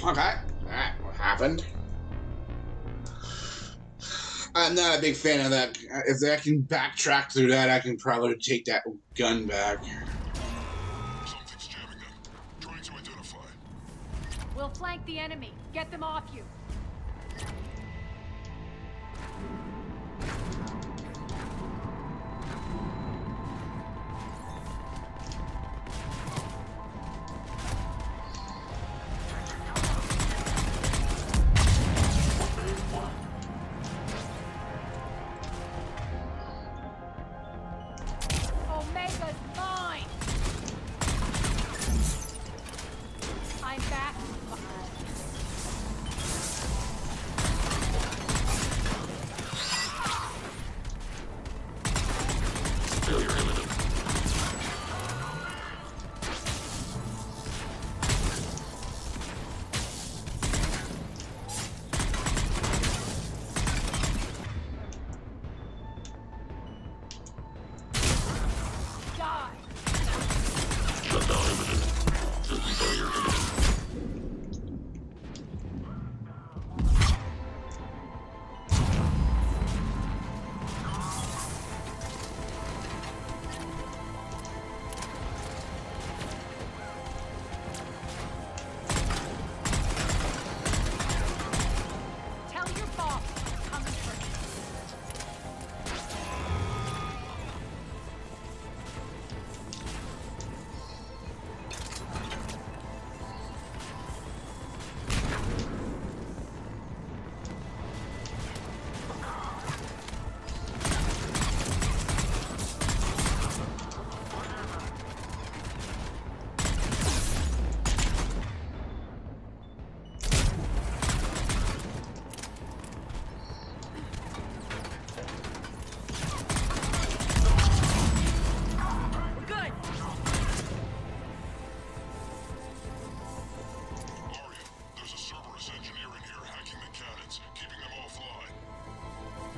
Okay, alright, what happened? I'm not a big fan of that. If I can backtrack through that, I can probably take that gun back. Something's jamming them. Trying to identify. We'll flank the enemy. Get them off you. Omega's mine! I'm back, fuckers.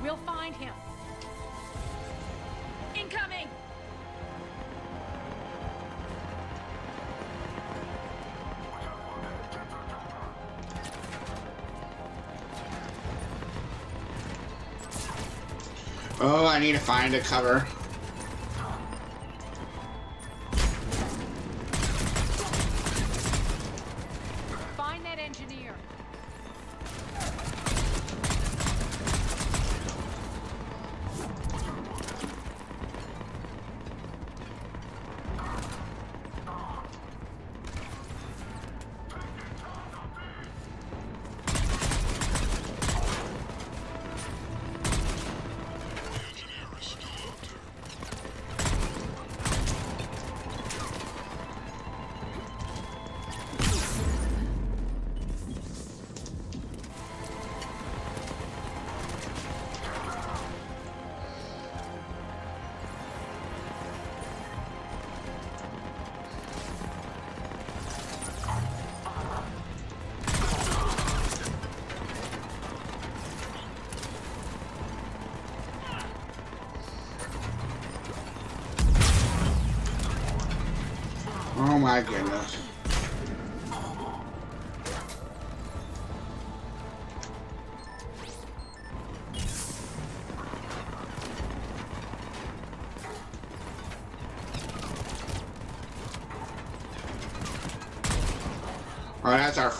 We'll find him. Incoming! Oh, I need to find a cover. Find that engineer. Oh my goodness. Oh, that's our...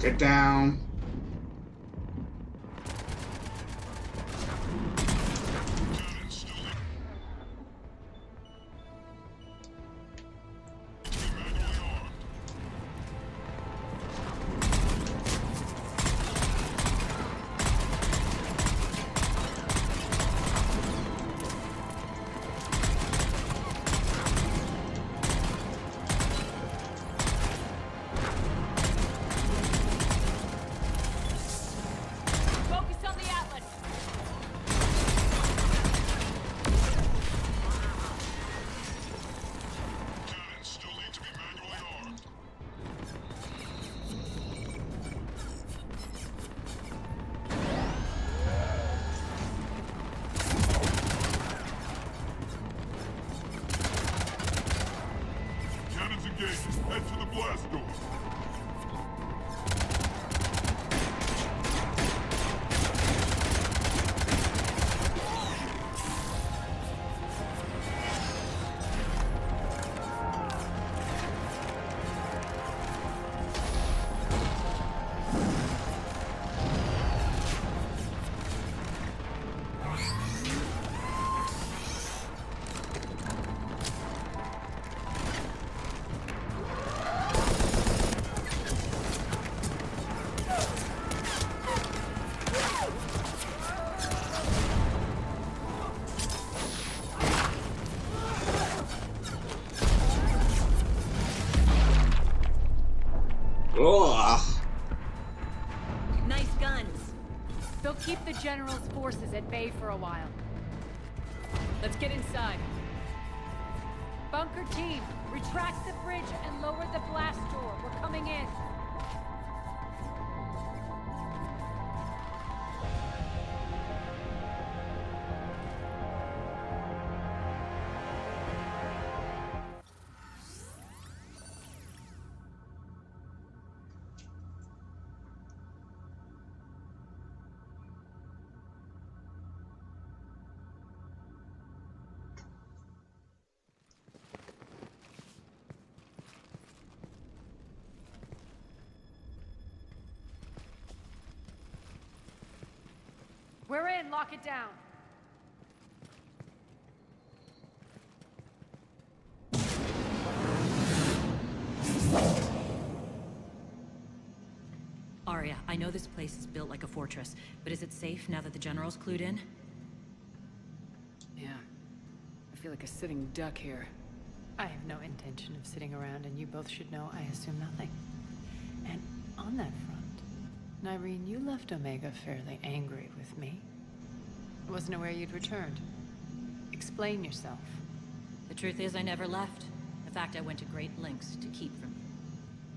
Get down. forces at bay for a while. Let's get inside. Bunker team, retract the bridge and lower the blast door. We're coming in. We're in. Lock it down. Arya, I know this place is built like a fortress, but is it safe now that the General's clued in? Yeah. I feel like a sitting duck here. I have no intention of sitting around, and you both should know I assume nothing. And on that front, Nyreen, you left Omega fairly angry with me. I wasn't aware you'd returned. Explain yourself. The truth is, I never left. In fact, I went to great lengths to keep from you.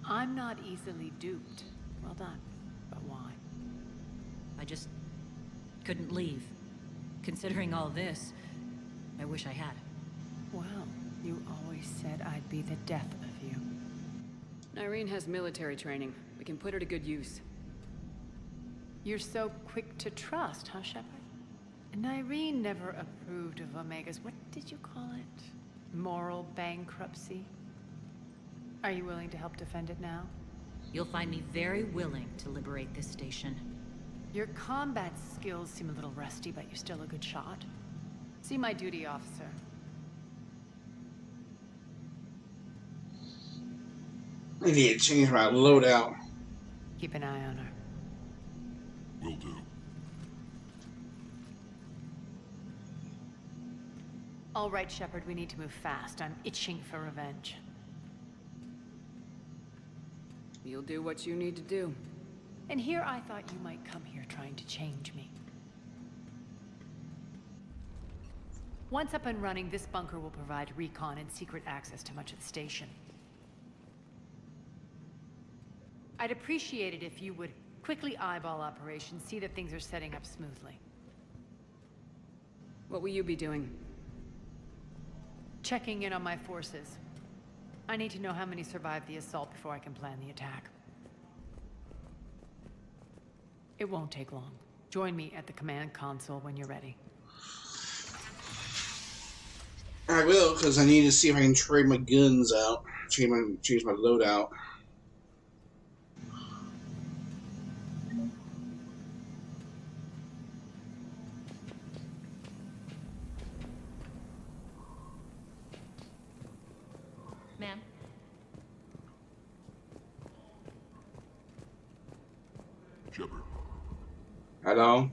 I'm not easily duped. Well done. But why? I just couldn't leave. Considering all this, I wish I had. Well, you always said I'd be the death of you. Nyreen has military training. We can put her to good use. You're so quick to trust, huh, Shepard? Nyreen never approved of Omega's, what did you call it? Moral bankruptcy? Are you willing to help defend it now? You'll find me very willing to liberate this station. Your combat skills seem a little rusty, but you're still a good shot. See my duty officer. I need to change my loadout. Keep an eye on her. Will do. All right, Shepard, we need to move fast. I'm itching for revenge. You'll do what you need to do. And here I thought you might come here trying to change me. Once up and running, this bunker will provide recon and secret access to much of the station. I'd appreciate it if you would quickly eyeball operations, see that things are setting up smoothly. What will you be doing? Checking in on my forces. I need to know how many survived the assault before I can plan the attack. It won't take long. Join me at the command console when you're ready. I will, because I need to see if I can trade my guns out. Change my loadout. Ma'am? Shepard. Hello?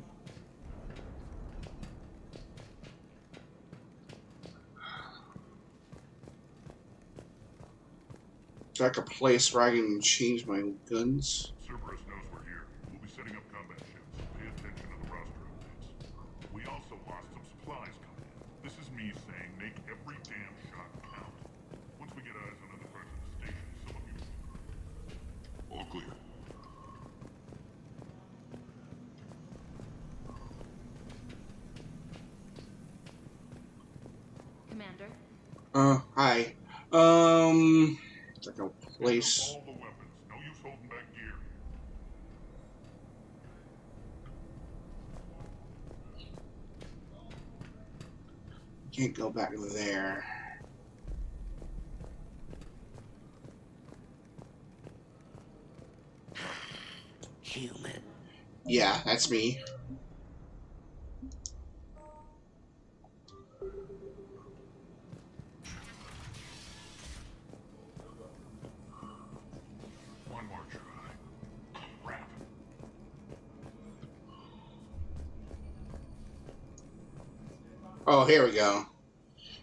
Is like a place where I can change my guns? Cerberus knows we're here. We'll be setting up combat ships. Pay attention to the roster updates. We also lost some supplies coming in. This is me saying make every damn shot count. Once we get eyes on other parts of the station, some of you... All clear. Commander? Hi. It's like a place. All the weapons. No use holding back gear. Can't go back there. Human. Yeah, that's me. One more try. Crap. Oh, here we go.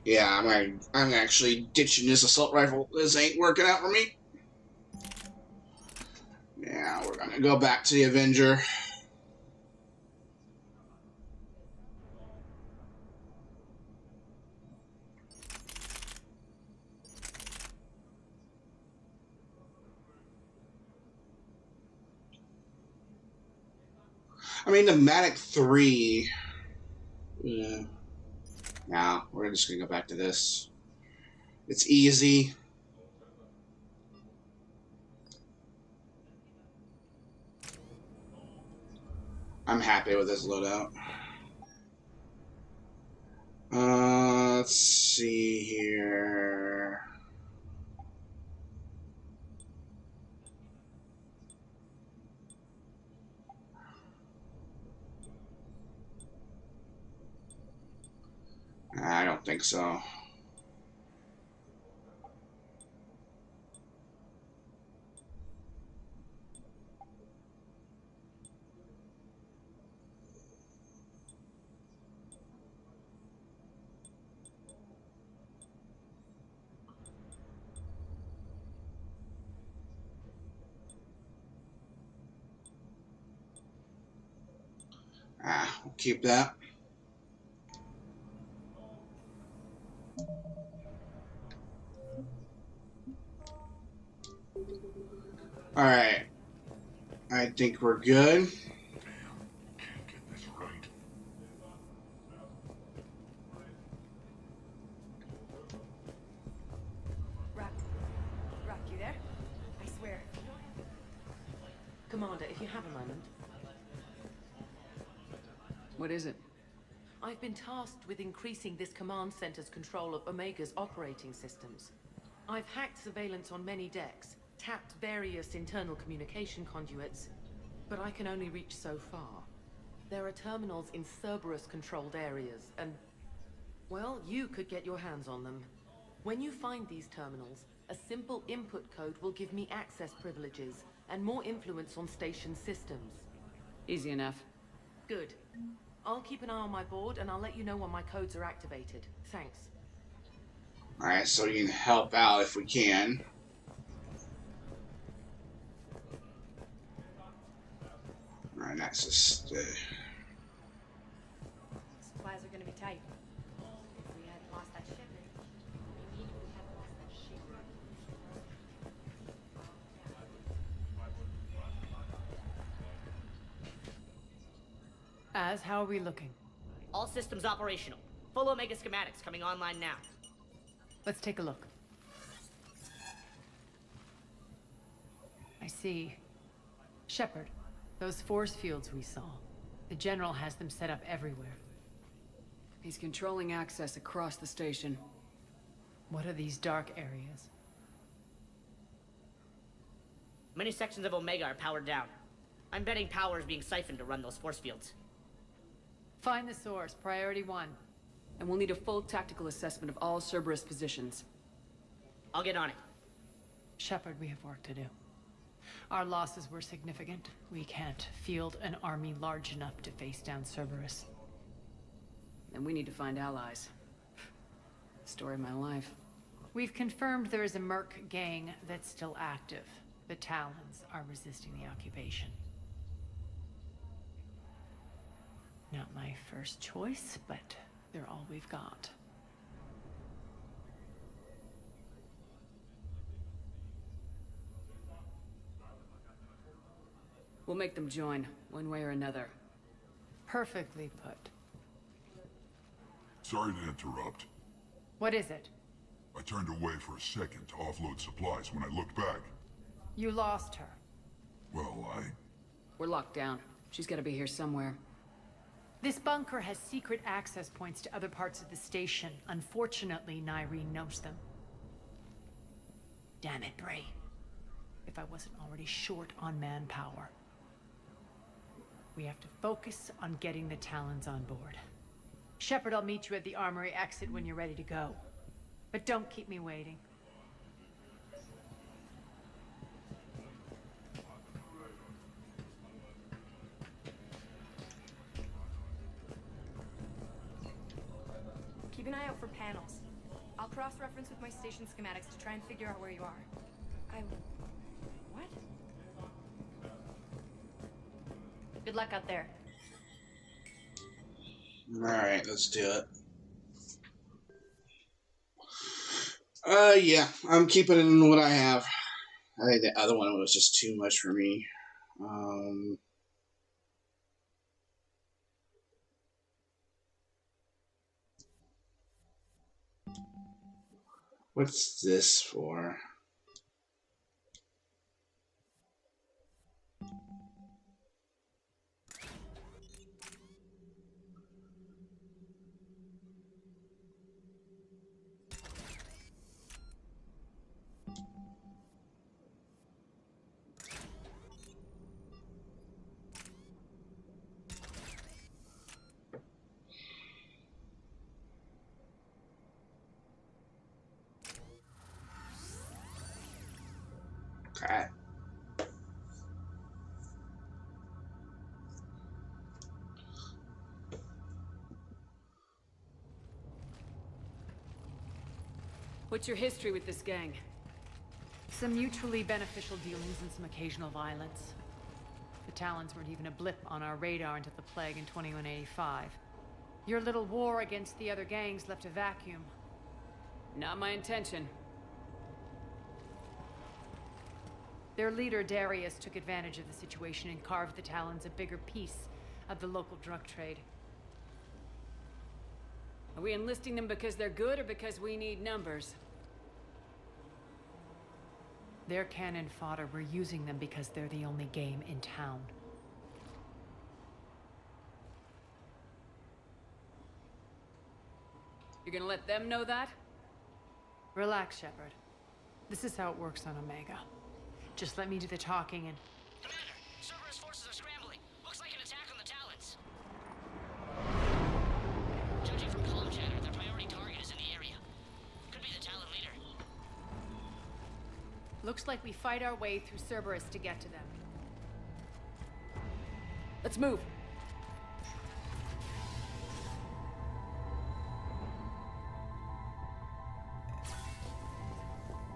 Yeah, I'm actually ditching this assault rifle. This ain't working out for me. Yeah, we're gonna go back to the Avenger. I mean, the Matic 3... Now, we're just going to go back to this. It's easy. I'm happy with this loadout. Let's see here. I don't think so. We'll keep that. All right. I think we're good. Can't get this right. Rock, you there? I swear. Commander, if you have a moment. What is it? I've been tasked with increasing this command center's control of Omega's operating systems. I've hacked surveillance on many decks, tapped various internal communication conduits, but I can only reach so far. There are terminals in Cerberus-controlled areas, and, well, you could get your hands on them. When you find these terminals, a simple input code will give me access privileges and more influence on station systems. Easy enough. Good. I'll keep an eye on my board, and I'll let you know when my codes are activated. Thanks. Alright, so you can help out if we can. Alright, that's just... Supplies are gonna be tight. If we hadn't lost that ship, maybe we hadn't lost that ship. Az, how are we looking? All systems operational. Full Omega schematics coming online now. Let's take a look. I see. Shepard, those force fields we saw. The General has them set up everywhere. He's controlling access across the station. What are these dark areas? Many sections of Omega are powered down. I'm betting power is being siphoned to run those force fields. Find the source, priority 1. And we'll need a full tactical assessment of all Cerberus positions. I'll get on it. Shepard, we have work to do. Our losses were significant. We can't field an army large enough to face down Cerberus. And we need to find allies. Story of my life. We've confirmed there is a Merc gang that's still active. The Talons are resisting the occupation. Not my first choice, but they're all we've got. We'll make them join, one way or another. Perfectly put. Sorry to interrupt. What is it? I turned away for a second to offload supplies. When I looked back... You lost her. Well, We're locked down. She's gotta be here somewhere. This bunker has secret access points to other parts of the station. Unfortunately, Nyreen knows them. Damn it, Bray. If I wasn't already short on manpower. We have to focus on getting the Talons on board. Shepard, I'll meet you at the armory exit when you're ready to go. But don't keep me waiting. Keep an eye out for panels. I'll cross-reference with my station schematics to try and figure out where you are. What? Good luck out there. Alright, let's do it. Yeah, I'm keeping in what I have. I think the other one was just too much for me. What's this for? Okay. What's your history with this gang? Some mutually beneficial dealings and some occasional violence. The Talons weren't even a blip on our radar until the plague in 2185. Your little war against the other gangs left a vacuum. Not my intention. Their leader, Darius, took advantage of the situation and carved the Talons a bigger piece of the local drug trade. Are we enlisting them because they're good or because we need numbers? They're cannon fodder. We're using them because they're the only game in town. You're gonna let them know that? Relax, Shepard. This is how it works on Omega. Just let me do the talking and... Commander, Cerberus forces are scrambling. Looks like an attack on the Talons. Judging from comm chatter, their priority target is in the area. Could be the Talon leader. Looks like we fight our way through Cerberus to get to them. Let's move.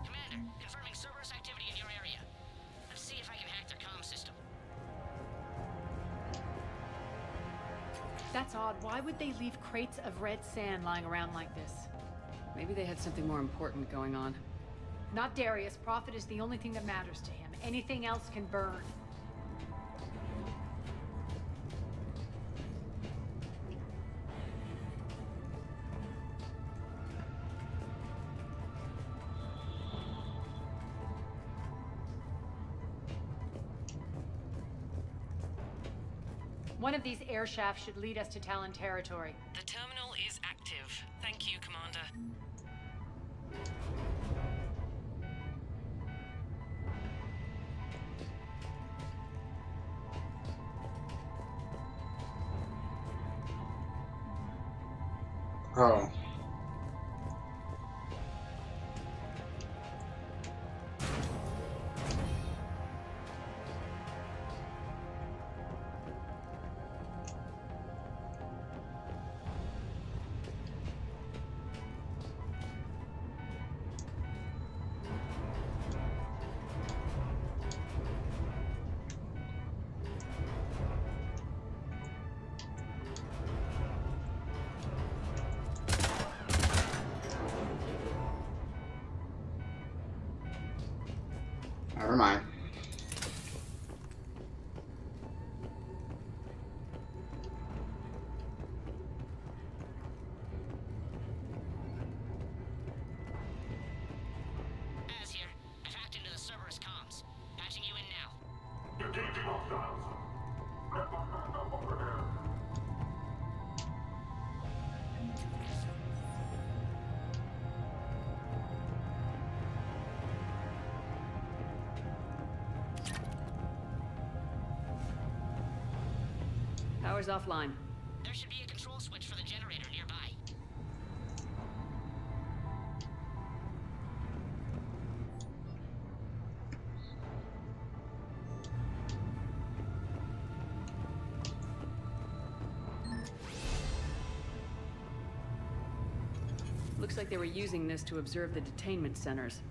Commander, confirming Cerberus activity in your area. Let's see if I can hack their comm system. That's odd. Why would they leave crates of red sand lying around like this? Maybe they had something more important going on. Not Darius. Profit is the only thing that matters to him. Anything else can burn. One of these air shafts should lead us to Talon territory. The terminal is active. Thank you, Commander. Oh. Never mind. Az here. I've hacked into the Cerberus comms. Patching you in now. Engaging hostiles. Power's offline. There should be a control switch for the generator nearby. Looks like they were using this to observe the detainment centers.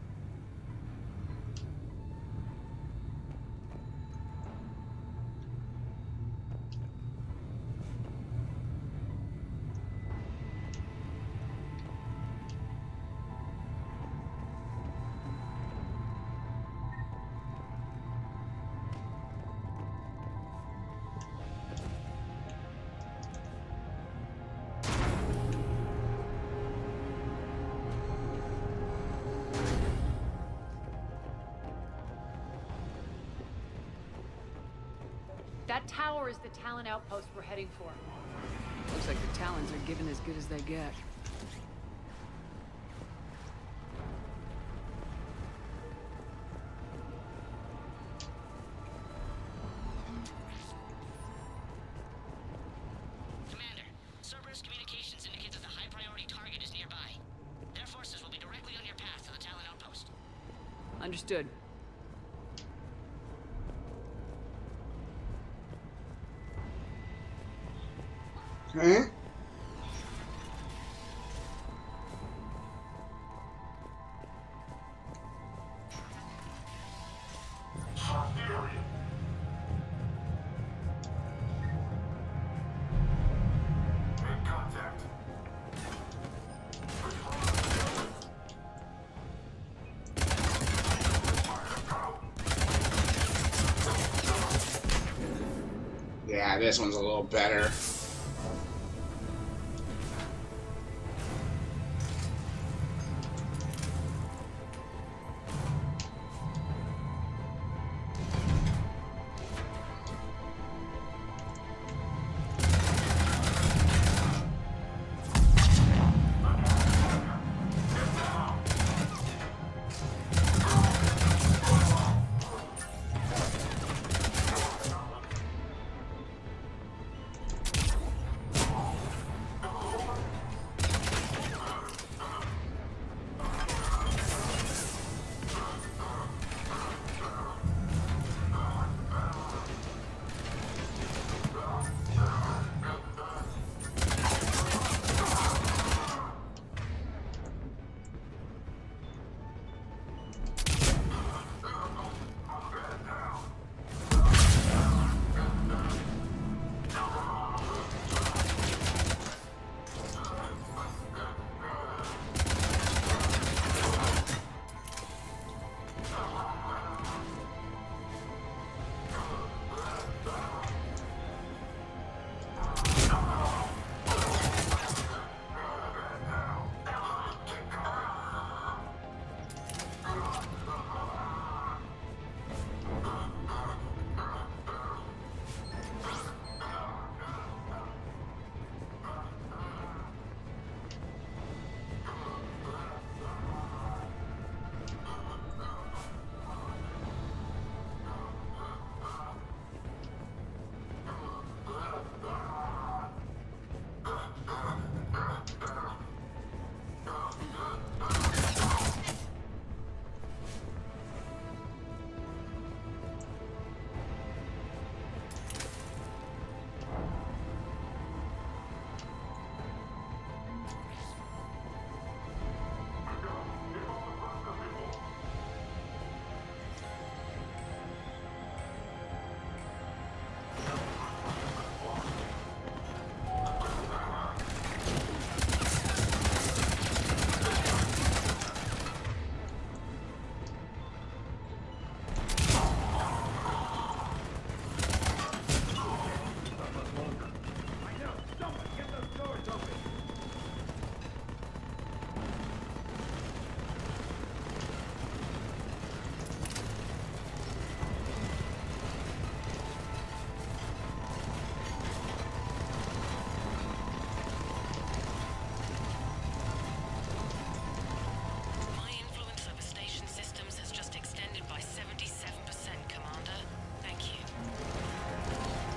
That tower is the Talon outpost we're heading for. Looks like the Talons are given as good as they get. Commander, Cerberus Communications indicates that the high-priority target is nearby. Their forces will be directly on your path to the Talon outpost. Understood. Okay. Yeah, this one's a little better.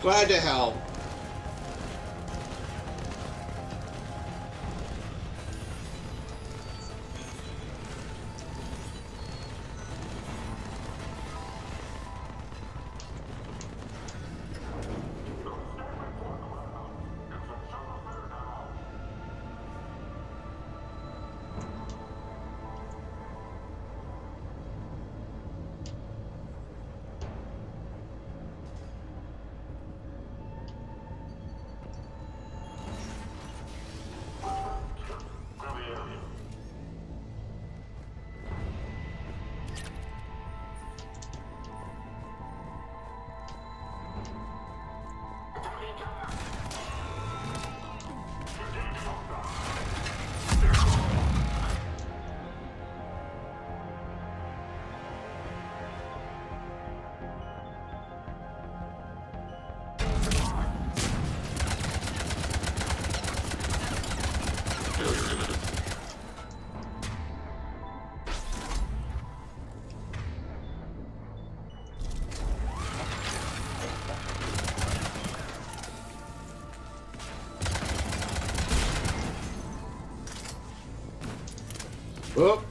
Glad to help. Whoop.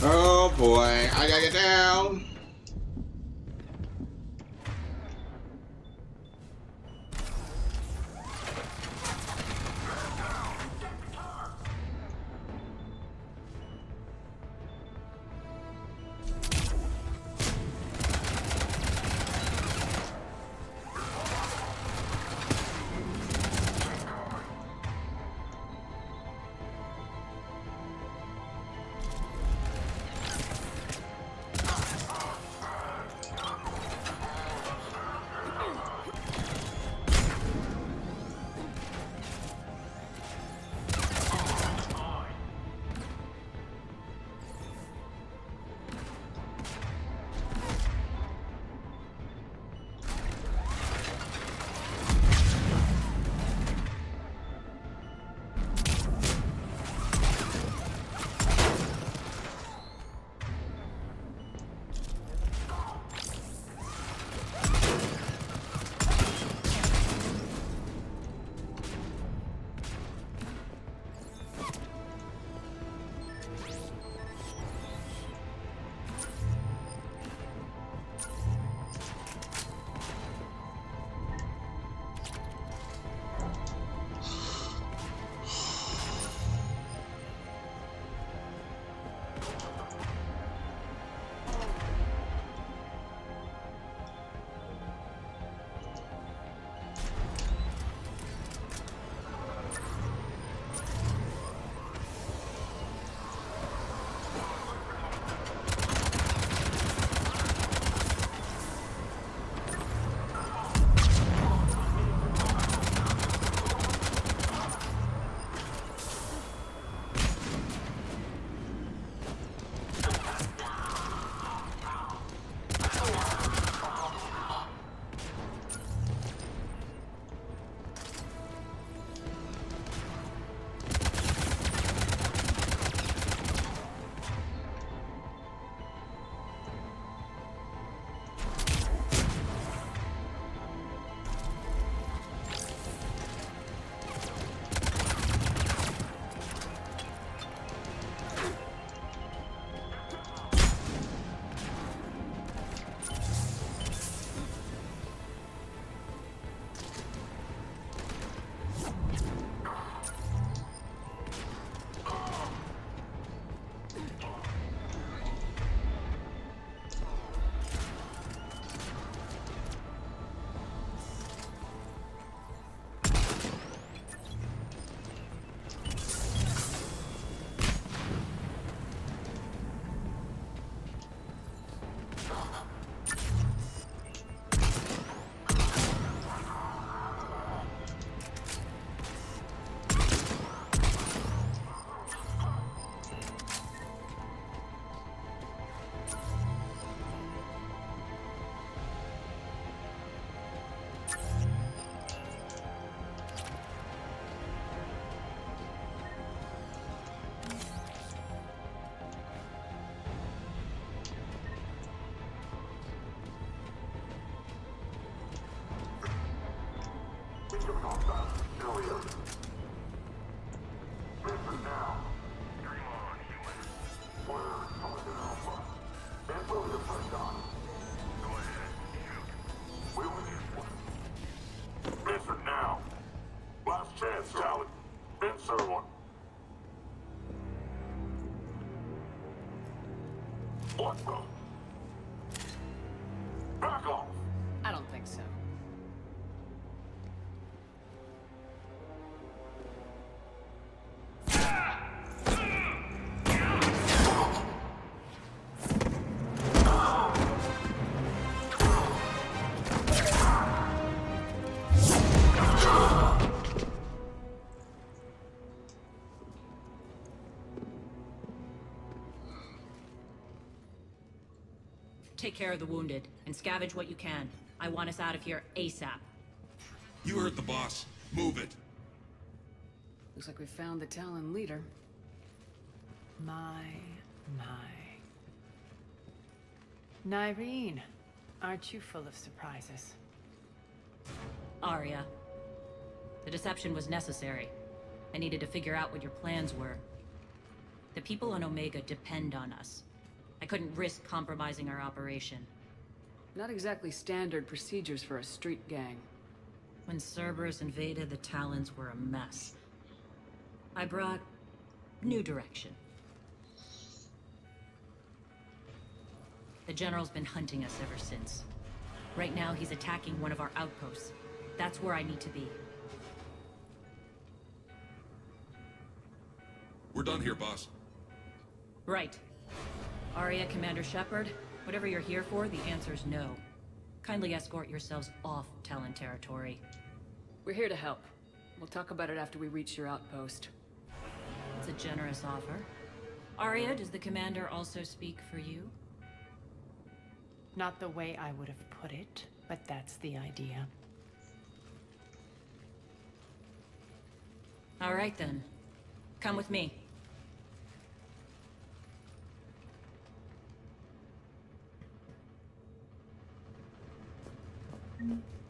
Oh boy, I gotta get down. What the? Back off! I don't think so. take care of the wounded, and scavenge what you can. I want us out of here ASAP. You heard the boss. Move it. Looks like we found the Talon leader. My. Nyreen, aren't you full of surprises? Arya. The deception was necessary. I needed to figure out what your plans were. The people on Omega depend on us. I couldn't risk compromising our operation. Not exactly standard procedures for a street gang. When Cerberus invaded, the Talons were a mess. I brought new direction. The General's been hunting us ever since. Right now, he's attacking one of our outposts. That's where I need to be. We're done here, boss. Right. Arya, Commander Shepard, whatever you're here for, the answer's no. Kindly escort yourselves off Talon territory. We're here to help. We'll talk about it after we reach your outpost. It's a generous offer. Arya, does the Commander also speak for you? Not the way I would have put it, but that's the idea. All right, then. Come with me.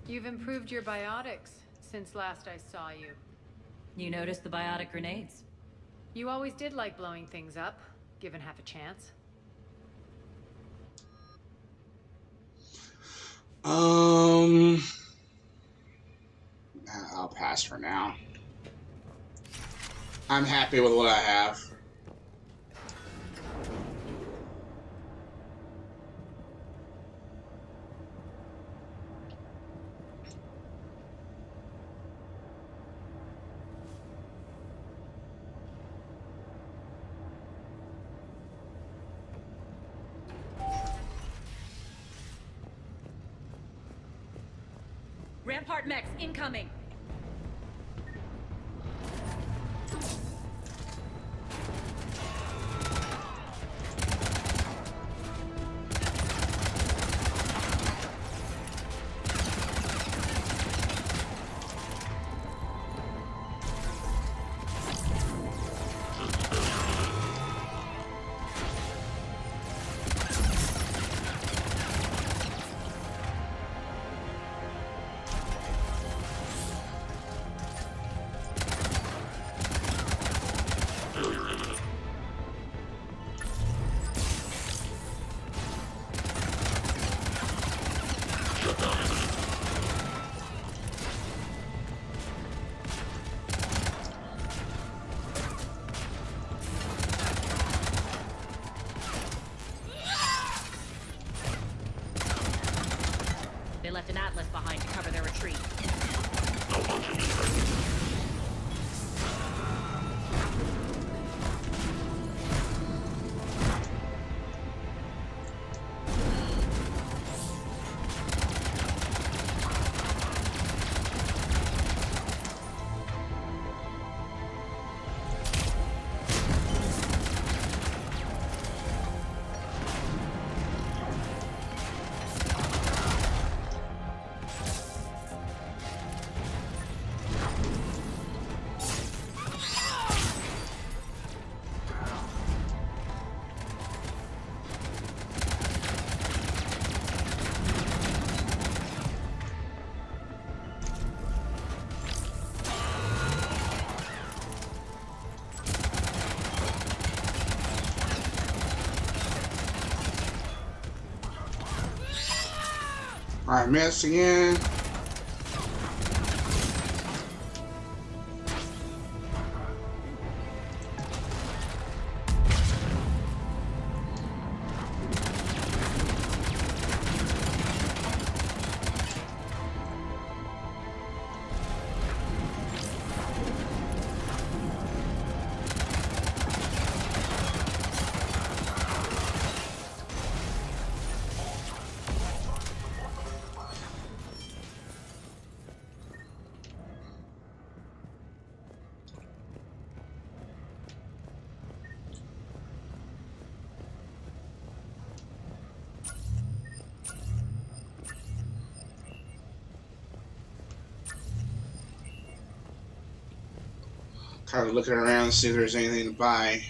You've improved your biotics since last I saw you. You noticed the biotic grenades? You always did like blowing things up, given half a chance. I'll pass for now. I'm happy with what I have. Rampart mechs incoming! They left an Atlas behind to cover their retreat. Alright, miss again. Probably looking around to see if there's anything to buy.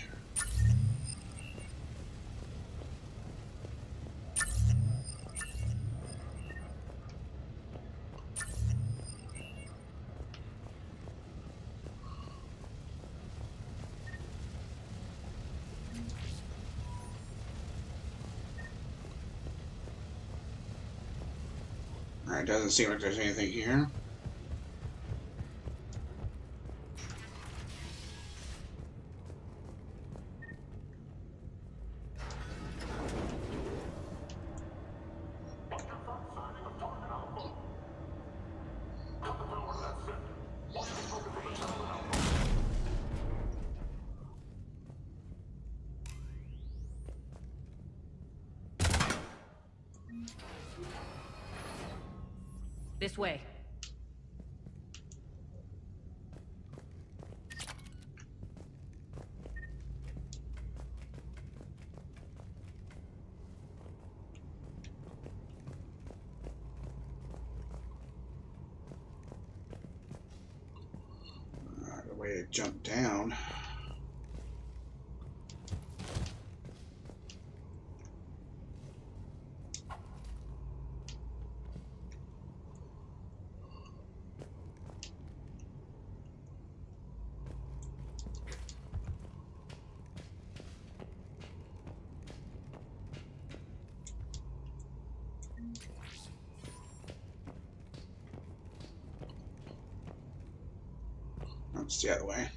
Alright, doesn't seem like there's anything here. This way. The way to jump down. It's the other way.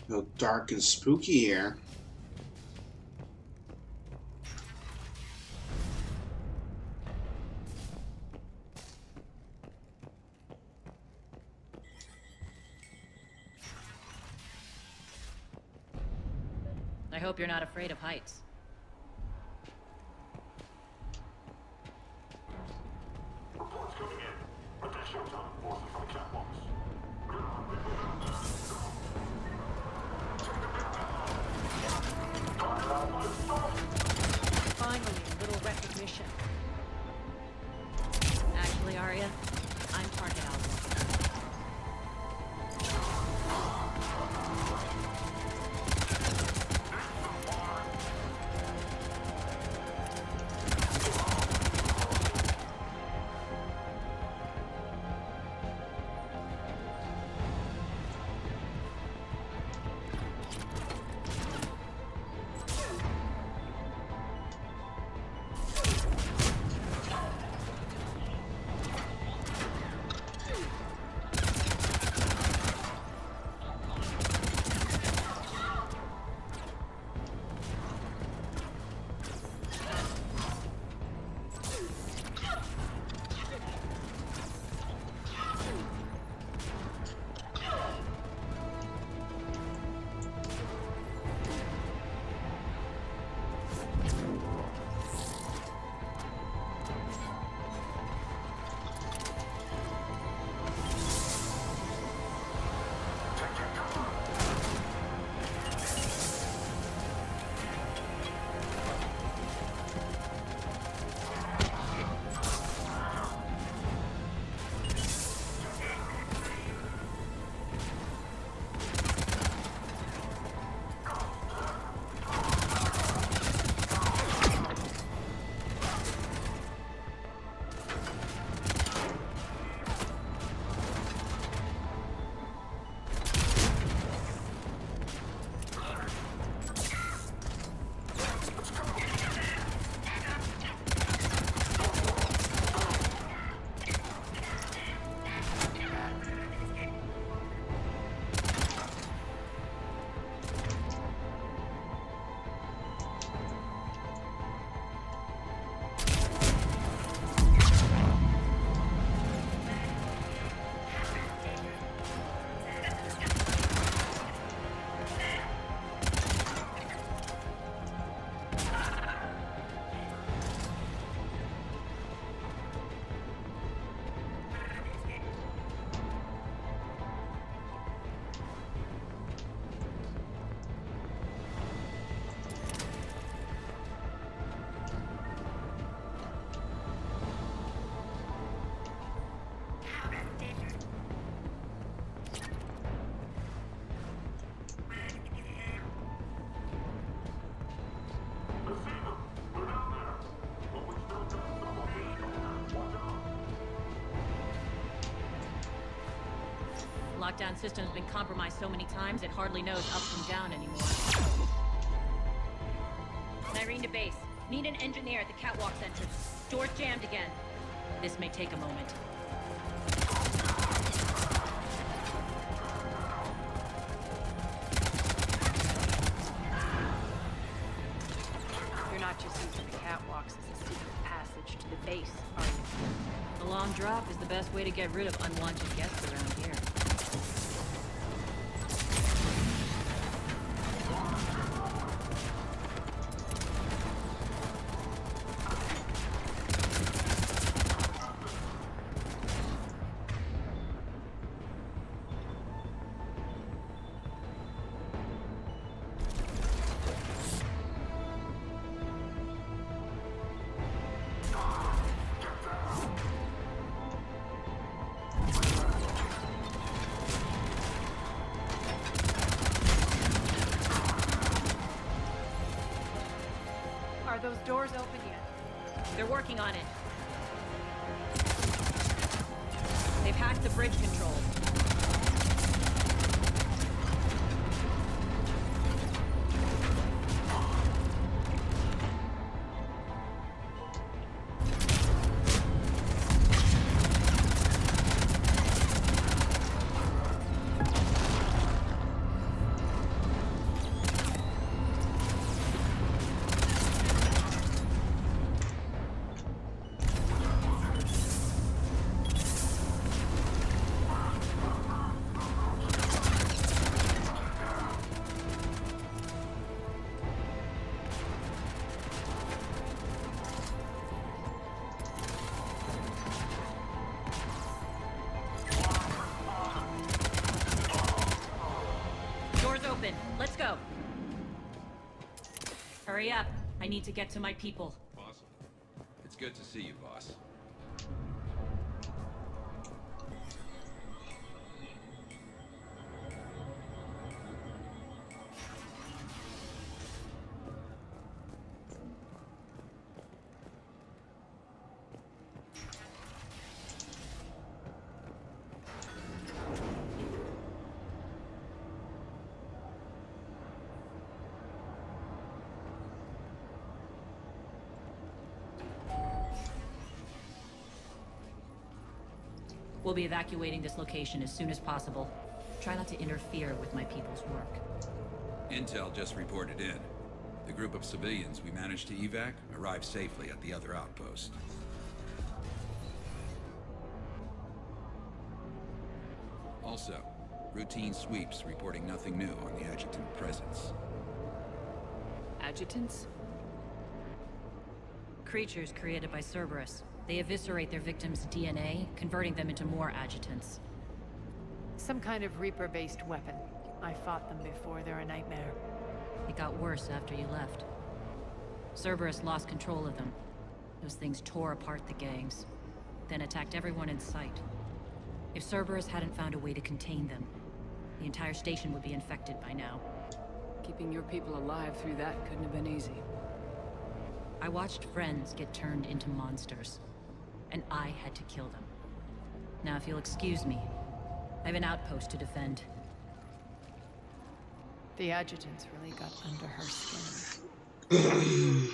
A little dark and spooky here. I hope you're not afraid of heights. Reports coming in. Attention, forces on the catwalks. Finally, a little recognition. Actually, Arya, I'm target alpha. lockdown system has been compromised so many times it hardly knows up from down anymore. Nyreen to base. Need an engineer at the catwalk's entrance. Door's jammed again. This may take a moment. You're not just using the catwalks as a secret passage to the base, are you? The long drop is the best way to get rid of unwanted guests around here. Are those doors open yet? They're working on it. They've hacked the bridge controls. Open. Let's go. Hurry up. I need to get to my people. Awesome. It's good to see you, boss. We'll be evacuating this location as soon as possible. Try not to interfere with my people's work. Intel just reported in. The group of civilians we managed to evac arrived safely at the other outpost. Also, routine sweeps reporting nothing new on the adjutant presence. Adjutants? Creatures created by Cerberus. They eviscerate their victims' DNA, converting them into more adjutants. Some kind of Reaper-based weapon. I fought them before, they're a nightmare. It got worse after you left. Cerberus lost control of them. Those things tore apart the gangs, then attacked everyone in sight. If Cerberus hadn't found a way to contain them, the entire station would be infected by now. Keeping your people alive through that couldn't have been easy. I watched friends get turned into monsters, and I had to kill them. Now, if you'll excuse me, I have an outpost to defend. The adjutants really got under her skin.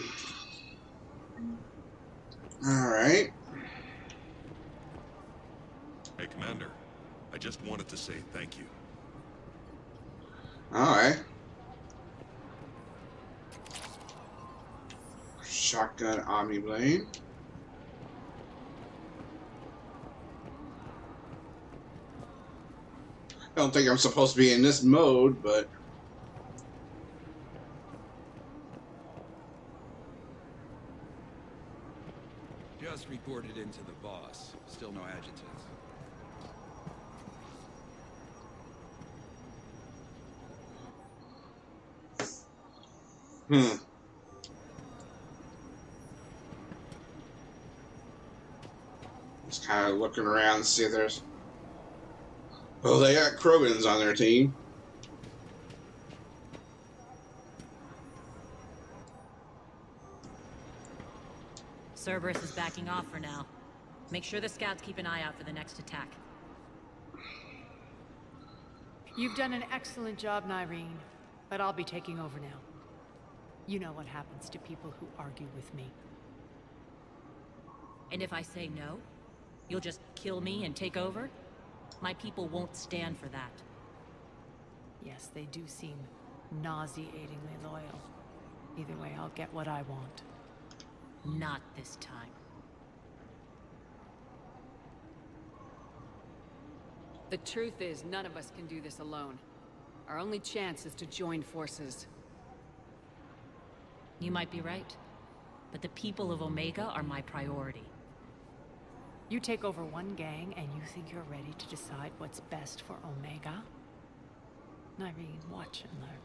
All right. Hey, Commander. I just wanted to say thank you. All right. Shotgun Omni Blade. I don't think I'm supposed to be in this mode, but Just reported into the boss. Still no adjutants. Just kind of looking around to see if there's... Well, they got Krogans on their team. Cerberus is backing off for now. Make sure the scouts keep an eye out for the next attack. You've done an excellent job, Nyreen, but I'll be taking over now. You know what happens to people who argue with me. And if I say no, you'll just kill me and take over? My people won't stand for that. Yes, they do seem nauseatingly loyal. Either way, I'll get what I want. Not this time. The truth is, none of us can do this alone. Our only chance is to join forces. You might be right, but the people of Omega are my priority. You take over one gang and you think you're ready to decide what's best for Omega? Nyreen, watch and learn.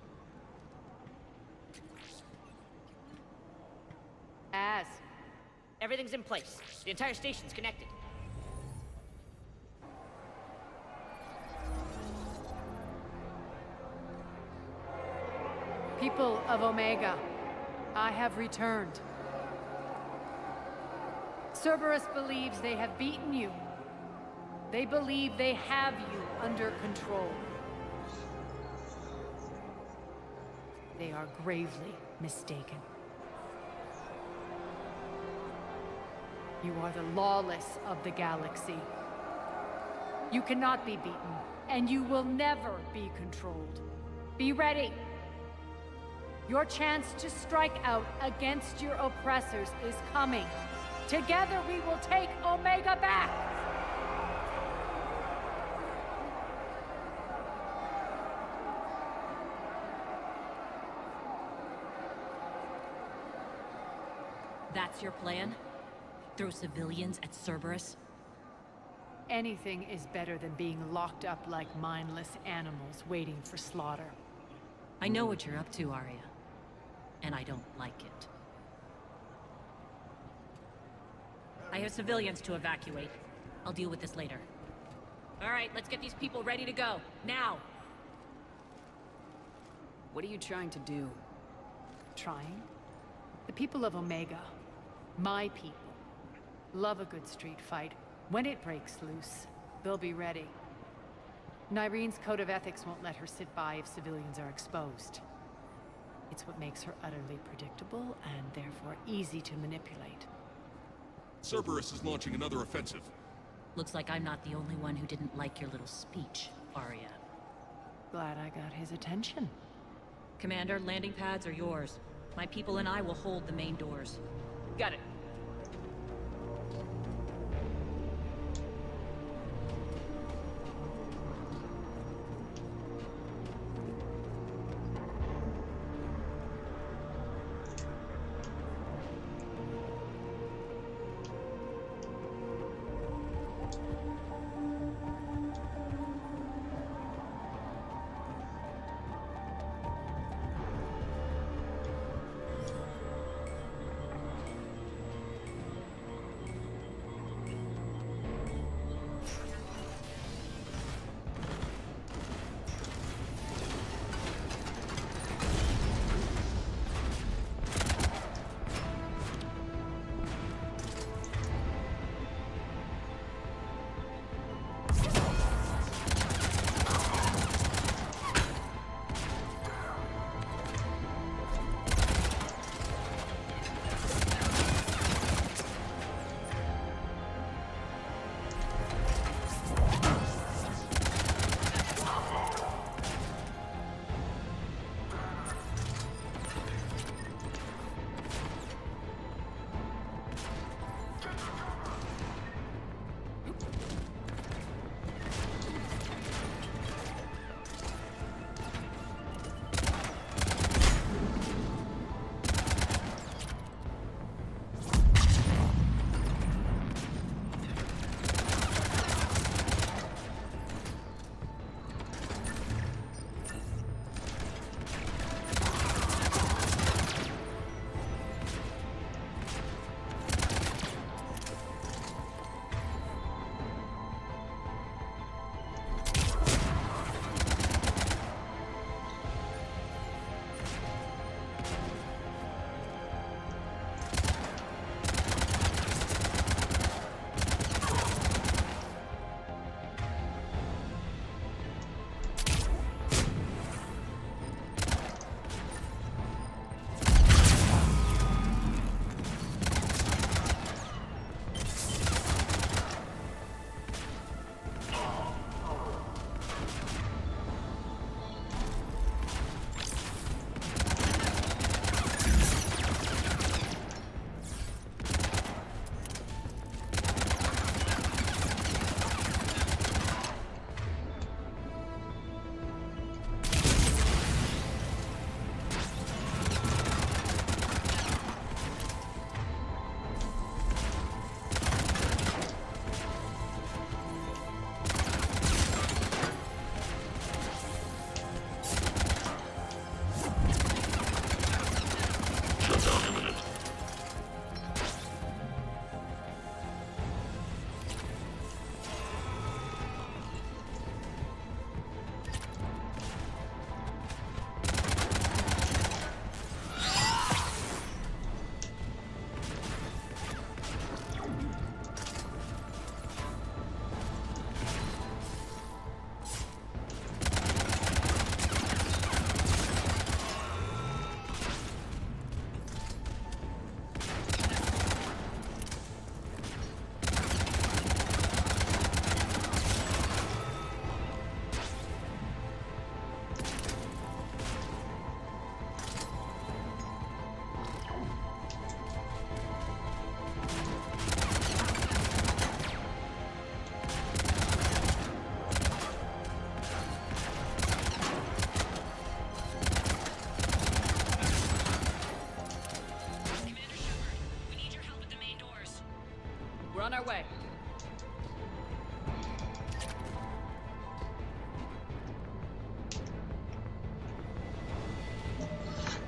Everything's in place. The entire station's connected. People of Omega, I have returned. Cerberus believes they have beaten you. They believe they have you under control. They are gravely mistaken. You are the lawless of the galaxy. You cannot be beaten, and you will never be controlled. Be ready. Your chance to strike out against your oppressors is coming. Together we will take Omega back! That's your plan? Throw civilians at Cerberus? Anything is better than being locked up like mindless animals waiting for slaughter. I know what you're up to, Arya. And I don't like it. I have civilians to evacuate. I'll deal with this later. All right, let's get these people ready to go. Now! What are you trying to do? Trying? The people of Omega, my people, love a good street fight. When it breaks loose, they'll be ready. Nyreen's code of ethics won't let her sit by if civilians are exposed. It's what makes her utterly predictable and therefore easy to manipulate. Cerberus is launching another offensive. Looks like I'm not the only one who didn't like your little speech, Arya. Glad I got his attention. Commander, landing pads are yours. My people and I will hold the main doors. Got it.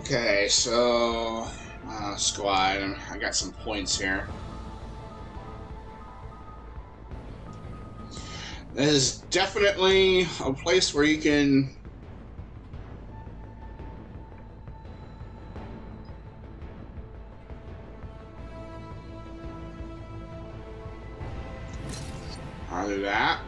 Okay, so squad, I got some points here. This is definitely a place where you can I'll do that.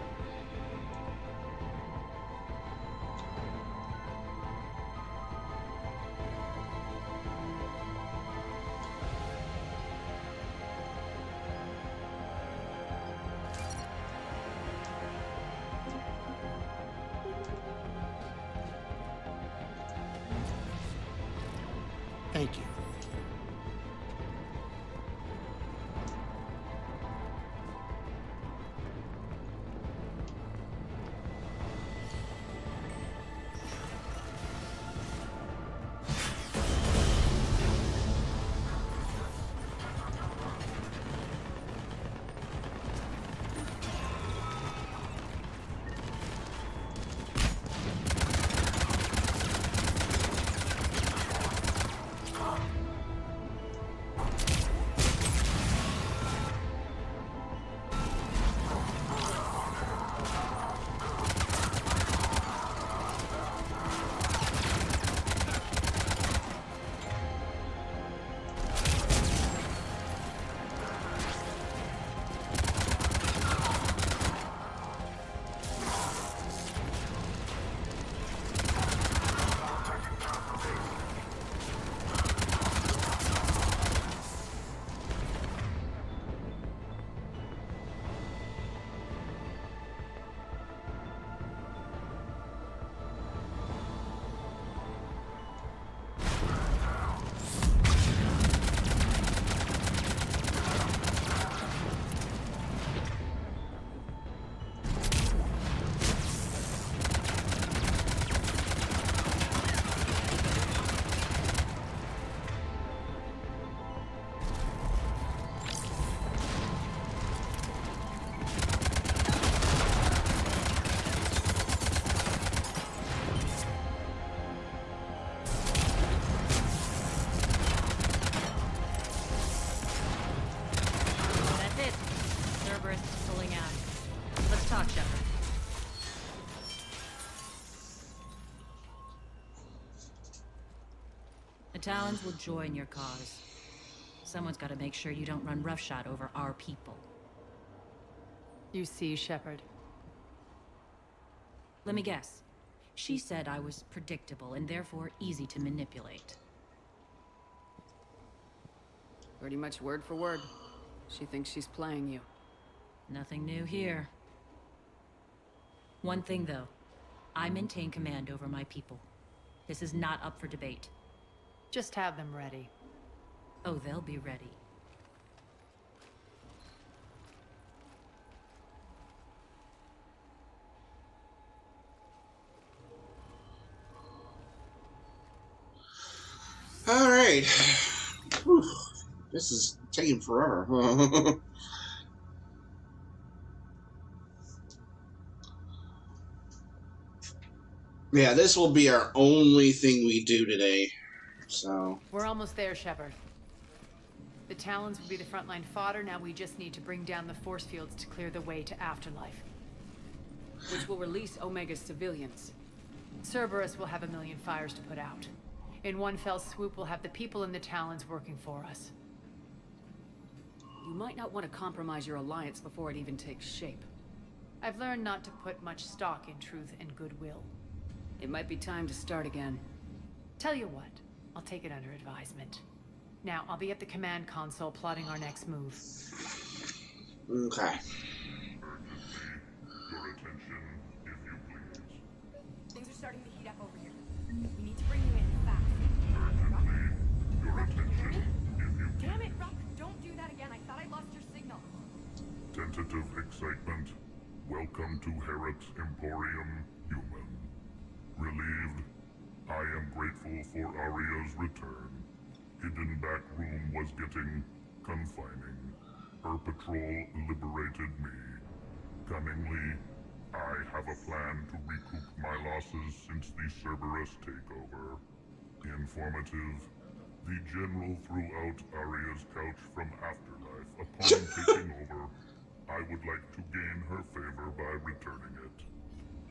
Thank you. Talons will join your cause. Someone's got to make sure you don't run roughshod over our people. You see, Shepard. Let me guess. She said I was predictable and therefore easy to manipulate. Pretty much word for word. She thinks she's playing you. Nothing new here. One thing, though. I maintain command over my people. This is not up for debate. Just have them ready. Oh, they'll be ready. All right. Whew. This is taking forever. Yeah, this will be our only thing we do today. So we're almost there, Shepard. The Talons will be the frontline fodder. Now we just need to bring down the force fields to clear the way to Afterlife. Which will release Omega's civilians. Cerberus will have a million fires to put out. In one fell swoop, we'll have the people in the Talons working for us. You might not want to compromise your alliance before it even takes shape. I've learned not to put much stock in truth and goodwill. It might be time to start again. Tell you what. I'll take it under advisement. Now, I'll be at the command console plotting our next move. Okay. Your attention, if you please. Things are starting to heat up over here. We need to bring you in fast. Urgently, your attention, if you please. Damn it, Rock! Don't do that again. I thought I lost your signal. Tentative excitement. Welcome to Herrett's Emporium, human. Relieved. I am grateful for Aria's return. Hidden back room was getting confining. Her patrol liberated me. Cunningly, I have a plan to recoup my losses since the Cerberus takeover. Informative. The General threw out Arya's couch from Afterlife. Upon taking over, I would like to gain her favor by returning it.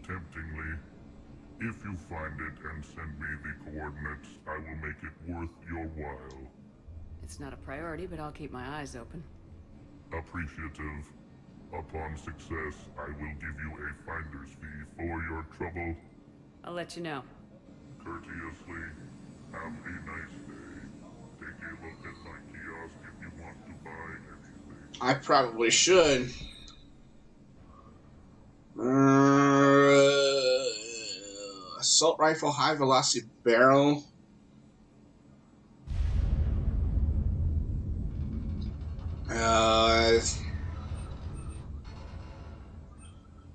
Temptingly, if you find it and send me the coordinates, I will make it worth your while. It's not a priority, but I'll keep my eyes open. Appreciative. Upon success, I will give you a finder's fee for your trouble. I'll let you know. Courteously, have a nice day. Take a look at my kiosk if you want to buy anything. I probably should. Assault rifle, high velocity barrel.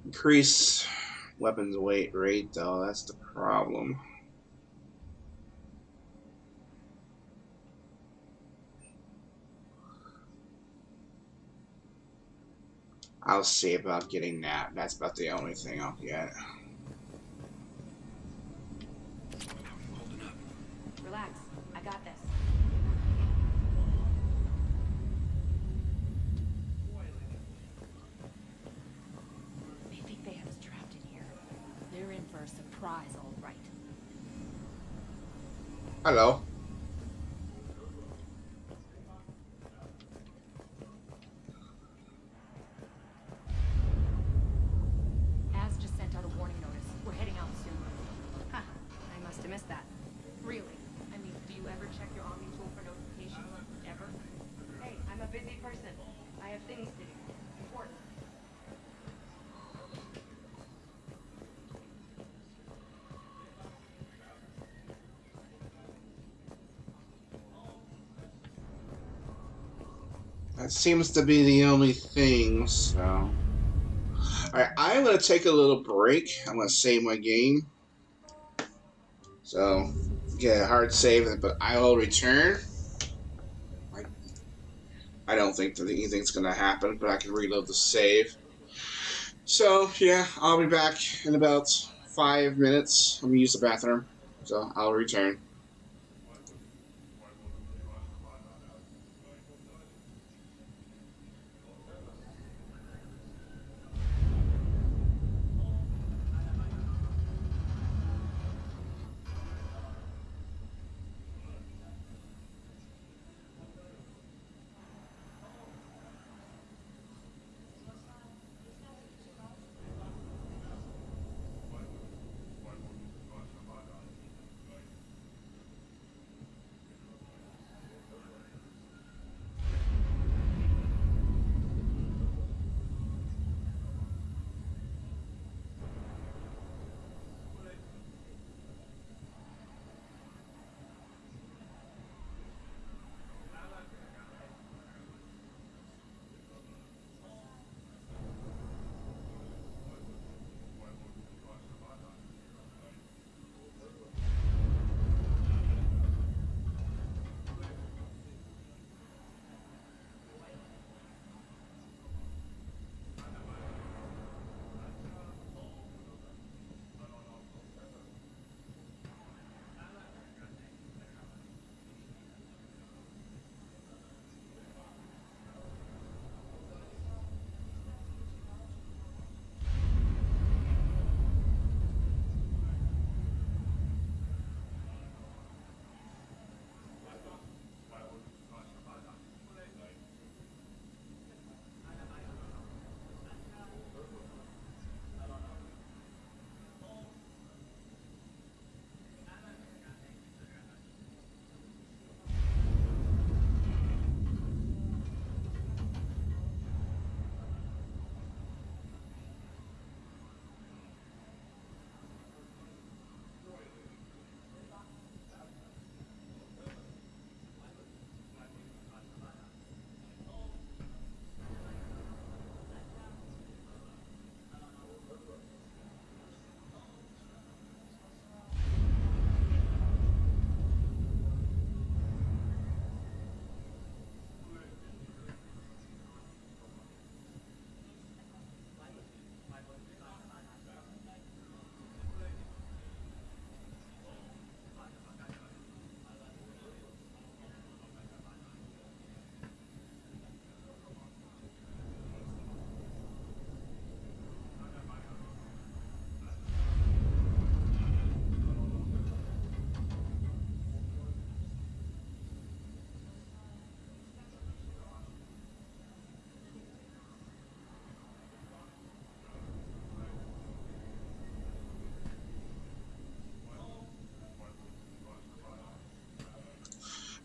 Increase weapons weight rate, though. That's the problem. I'll see about getting that. That's about the only thing I'll get. Relax. I got this. They think they have us trapped in here. They're in for a surprise, all right. Hello. Az just sent out a warning notice. We're heading out soon. Huh. I must have missed that. Really? I mean, do you ever check your Omni tool for notifications? Ever? Hey, I'm a busy person. I have things to do. Important. That seems to be the only thing, so... Alright, I'm going to take a little break. I'm going to save my game. So, get a hard save, but I will return. I don't think that anything's going to happen, but I can reload the save. So, yeah, I'll be back in about 5 minutes. I'm going to use the bathroom, so I'll return.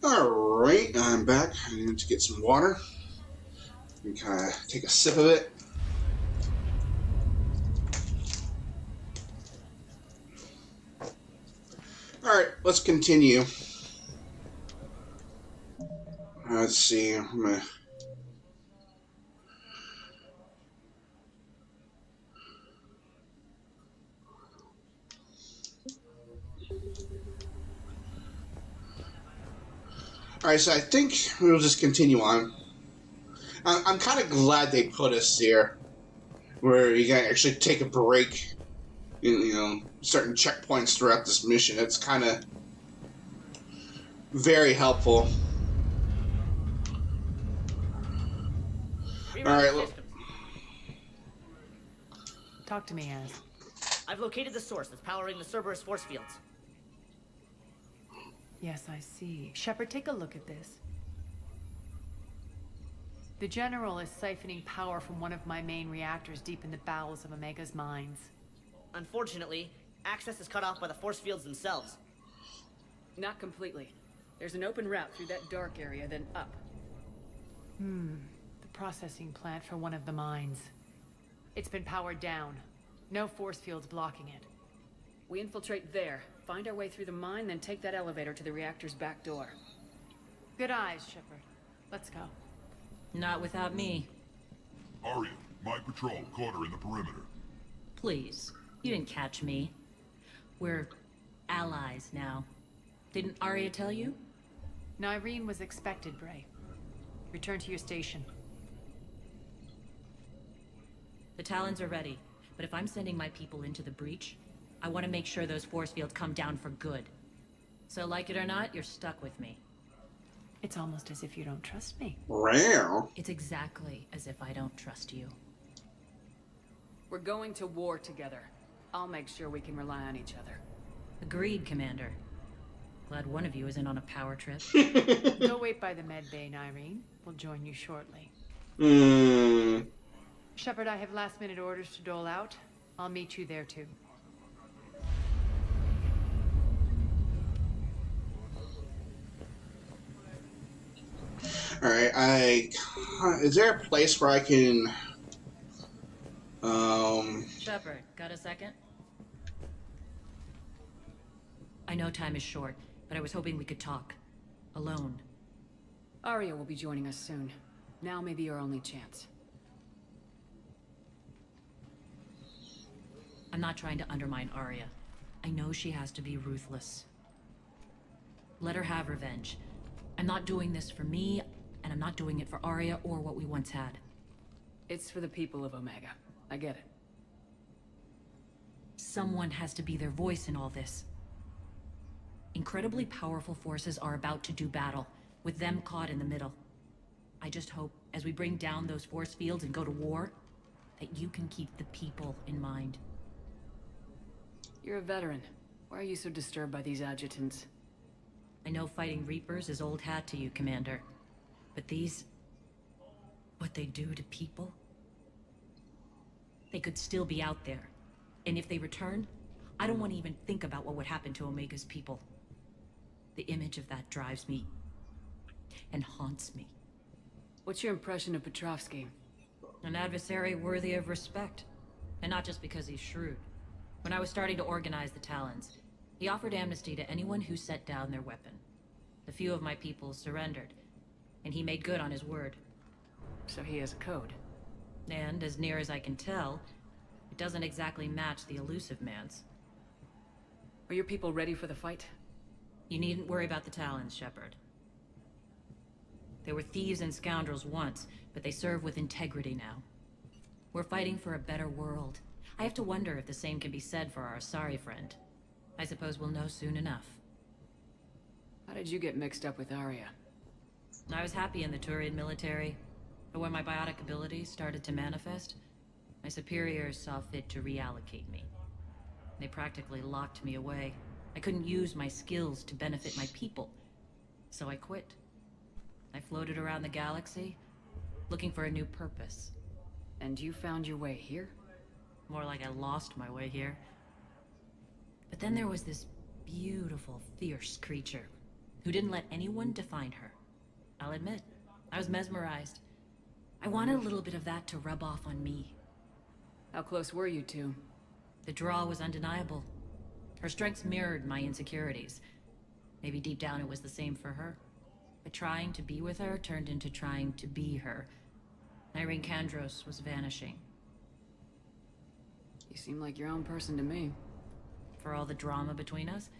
Alright, I'm back. I need to get some water. And kind of take a sip of it. Alright, let's continue. Let's see. I'm gonna... Alright, so I think we'll just continue on. I'm kind of glad they put us here, where you can actually take a break in, you know, certain checkpoints throughout this mission. It's kind of very helpful. Alright, look. Talk to me, Az. I've located the source that's powering the Cerberus force fields. Yes, I see. Shepard, take a look at this. The General is siphoning power from one of my main reactors deep in the bowels of Omega's mines. Unfortunately, access is cut off by the force fields themselves. Not completely. There's an open route through that dark area, then up. The processing plant for one of the mines. It's been powered down. No force fields blocking it. We infiltrate there, find our way through the mine, then take that elevator to the reactor's back door. Good eyes, Shepard. Let's go. Not without me. Arya, my patrol caught her in the perimeter. Please. You didn't catch me. We're allies now. Didn't Arya tell you? Nyreen was expected, Bray. Return to your station. The Talons are ready, but if I'm sending my people into the breach, I want to make sure those force fields come down for good. So like it or not, you're stuck with me. It's almost as if you don't trust me. Wow. It's exactly as if I don't trust you. We're going to war together. I'll make sure we can rely on each other. Agreed, Commander. Glad one of you isn't on a power trip. Go wait by the med bay, Nyreen. We'll join you shortly. Shepard, I have last-minute orders to dole out. I'll meet you there, too. Alright, is there a place where I can... Shepard, got a second? I know time is short, but I was hoping we could talk. Alone. Arya will be joining us soon. Now may be our only chance. I'm not trying to undermine Arya. I know she has to be ruthless. Let her have revenge. I'm not doing this for me, and I'm not doing it for Arya or what we once had. It's for the people of Omega. I get it. Someone has to be their voice in all this. Incredibly powerful forces are about to do battle, with them caught in the middle. I just hope, as we bring down those force fields and go to war, that you can keep the people in mind. You're a veteran. Why are you so disturbed by these adjutants? I know fighting Reapers is old hat to you, Commander. But these... what they do to people? They could still be out there. And if they return, I don't want to even think about what would happen to Omega's people. The image of that drives me... and haunts me. What's your impression of Petrovsky? An adversary worthy of respect. And not just because he's shrewd. When I was starting to organize the Talons, he offered amnesty to anyone who set down their weapon. A few of my people surrendered, and he made good on his word. So he has a code. And, as near as I can tell, it doesn't exactly match the Elusive Man's. Are your people ready for the fight? You needn't worry about the Talons, Shepard. They were thieves and scoundrels once, but they serve with integrity now. We're fighting for a better world. I have to wonder if the same can be said for our Asari friend. I suppose we'll know soon enough. How did you get mixed up with Arya? I was happy in the Turian military, but when my biotic abilities started to manifest, my superiors saw fit to reallocate me. They practically locked me away. I couldn't use my skills to benefit my people, so I quit. I floated around the galaxy, looking for a new purpose. And you found your way here? More like I lost my way here. But then there was this beautiful, fierce creature. who didn't let anyone define her. I'll admit, I was mesmerized. I wanted a little bit of that to rub off on me. How close were you two? The draw was undeniable. Her strengths mirrored my insecurities. Maybe deep down it was the same for her. But trying to be with her turned into trying to be her. Irene Kandros was vanishing. You seem like your own person to me. For all the drama between us,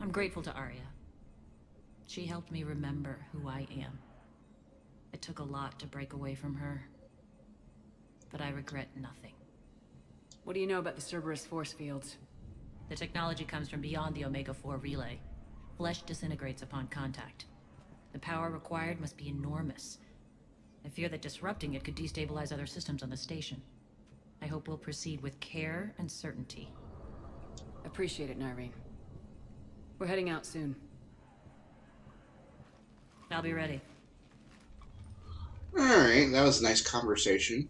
I'm grateful to Arya. She helped me remember who I am. It took a lot to break away from her, but I regret nothing. What do you know about the Cerberus force fields? The technology comes from beyond the Omega-4 relay. Flesh disintegrates upon contact. The power required must be enormous. I fear that disrupting it could destabilize other systems on the station. I hope we'll proceed with care and certainty. Appreciate it, Nyreen. We're heading out soon. I'll be ready. Alright, that was a nice conversation.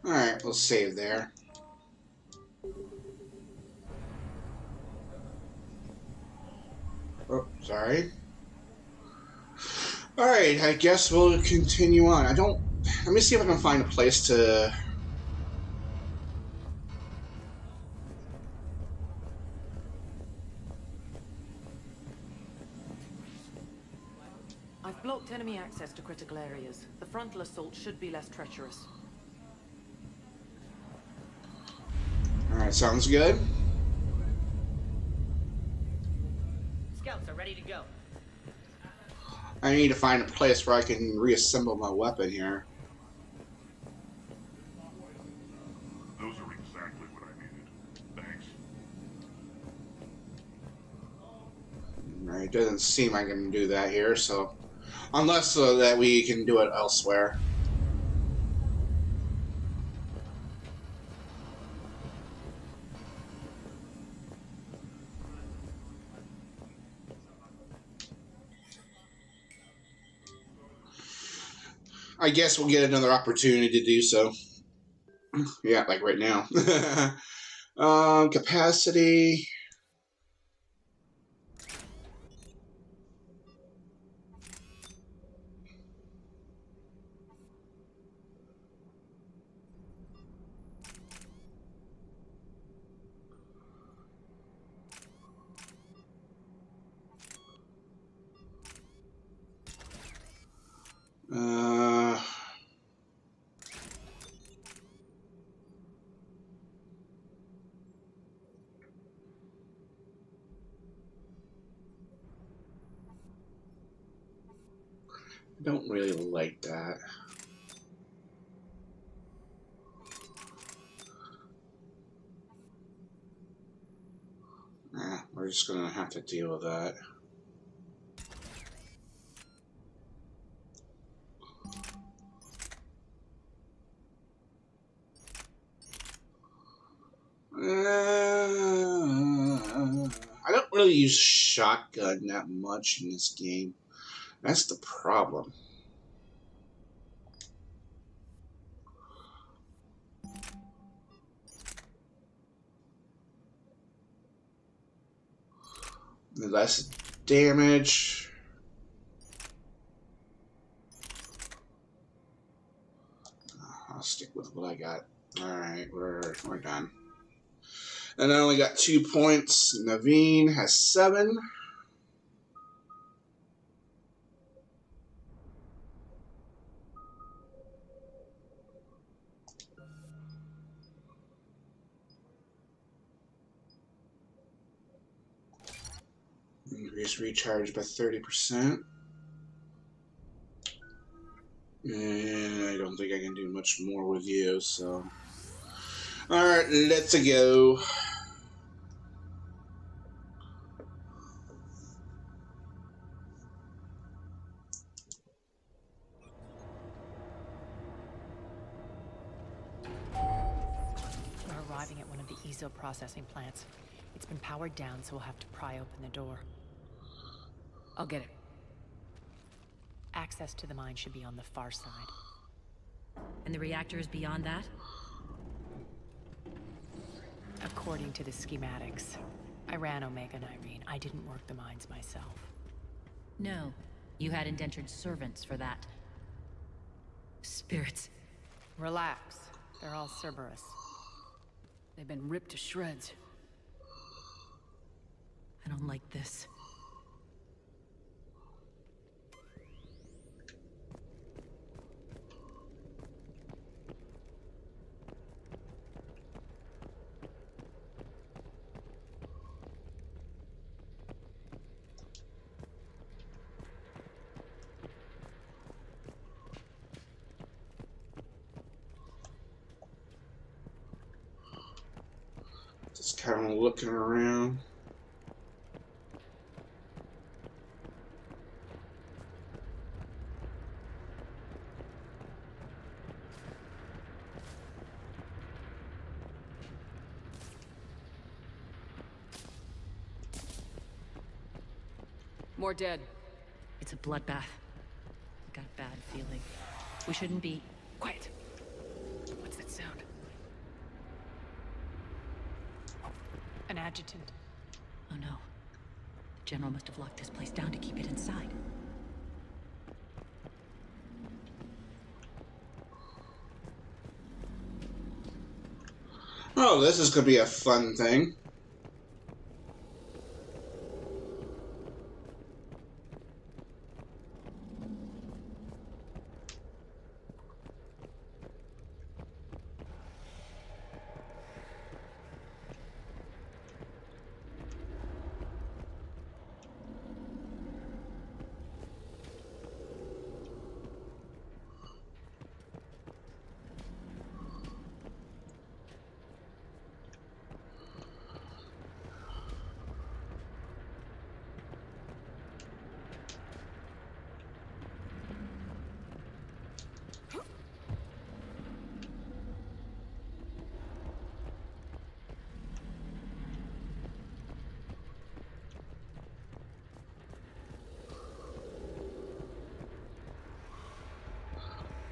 Alright, we'll save there. Oh, sorry. Alright, I guess we'll continue on. Let me see if I can find a place to... I've blocked enemy access to critical areas. The frontal assault should be less treacherous. Alright, sounds good. Scouts are ready to go. I need to find a place where I can reassemble my weapon here. Those are exactly what I needed. Thanks. Alright, it doesn't seem I can do that here, so... Unless that we can do it elsewhere. I guess we'll get another opportunity to do so. Yeah, like right now. Capacity. I don't really like that. We're just gonna have to deal with that. I don't really use shotgun that much in this game. That's the problem. Less damage. I'll stick with what I got. Alright, we're done. And I only got 2 points. Naveen has 7. Increase recharge by 30%. And I don't think I can do much more with you, so... Alright, let's go. We're arriving at one of the ESO processing plants. It's been powered down, so we'll have to pry open the door. I'll get it. Access to the mine should be on the far side. And the reactor is beyond that? According to the schematics, I ran Omega and Irene. I didn't work the mines myself. No, you had indentured servants for that. Spirits. Relax. They're all Cerberus. They've been ripped to shreds. I don't like this. Just kind of looking around. More dead. It's a bloodbath. I got a bad feeling. We shouldn't be... Quiet. What's that sound? An adjutant. Oh no. The General must have locked this place down to keep it inside. Oh, this is gonna be a fun thing.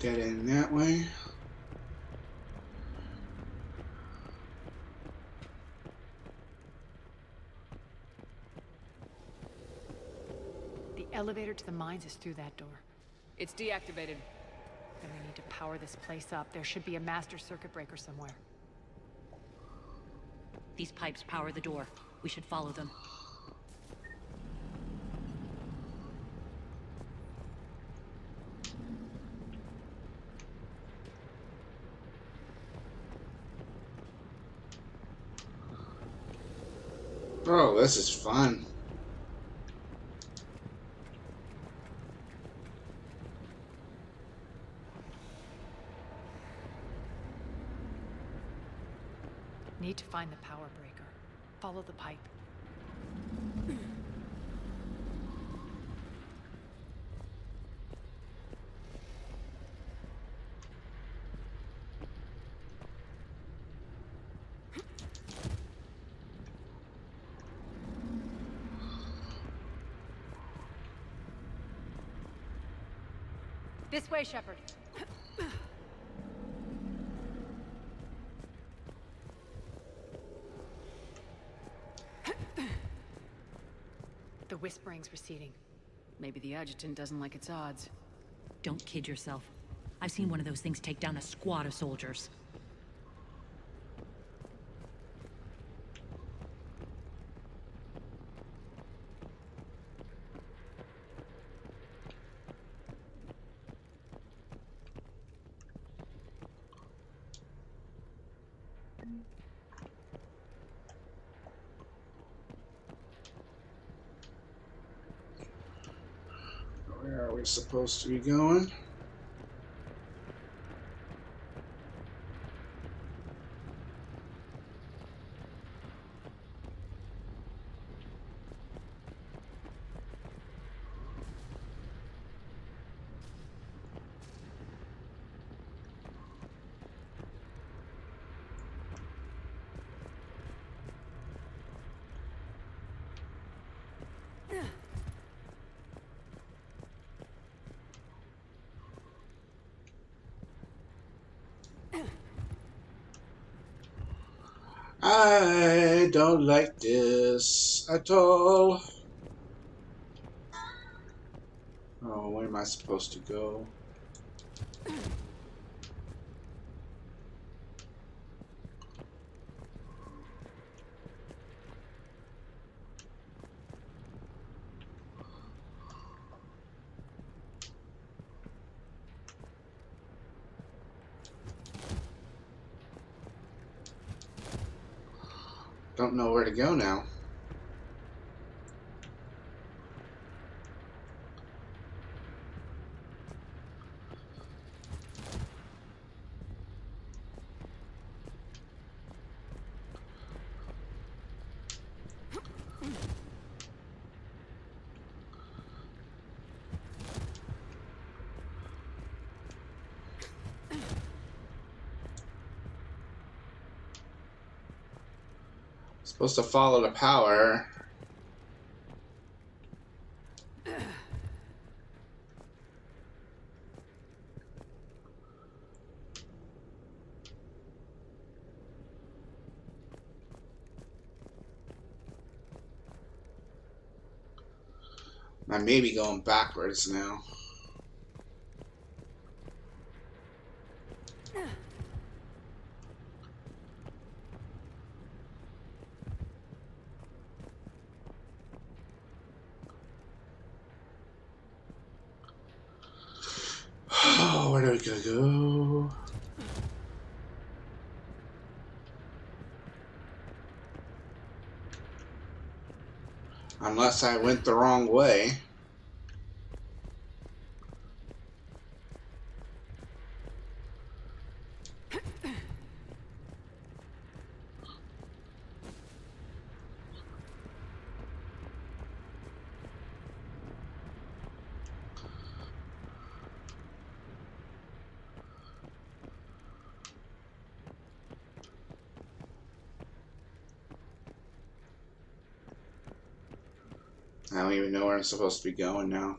Get in that way. The elevator to the mines is through that door. It's deactivated. Then we need to power this place up. There should be a master circuit breaker somewhere. These pipes power the door. We should follow them. Oh, this is fun. Need to find the power breaker. Follow the pipe. This way, Shepard. The whispering's receding. Maybe the adjutant doesn't like its odds. Don't kid yourself. I've seen one of those things take down a squad of soldiers. Where are we supposed to be going? I don't like this at all. Oh, where am I supposed to go? Don't know where to go now. Supposed to follow the power. I may be going backwards now. Oh, where do we gotta go? Unless I went the wrong way. I don't even know where I'm supposed to be going now.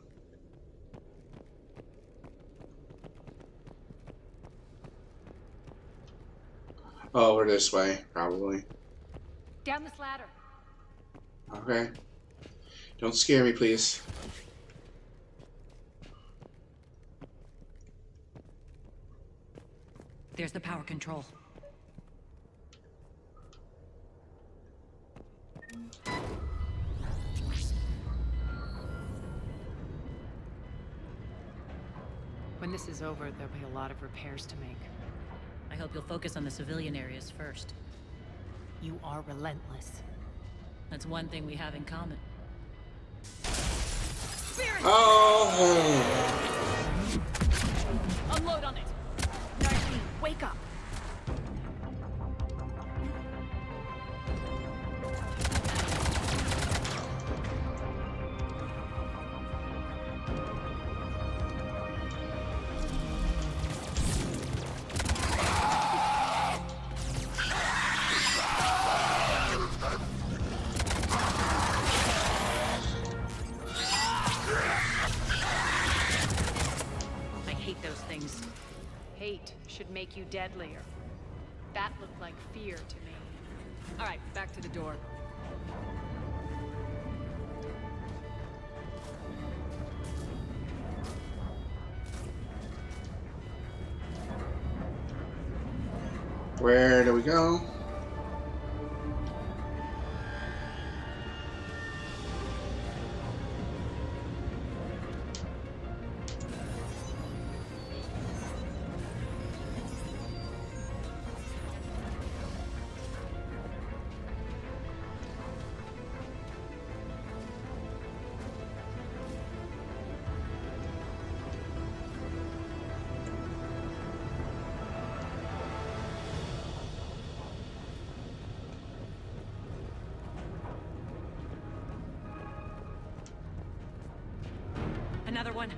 Oh, we're this way, probably. Down this ladder. Okay. Don't scare me, please. There's the power control. When this is over, there'll be a lot of repairs to make. I hope you'll focus on the civilian areas first. You are relentless. That's one thing we have in common. Oh! Unload on it! Nightwing, wake up! Hate should make you deadlier. That looked like fear to me. All right, back to the door. Where do we go? Another one.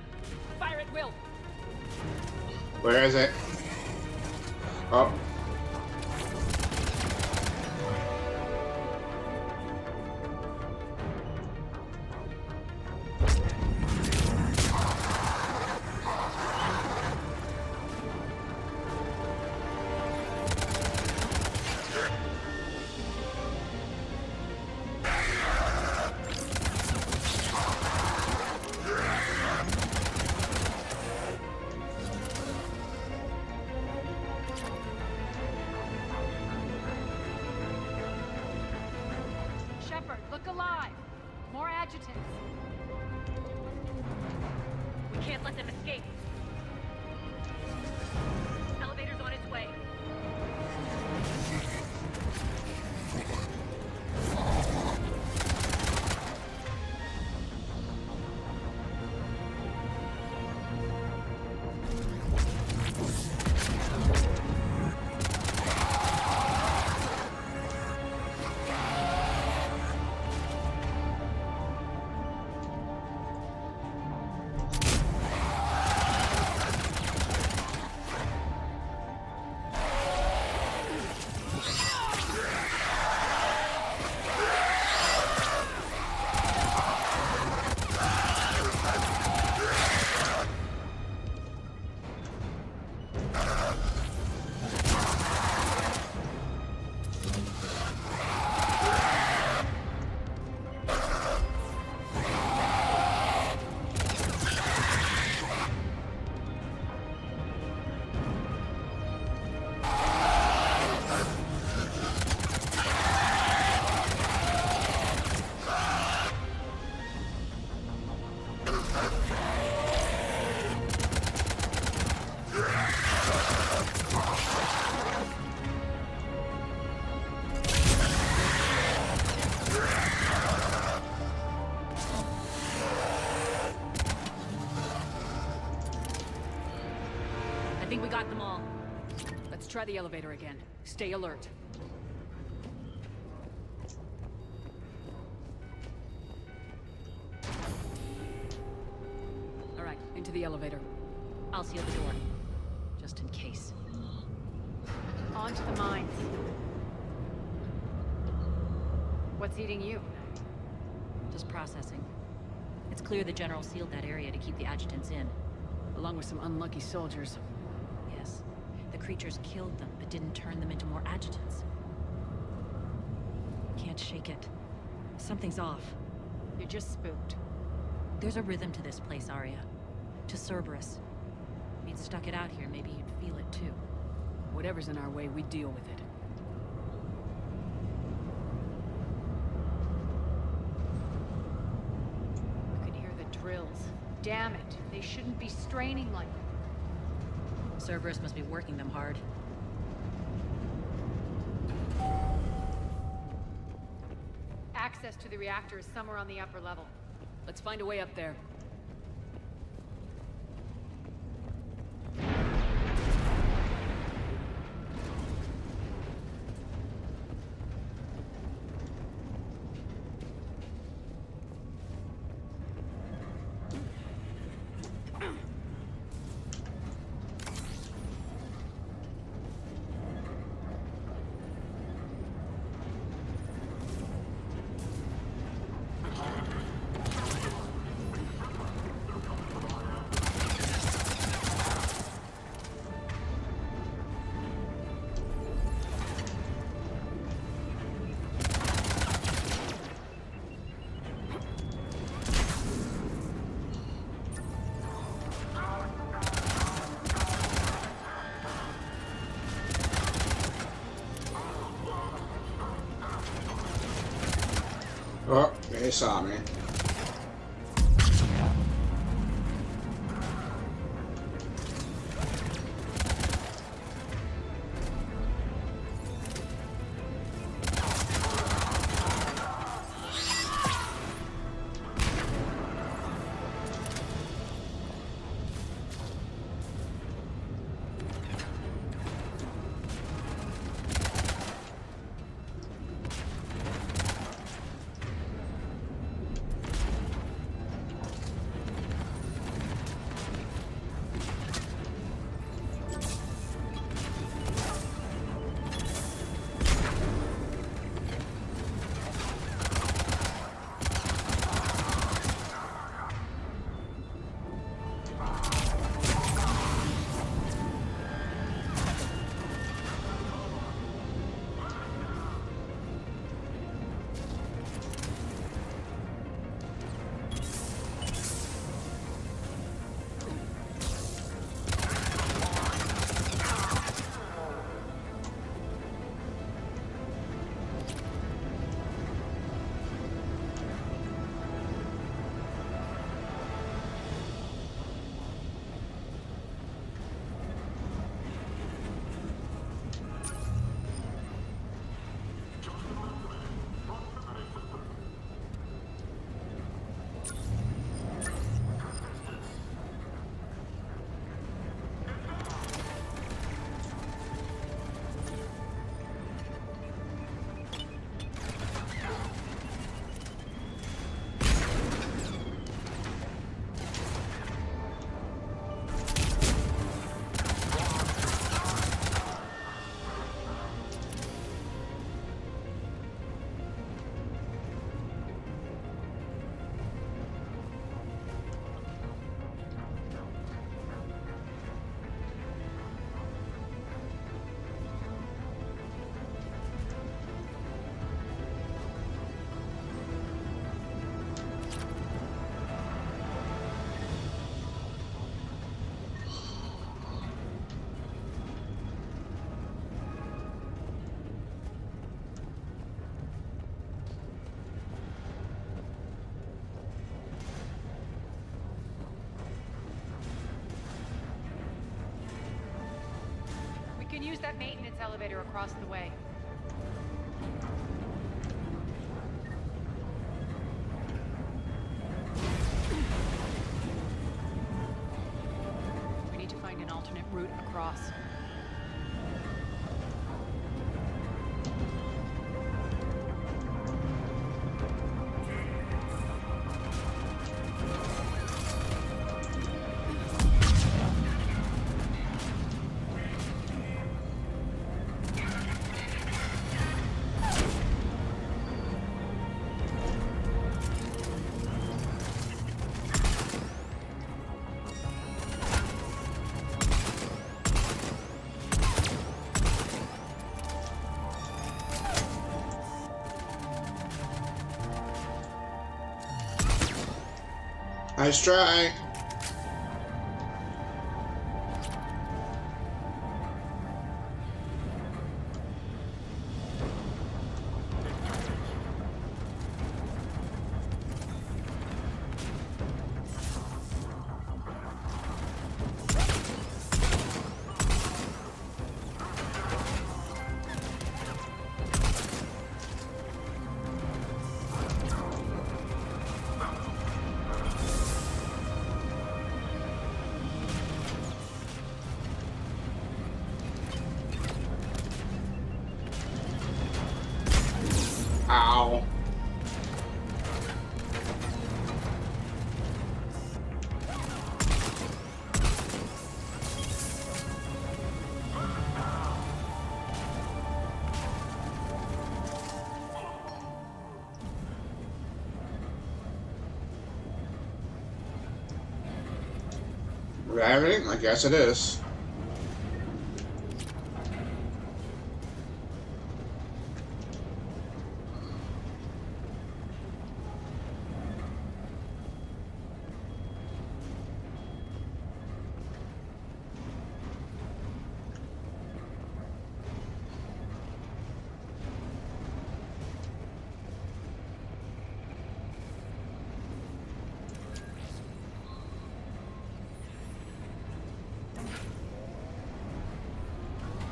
Fire at will. Where is it? Oh. Shepard, look alive! More adjutants! We can't let them escape. Elevator's on its way. I think we got them all. Let's try the elevator again. Stay alert. All right, into the elevator. I'll seal the door. Just in case. On to the mines. What's eating you? Just processing. It's clear the General sealed that area to keep the adjutants in. Along with some unlucky soldiers. Yes. The creatures killed them, but didn't turn them into more adjutants. Can't shake it. Something's off. You're just spooked. There's a rhythm to this place, Arya. To Cerberus. If you'd stuck it out here, maybe you'd feel it too. Whatever's in our way, we deal with it. You can hear the drills. Damn it. They shouldn't be straining like that. Cerberus must be working them hard. Access to the reactor is somewhere on the upper level. Let's find a way up there. Oh, they saw me. can use that maintenance elevator across the way. We need to find an alternate route across. Nice try. Ow. Everything? I guess it is.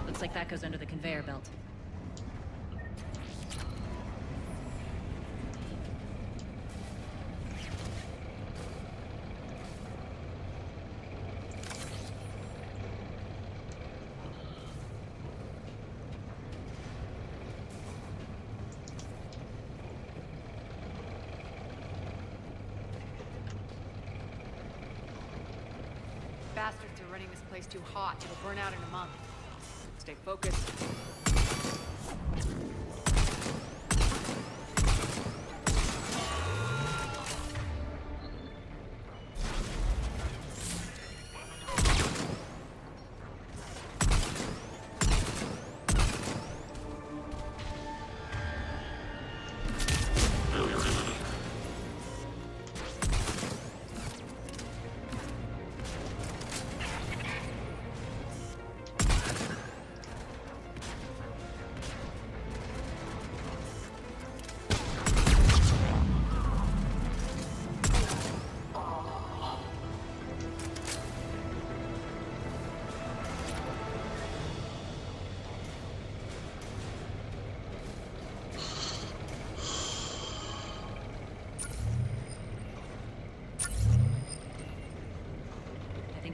Looks like that goes under the conveyor belt. Bastards are running this place too hot. It'll burn out in a month. Stay focused.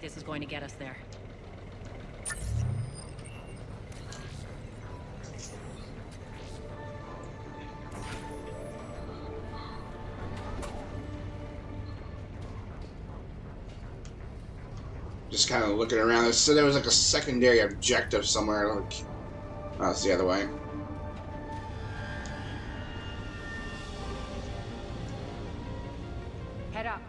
This is going to get us there. Just kind of looking around. So there was like a secondary objective somewhere. Like, oh, it's the other way. Head up.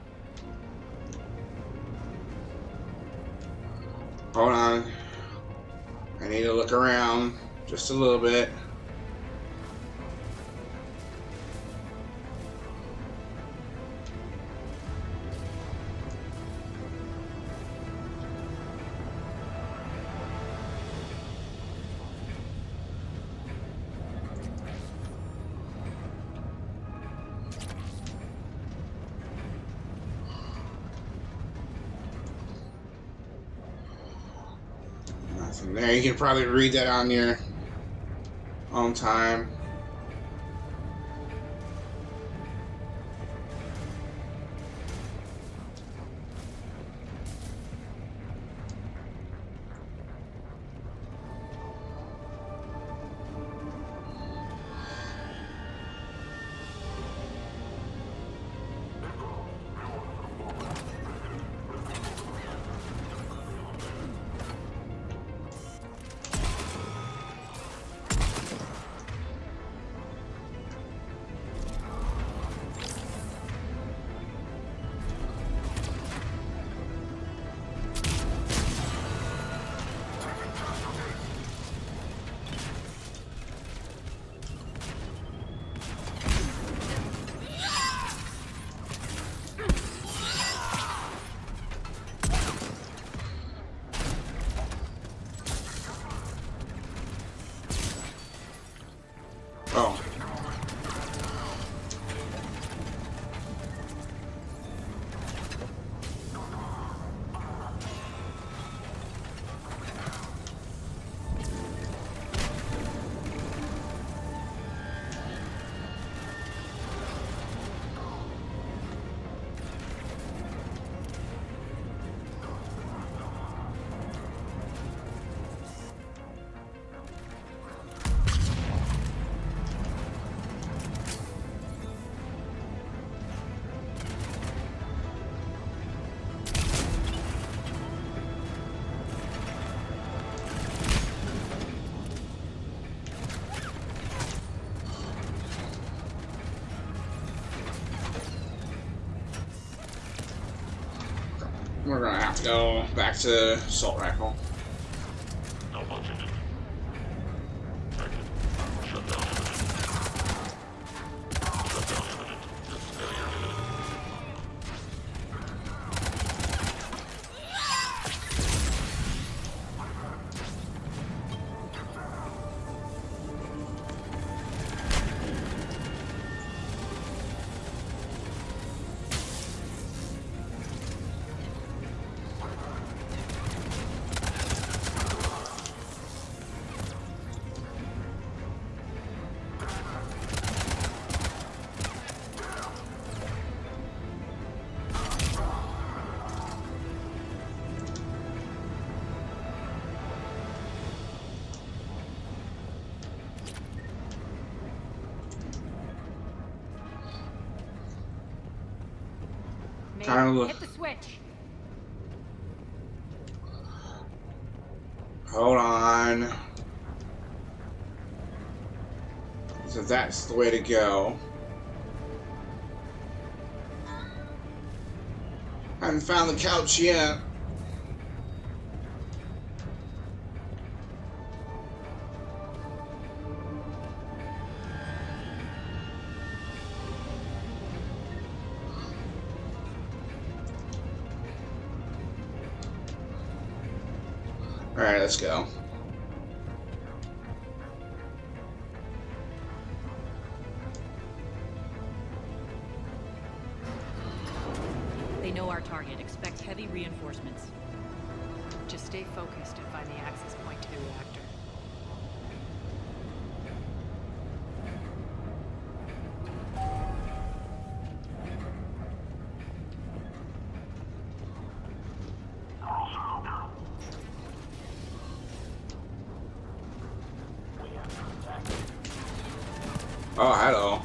Hold on. I need to look around just a little bit. nothing there. You can probably read that on your own time. Oh. We're gonna have to go back to assault rifle. Kind of Hit the switch. Hold on. So that's the way to go. Haven't found the couch yet. Alright, let's go. They know our target. Expect heavy reinforcements. Just stay focused and find the access point to the reactor. Oh, hello.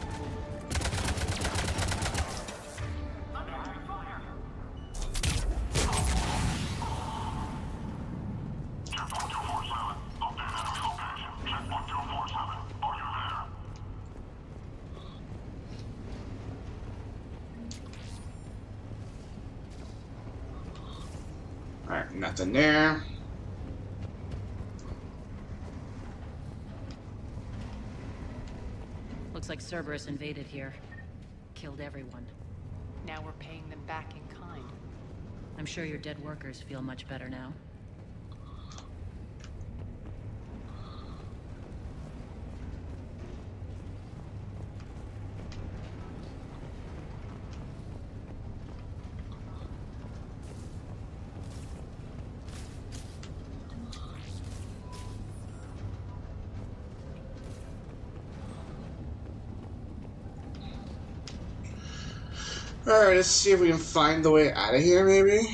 Alright, nothing there. Looks like Cerberus invaded here. Killed everyone. Now we're paying them back in kind. I'm sure your dead workers feel much better now. Alright, let's see if we can find the way out of here, maybe?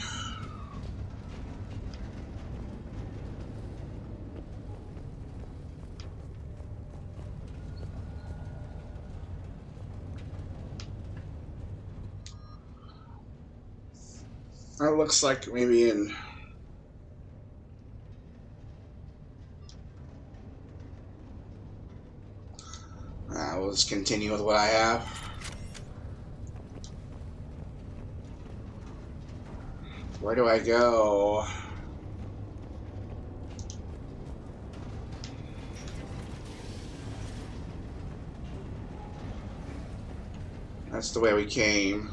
That looks like maybe in... we'll just continue with what I have. Where do I go? That's the way we came.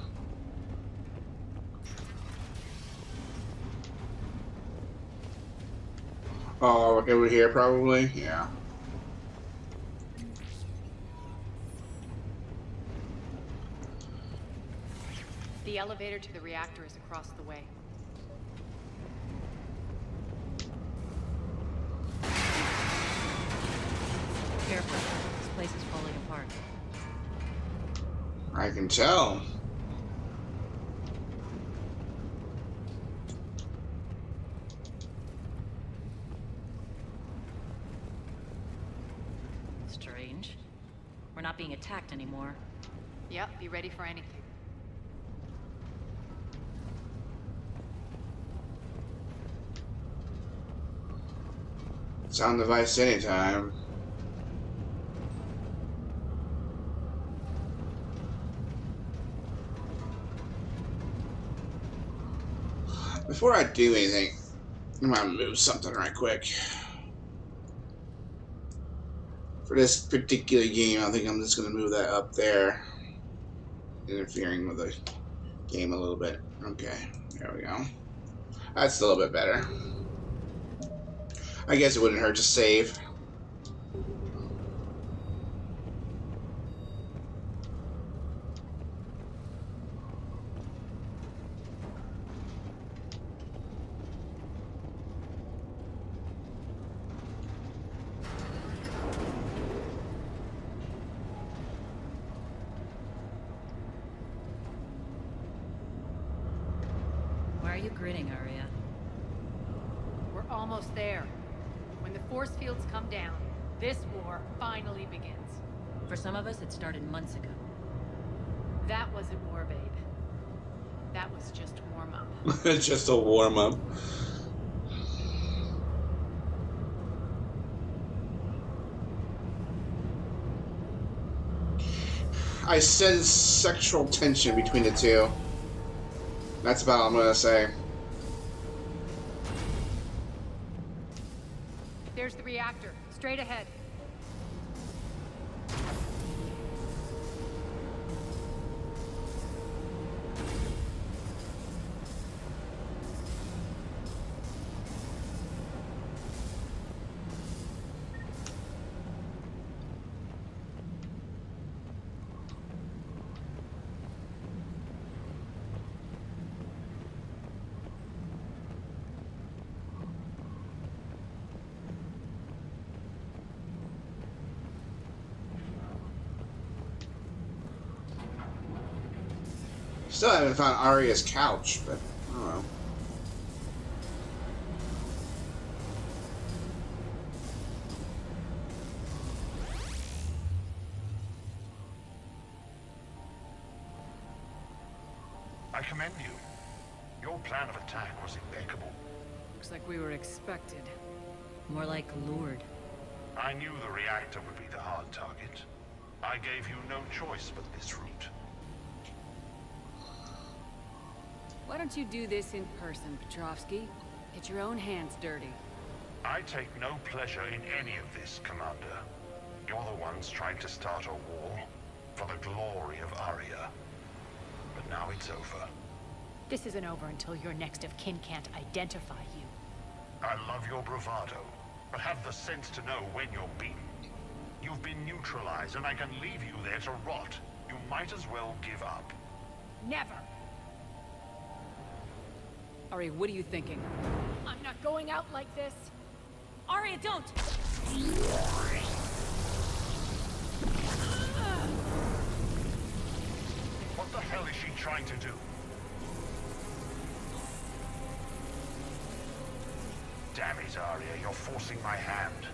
Oh, over here probably? Yeah. The elevator to the reactor is across the way. Careful. This place is falling apart. I can tell. Strange. We're not being attacked anymore. Yep, be ready for anything. Sound device anytime. Before I do anything, I'm gonna move something right quick. For this particular game, I think I'm just gonna move that up there, interfering with the game a little bit. Okay, there we go. That's a little bit better. I guess it wouldn't hurt to save. Why are you grinning, Arya? We're almost there. When the force fields come down, this war finally begins. For some of us, it started months ago. That wasn't war, babe. That was just warm-up. Just a warm-up. I sense sexual tension between the two. That's about all I'm gonna say. There's the reactor, straight ahead. Still haven't found Arya's couch, but I don't know. I commend you. Your plan of attack was impeccable. Looks like we were expected. More like lured. I knew the reactor would be the hard target. I gave you no choice but this route. Why don't you do this in person, Petrovsky? Get your own hands dirty. I take no pleasure in any of this, Commander. You're the ones trying to start a war for the glory of Arya. But now it's over. This isn't over until your next of kin can't identify you. I love your bravado, but have the sense to know when you're beaten. You've been neutralized, and I can leave you there to rot. You might as well give up. Never! Ari, what are you thinking? I'm not going out like this. Arya, don't! What the hell is she trying to do? Damn it, Arya, you're forcing my hand.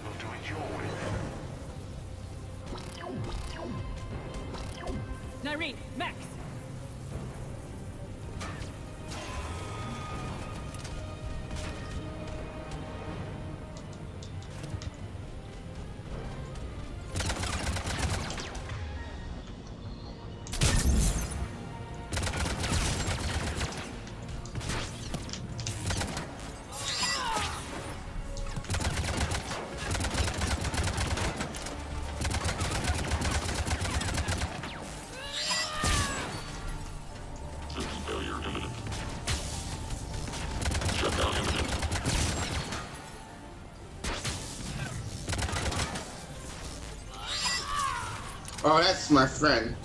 We'll do it your way then. Nyreen, Max! Oh, that's my friend.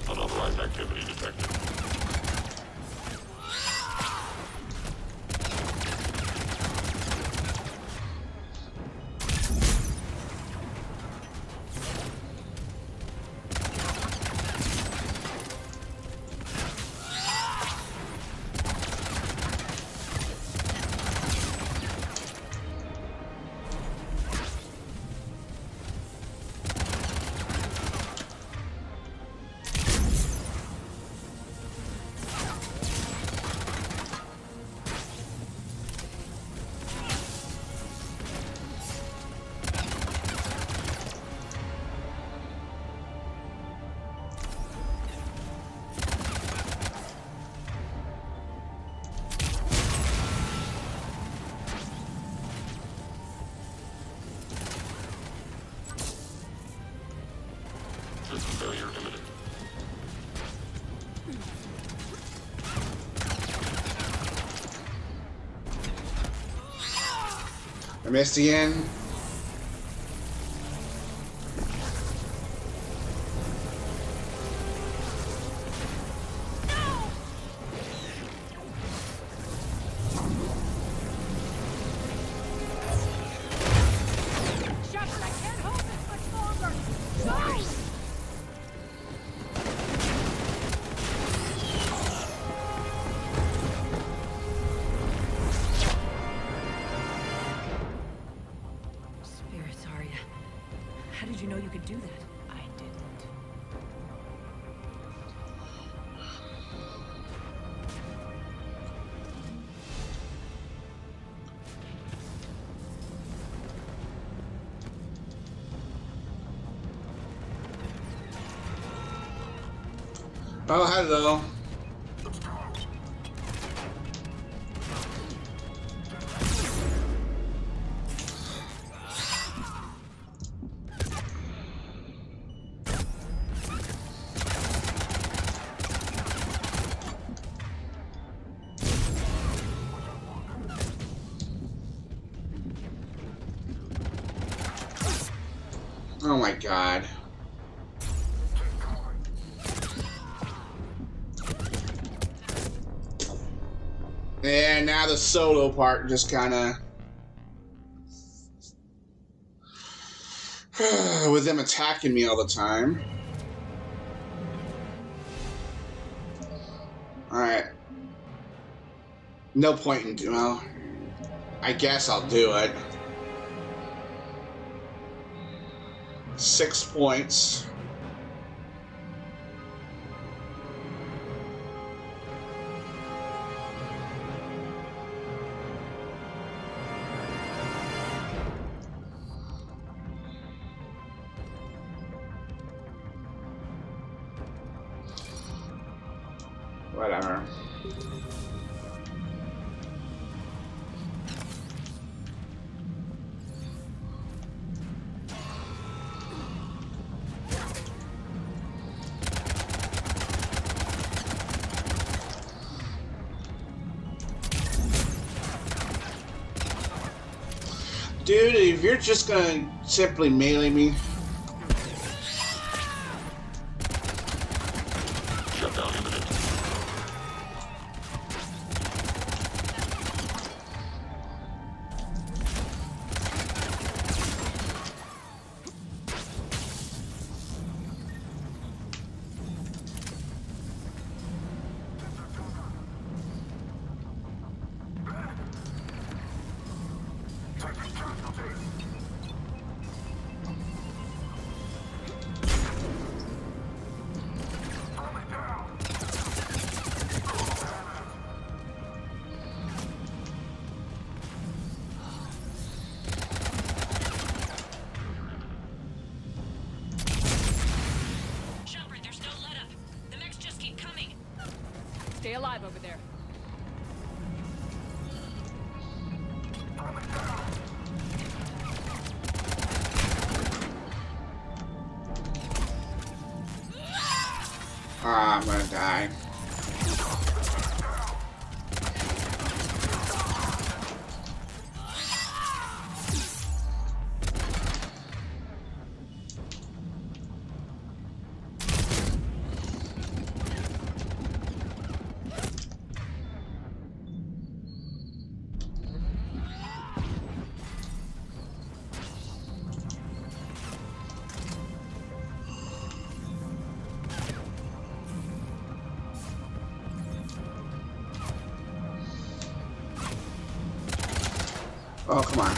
Unauthorized activity detected. System failure imminent. I missed again. Shepard, I can't hold this much longer! No! Spirits, Arya. How did you know you could do that? I didn't. Oh, hello. Oh my god. And now the solo part just kind of... with them attacking me all the time. Alright. No point in... well, I guess I'll do it. 6 points. Whatever. Dude, if you're just gonna simply melee me. Shutdown imminent. Stay alive over there. Ah, I'm gonna die. Oh, come on.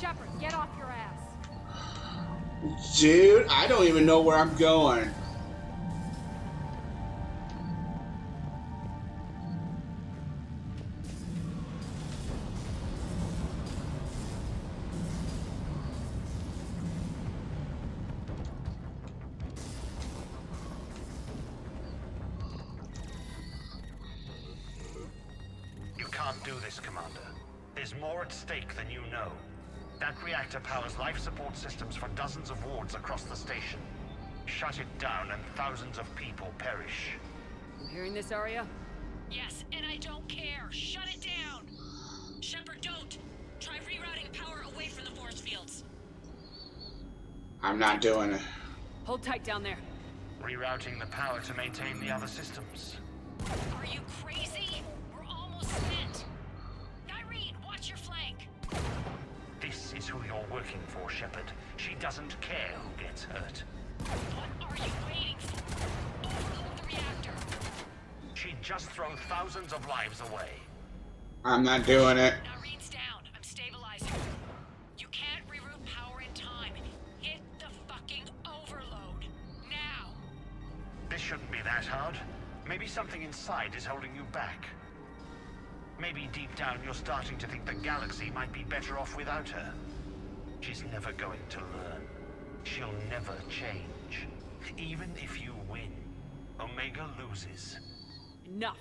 Shepard, get off your ass. Dude, I don't even know where I'm going. You can't do this, Commander. There's more at stake than you know. That reactor powers life support systems for dozens of wards across the station. Shut it down and thousands of people perish. You hearing this, Arya? Yes, and I don't care. Shut it down. Shepard, don't. Try rerouting power away from the force fields. I'm not doing it. Hold tight down there. Rerouting the power to maintain the other systems. Are you crazy? We're almost spent. Irene, watch your flank. This is who you're working for, Shepard. She doesn't care who gets hurt. What are you waiting for? Overload the reactor. She'd just throw thousands of lives away. I'm not doing it. Irene's down. I'm stabilizing. You can't reroute power in time. Hit the fucking overload. Now. This shouldn't be that hard. Maybe something inside is holding you back. Maybe deep down you're starting to think the galaxy might be better off without her. She's never going to learn. She'll never change. Even if you win, Omega loses. Enough.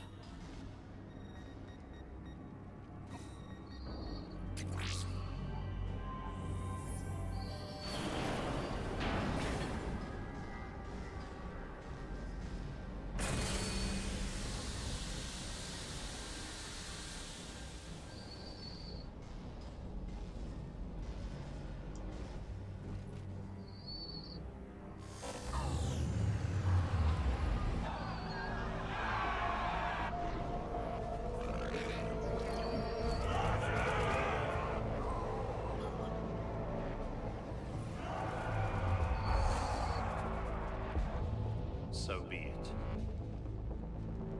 So be it.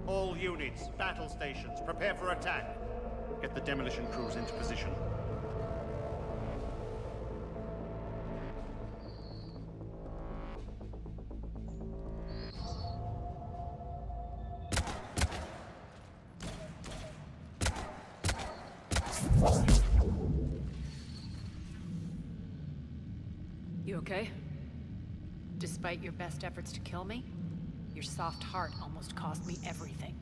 All units, battle stations, prepare for attack. Get the demolition crews into position. You okay? Despite your best efforts to kill me, your soft heart almost cost me everything.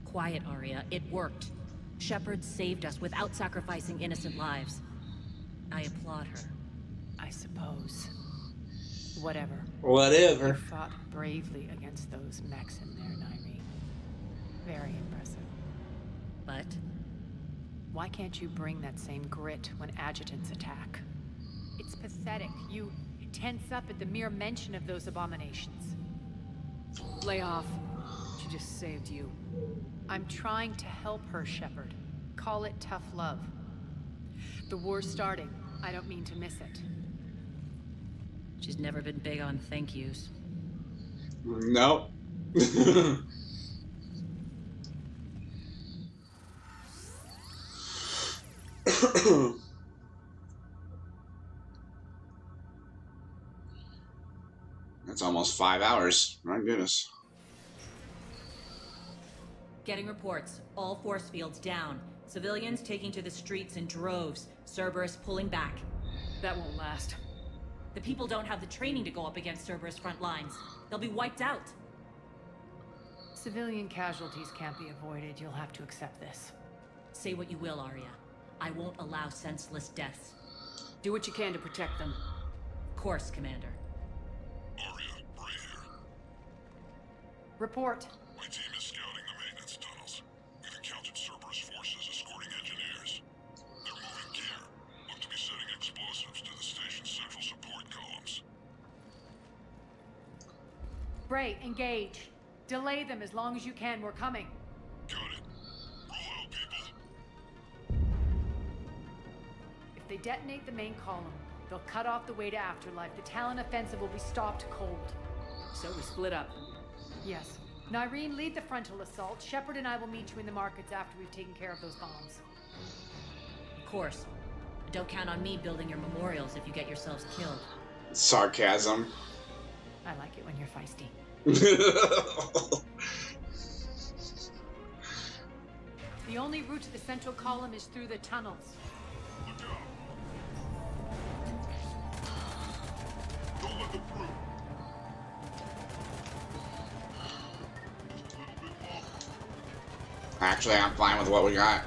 Quiet, Arya. It worked. Shepard saved us without sacrificing innocent lives. I applaud her. I suppose. Whatever. Whatever. You fought bravely against those mechs in there, Nairi. Very impressive. But? Why can't you bring that same grit when adjutants attack? It's pathetic. You tense up at the mere mention of those abominations. Lay off. She just saved you. I'm trying to help her, Shepard. Call it tough love. The war's starting. I don't mean to miss it. She's never been big on thank yous. Nope. That's almost 5 hours. My goodness. Getting reports. All force fields down. Civilians taking to the streets in droves. Cerberus pulling back. That won't last. The people don't have the training to go up against Cerberus front lines. They'll be wiped out. Civilian casualties can't be avoided. You'll have to accept this. Say what you will, Arya. I won't allow senseless deaths. Do what you can to protect them. Of course, Commander. Arya, Bray here. Report. My team is scouting the maintenance tunnels. We've encountered Cerberus forces escorting engineers. They're moving gear. Look to be setting explosives to the station's central support columns. Bray, engage. Delay them as long as you can. We're coming. Got it. Roll out, people. If they detonate the main column, they'll cut off the way to Afterlife. The Talon offensive will be stopped cold. So we split up. Yes. Nyreen, lead the frontal assault. Shepard and I will meet you in the markets after we've taken care of those bombs. Of course. But don't count on me building your memorials if you get yourselves killed. Sarcasm. I like it when you're feisty. The only route to the central column is through the tunnels. Look out. Don't let them through. Just a little bit longer. Actually, I'm fine with what we got.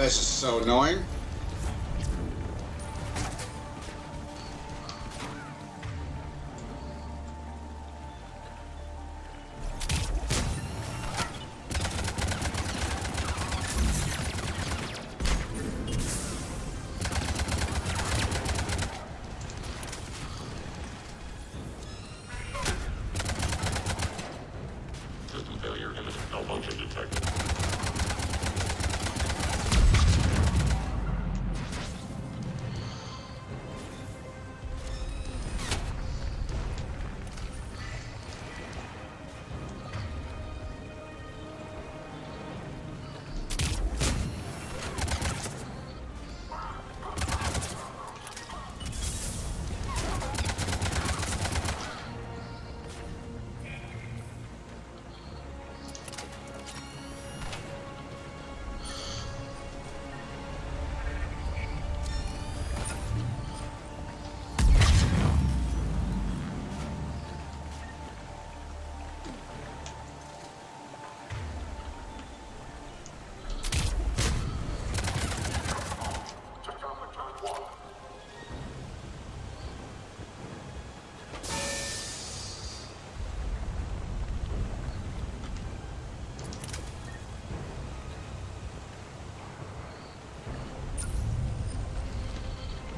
this is so annoying. System failure imminent. Malfunction detected.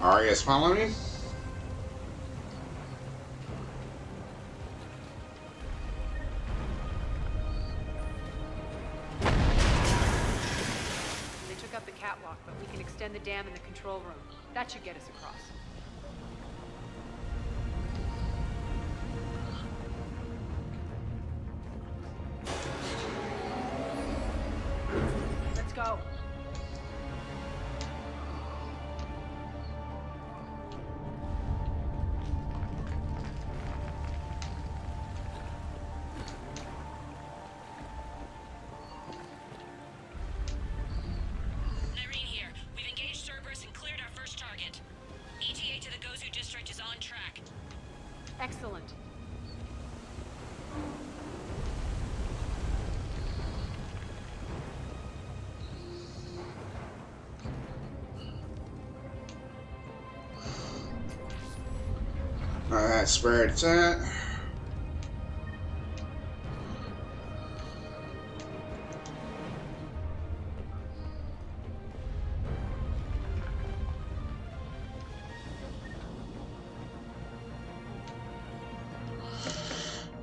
Are you guys following me? They took up the catwalk, but we can extend the dam in the control room. That should get us across. Let's go. Irene here. We've engaged Cerberus and cleared our first target. ETA to the Gozu district is on track. Excellent. That's where it's at.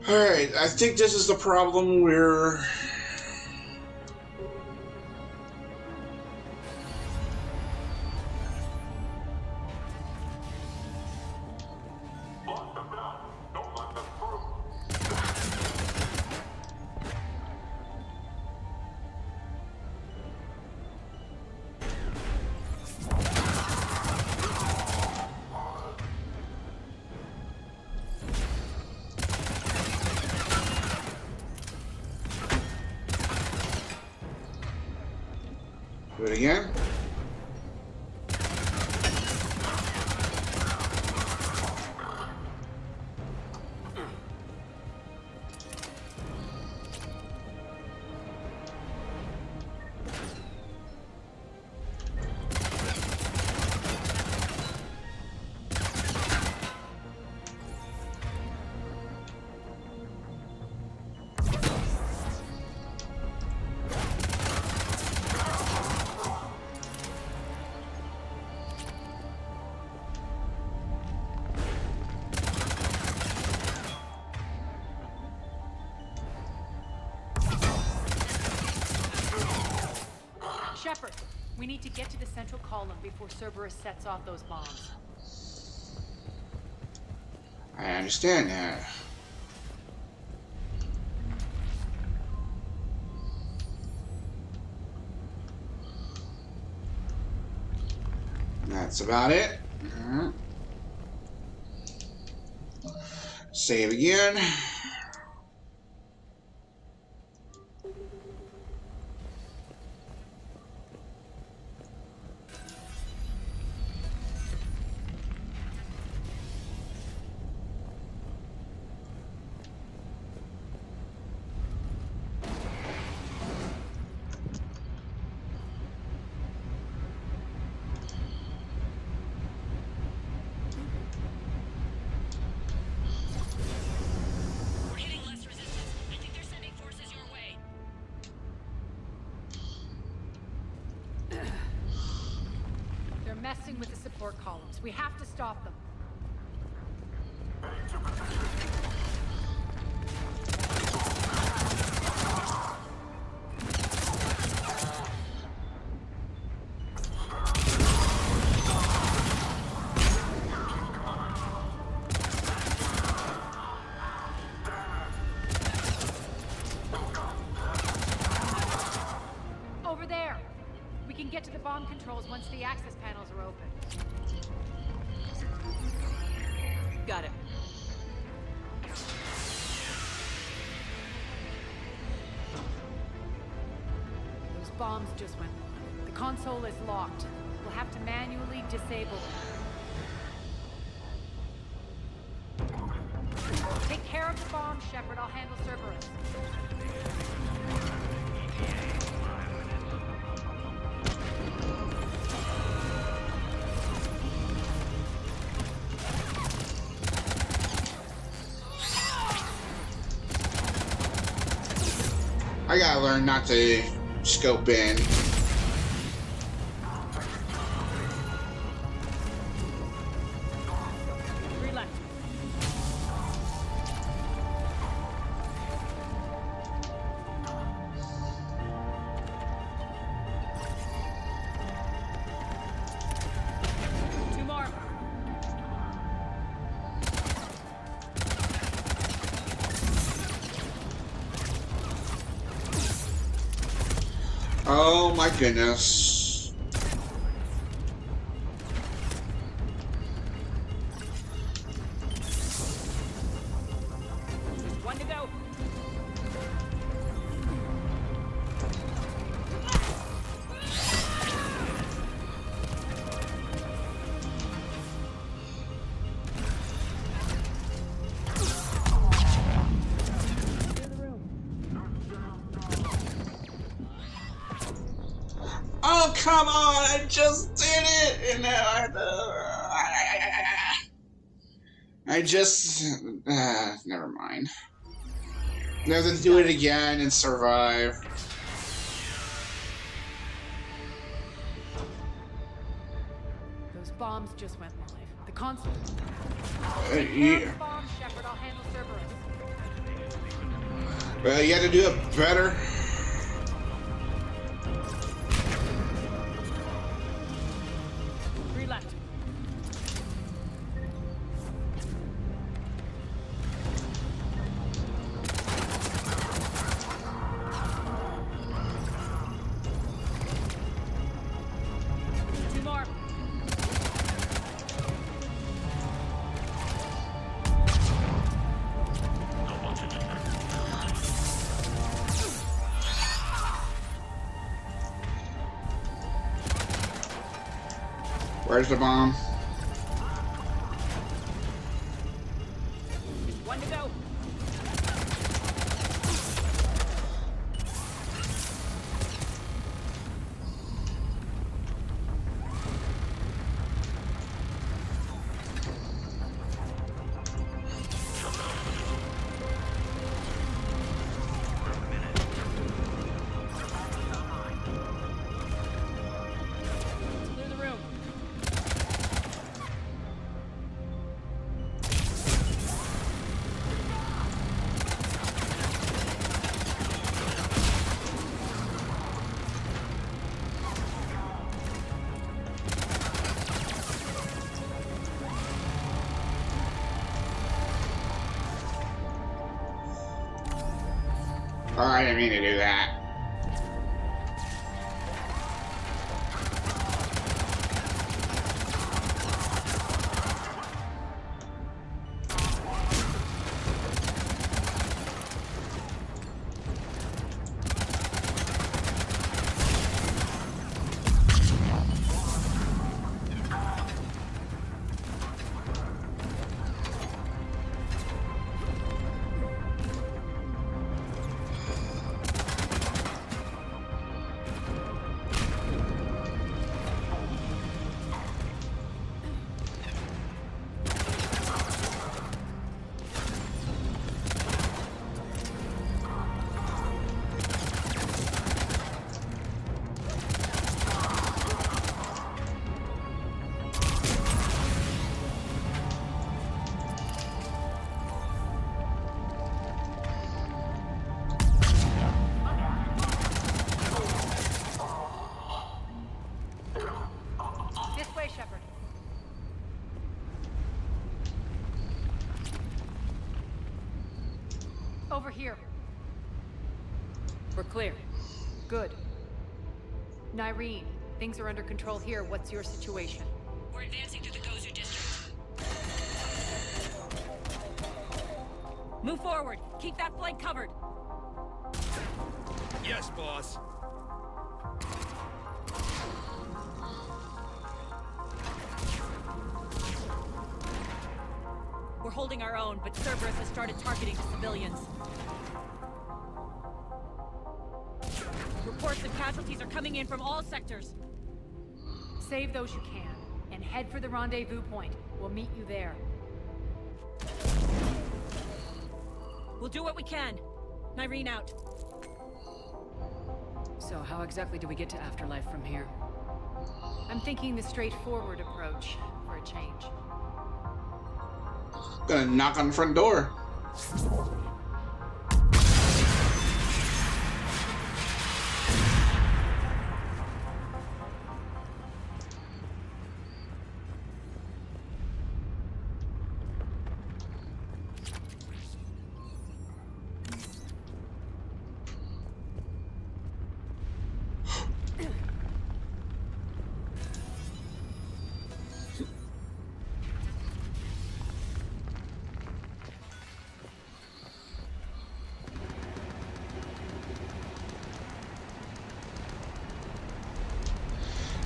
Alright, I think this is the problem we're... Do it again. Shepard, we need to get to the central column before Cerberus sets off those bombs. I understand that. That's about it. Save again. messing with the support columns. We have to stop them. Over there. We can get to the bomb controls once the access panels are open. Got it. Those bombs just went live. The console is locked. We'll have to manually disable them. Take care of the bomb, Shepard. I'll handle Cerberus. I gotta learn not to scope in. Two more. Oh my goodness. One to go. Oh, come on! I just did it! And now I have to... I just... never mind. Now to do it again and survive. Those bombs just went live. The console. Yeah. Bomb, Shepard. I'll handle Cerberus. Well, you have to do it better. Three left. Two more. Where's the bomb? One to go. Clear the room. Oh, I didn't mean to do that. Over here. We're clear. Good. Nyreen, things are under control here. What's your situation? We're advancing through the Gozu district. Move forward. Keep that flank covered. Yes, boss. We're holding our own, but Cerberus has started targeting civilians. Reports of casualties are coming in from all sectors. Save those you can, and head for the rendezvous point. We'll meet you there. We'll do what we can. Nyreen out. So how exactly do we get to Afterlife from here? I'm thinking the straightforward approach, for a change. Gonna knock on the front door.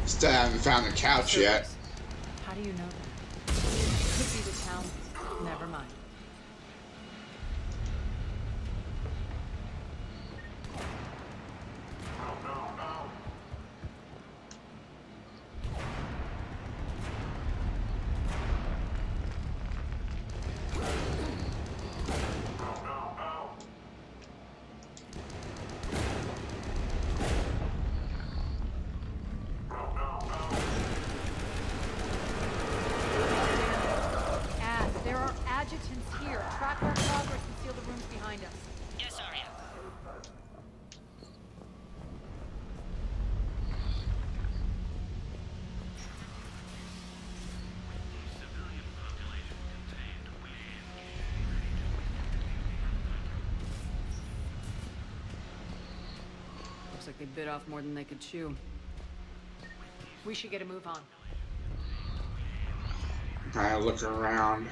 Still haven't found the couch yet. How do you know that? Could be the town. Never mind. Here, track our progress and seal the rooms behind us. Yes, Arya. Looks like they bit off more than they could chew. We should get a move on. I look around.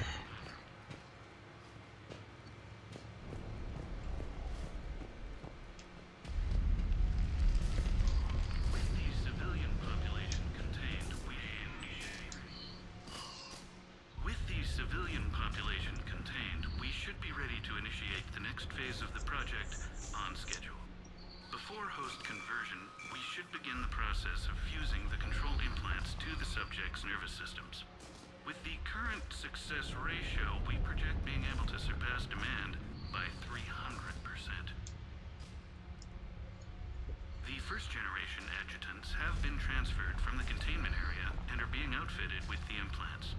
First-generation adjutants have been transferred from the containment area and are being outfitted with the implants.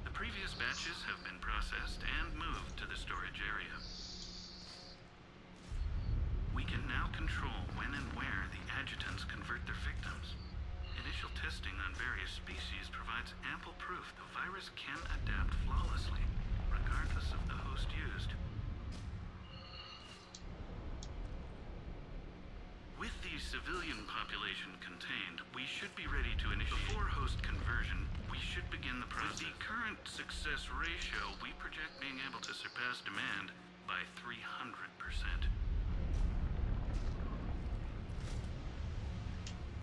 The previous batches have been processed and moved to the storage area. We can now control when and where the adjutants convert their victims. Initial testing on various species provides ample proof the virus can adapt flawlessly, regardless of the host used. With the civilian population contained, we should be ready to initiate. Before host conversion, we should begin the process. With the current success ratio, we project being able to surpass demand by 300%.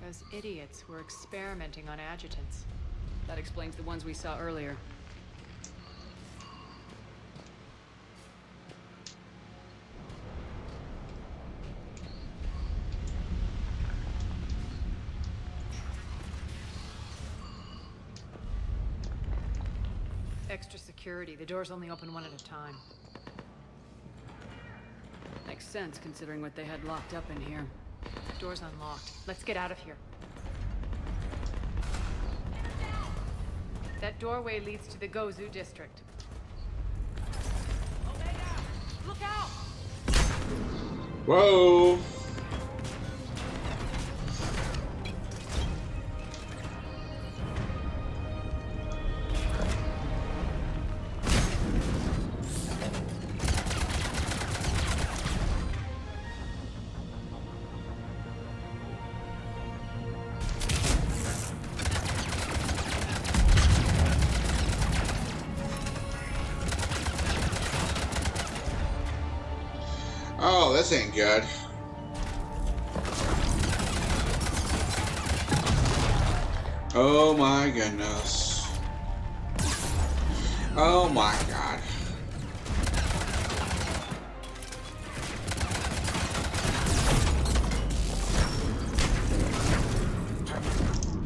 Those idiots were experimenting on adjutants. That explains the ones we saw earlier. Extra security. The doors only open one at a time. Makes sense, considering what they had locked up in here. Door's unlocked. Let's get out of here. That doorway leads to the Gozu district. Omega! Look out! Whoa! Oh, this ain't good. Oh my goodness. Oh my god.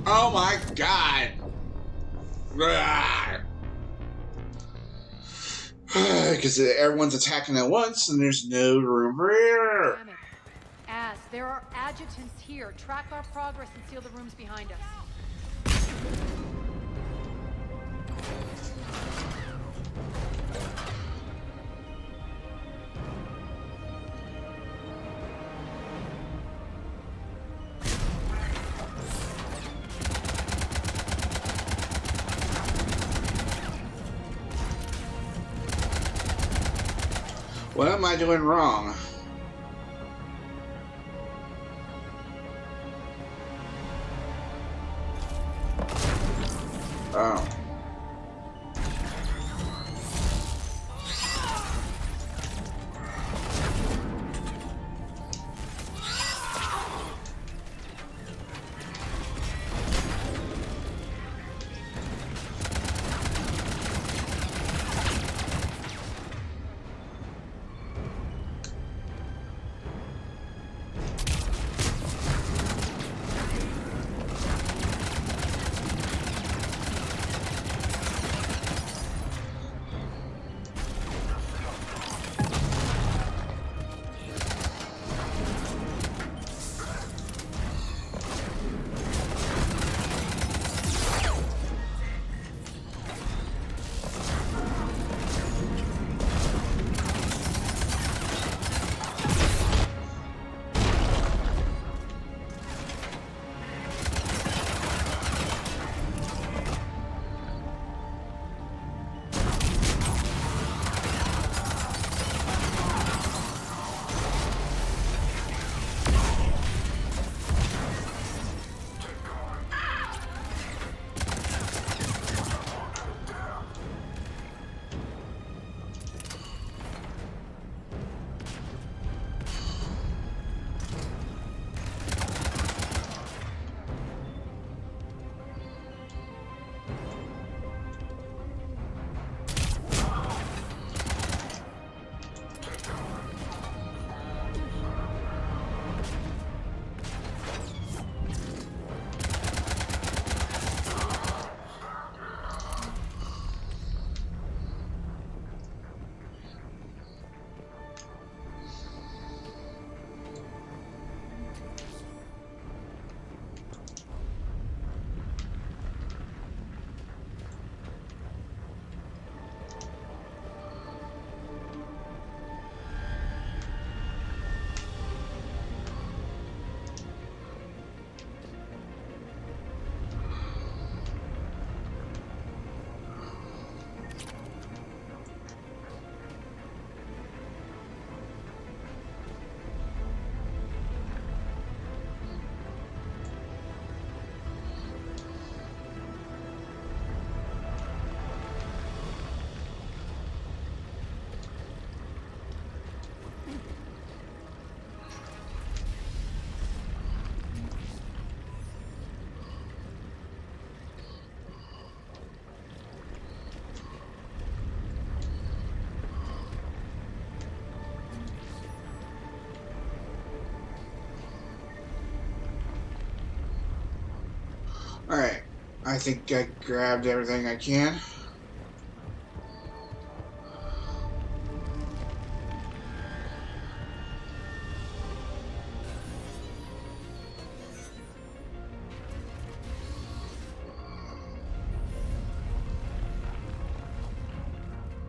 Oh my god. Because everyone's attacking at once and there's no room for error. Damn it. Az, there are adjutants here. Track our progress and seal the rooms behind us. What am I doing wrong? Oh. Alright, I think I grabbed everything I can.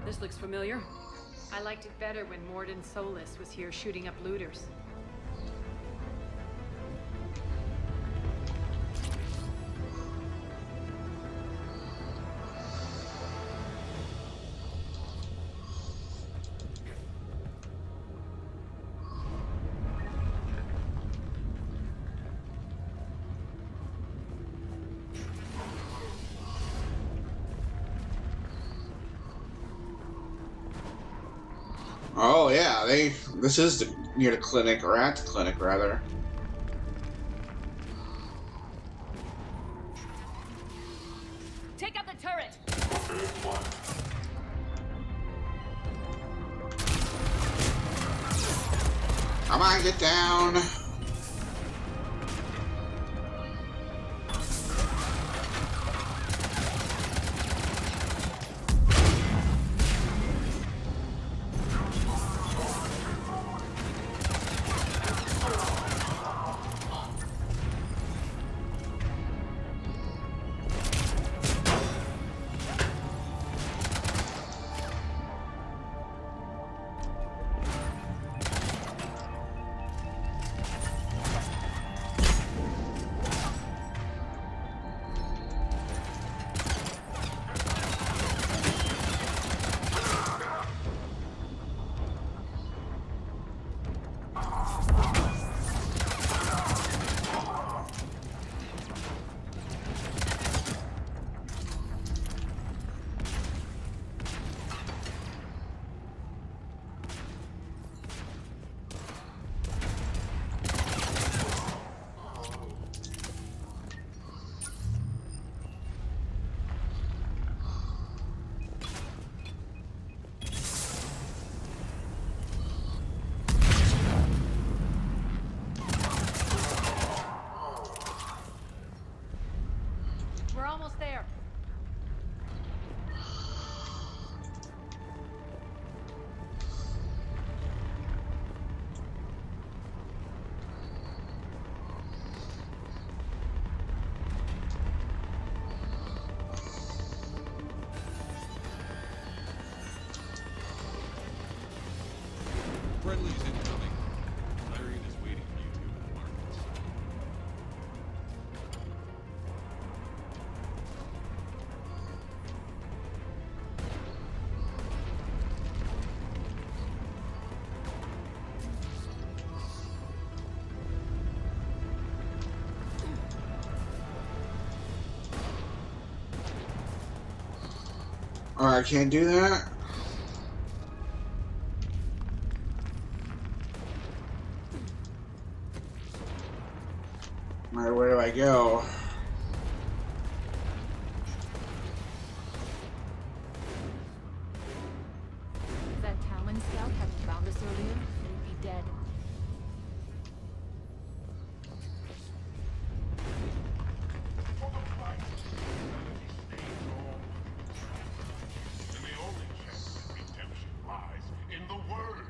This looks familiar. I liked it better when Mordin Solus was here shooting up looters. Oh yeah, this is near the clinic, or at the clinic rather. Take out the turret! Come on, get down! We're almost there. Friendly's incoming. Irene is waiting for you here at Marcus. Oh, I can't do that? Alright, where do I go? If that Talon scout hadn't found us earlier, we'd be dead. And the only chance at redemption lies in the word.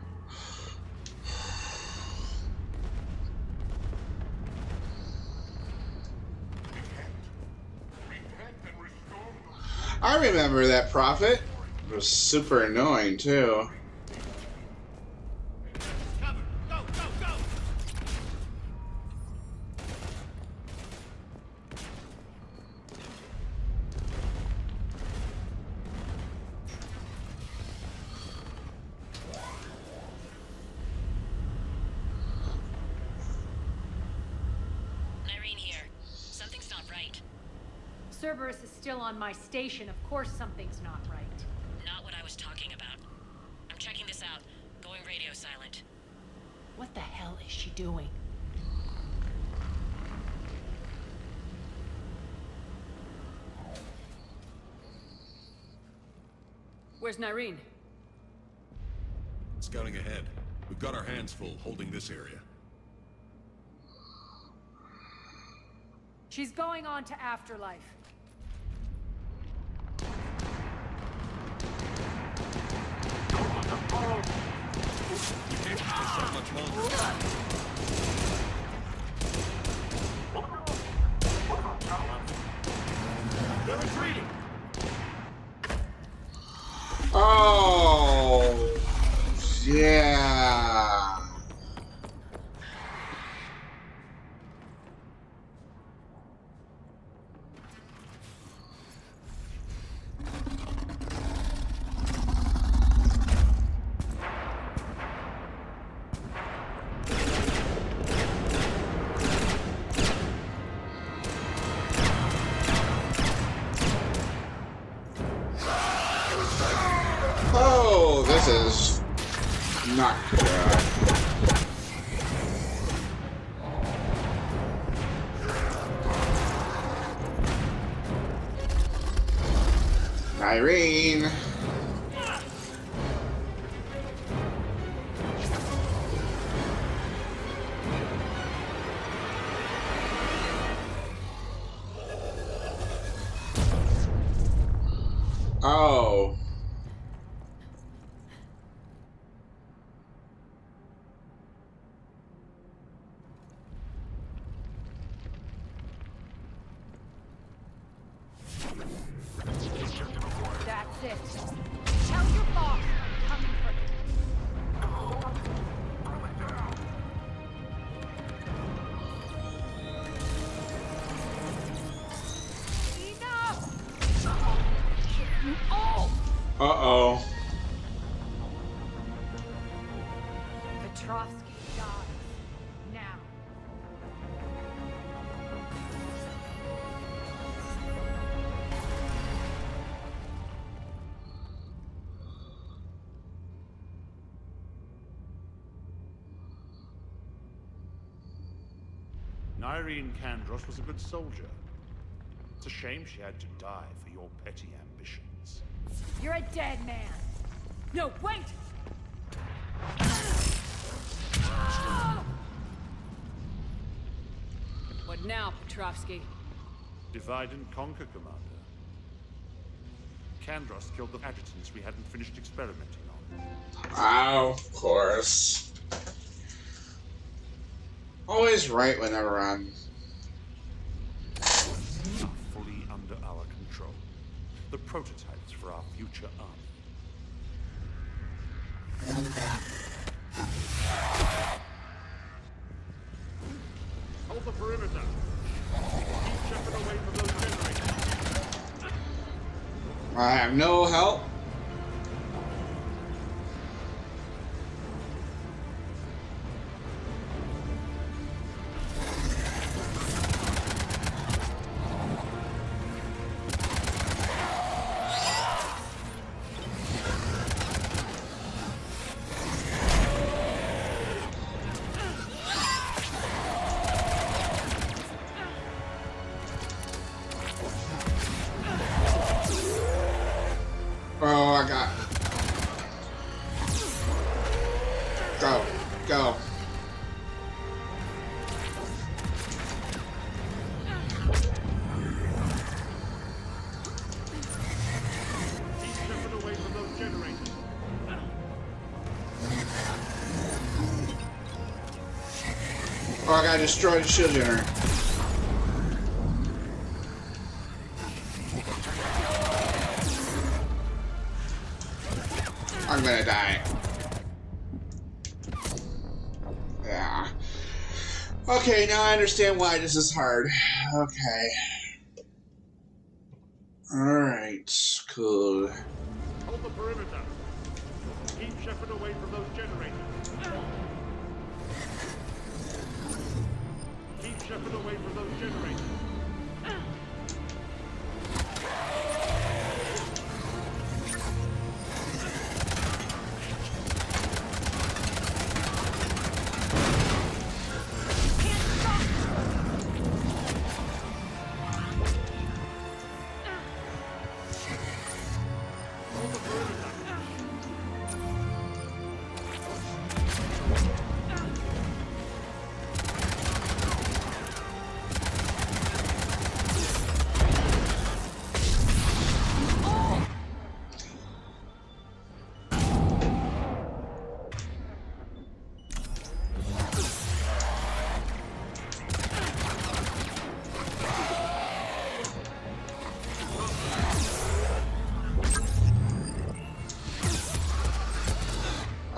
I remember that prophet. It was super annoying too. Irene here. Something's not right. Cerberus is still on my station. Of course something's not right. Not what I was talking about. I'm checking this out. Going radio silent. What the hell is she doing? Where's Nyreen? Scouting ahead. We've got our hands full holding this area. She's going on to Afterlife. We can't keep this up much longer. They're retreating. Oh, yeah. Oh, this is Not good. Irene. Oh. That's it. Tell your boss I'm coming for him. Enough! Oh! Uh-oh. Petrovsky dies. Now. Irene Kandros was a good soldier. It's a shame she had to die for your petty ambitions. You're a dead man. No, wait! What now, Petrovsky? Divide and conquer, Commander. Kandros killed the adjutants we hadn't finished experimenting on. Oh, of course. Always right whenever I'm... Are fully under our control. The prototypes for our future army. Hold the perimeter. Keep Shepard away from those generators. I have no help. Oh, I got... Go. Go. Keep Shepard away from those generators. Oh, I gotta destroy the shield generator. I'm gonna die. Yeah. Okay, now I understand why this is hard. Okay. Alright, cool. Hold the perimeter. Keep Shepard away from those generators. Keep Shepard away from those generators.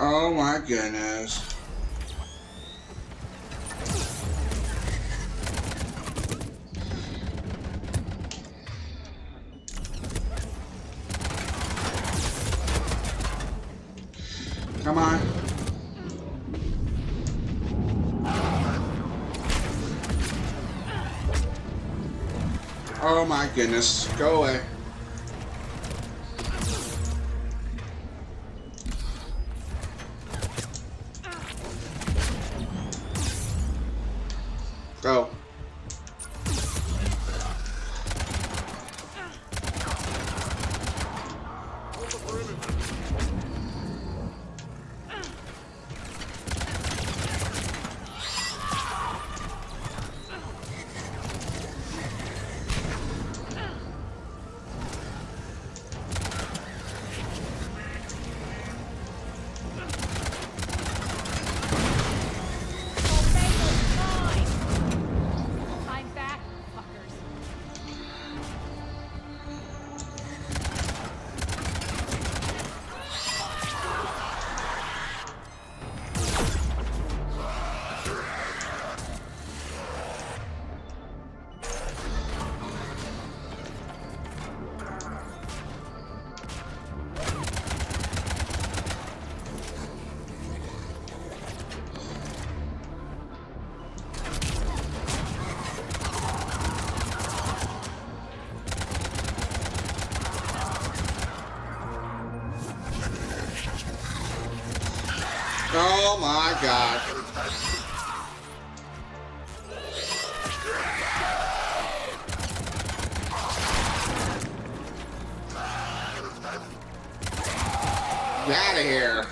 Oh my goodness. Come on. Oh my goodness. Go away. I'm back, fuckers. Oh my god. Get out of here.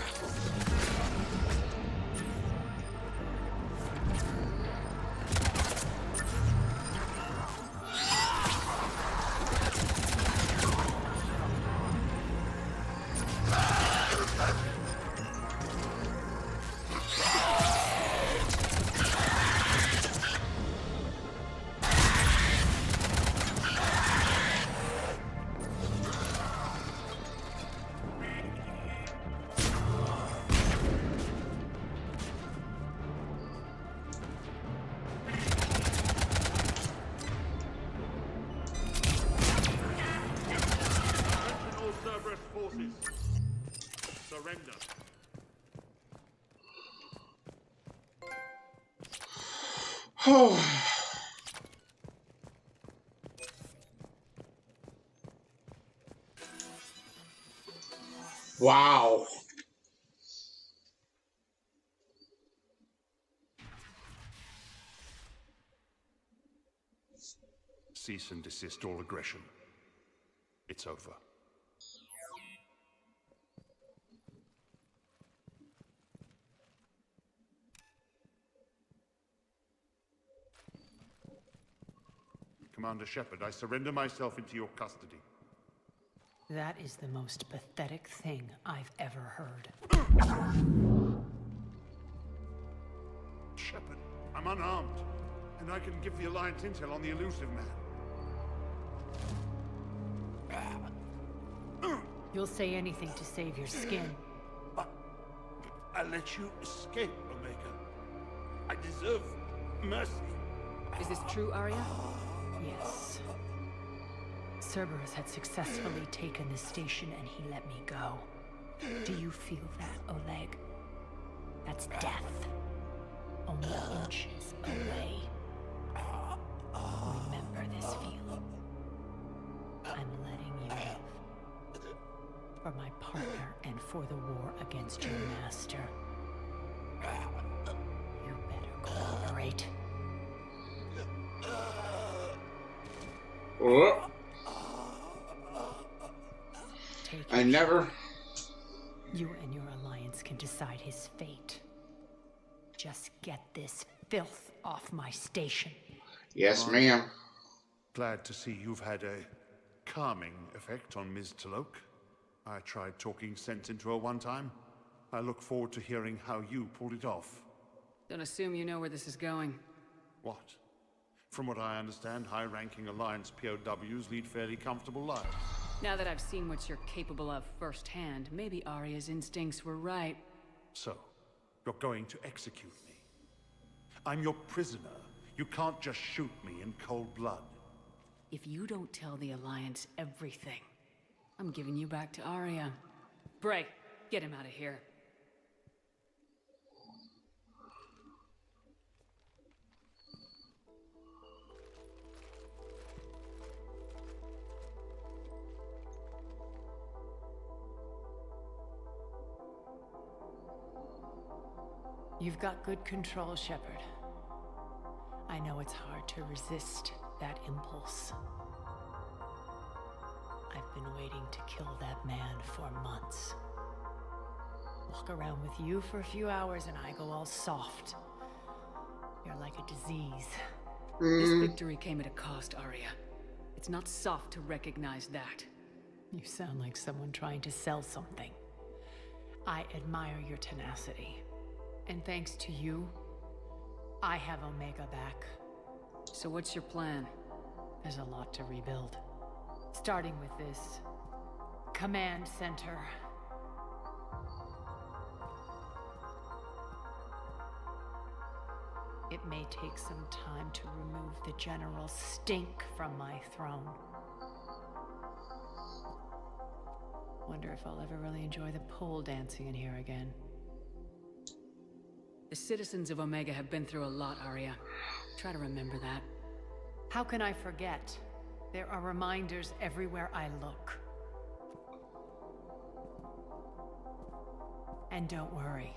Surrender. Wow. Cease and desist all aggression. It's over. Commander Shepard, I surrender myself into your custody. That is the most pathetic thing I've ever heard. Shepard, I'm unarmed, and I can give the Alliance intel on the elusive man. You'll say anything to save your skin. I let you escape, Omega. I deserve mercy. Is this true, Arya? Yes. Cerberus had successfully taken the station and he let me go. Do you feel that, Oleg? That's death. Only inches away. Remember this feeling. I'm letting you live. For my partner and for the war against your master. You better cooperate. Oh. I never. You and your alliance can decide his fate. Just get this filth off my station. Yes, ma'am. Glad to see you've had a calming effect on Ms. Talok. I tried talking sense into her one time. I look forward to hearing how you pulled it off. Don't assume you know where this is going. What? From what I understand, high-ranking Alliance POWs lead fairly comfortable lives. Now that I've seen what you're capable of firsthand, maybe Arya's instincts were right. So, you're going to execute me. I'm your prisoner. You can't just shoot me in cold blood. If you don't tell the Alliance everything, I'm giving you back to Arya. Bray, get him out of here. You've got good control, Shepard. I know it's hard to resist that impulse. I've been waiting to kill that man for once. Walk around with you for a few hours and I go all soft. You're like a disease. This victory came at a cost, Arya. It's not soft to recognize that. You sound like someone trying to sell something. I admire your tenacity. And thanks to you, I have Omega back. So what's your plan? There's a lot to rebuild. Starting with this command center. It may take some time to remove the general stink from my throne. Wonder if I'll ever really enjoy the pole dancing in here again. The citizens of Omega have been through a lot, Arya. Try to remember that. How can I forget? There are reminders everywhere I look. And don't worry,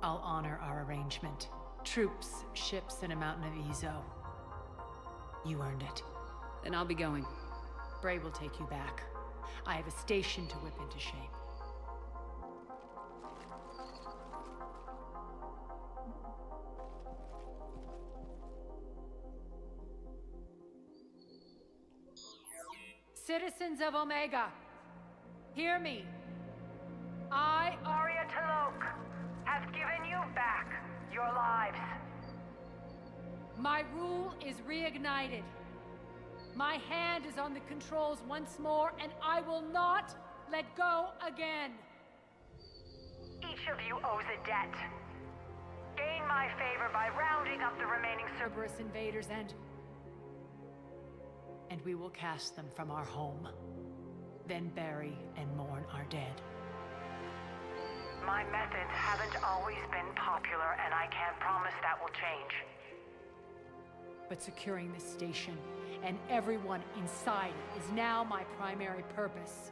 I'll honor our arrangement. Troops, ships, and a mountain of Ezo. You earned it. Then I'll be going. Bray will take you back. I have a station to whip into shape. Citizens of Omega, hear me. I, Arya T'Loak, have given you back your lives. My rule is reignited. My hand is on the controls once more, and I will not let go again. Each of you owes a debt. Gain my favor by rounding up the remaining Cerberus invaders and we will cast them from our home. Then bury and mourn our dead. My methods haven't always been popular, and I can't promise that will change. But securing this station and everyone inside it is now my primary purpose.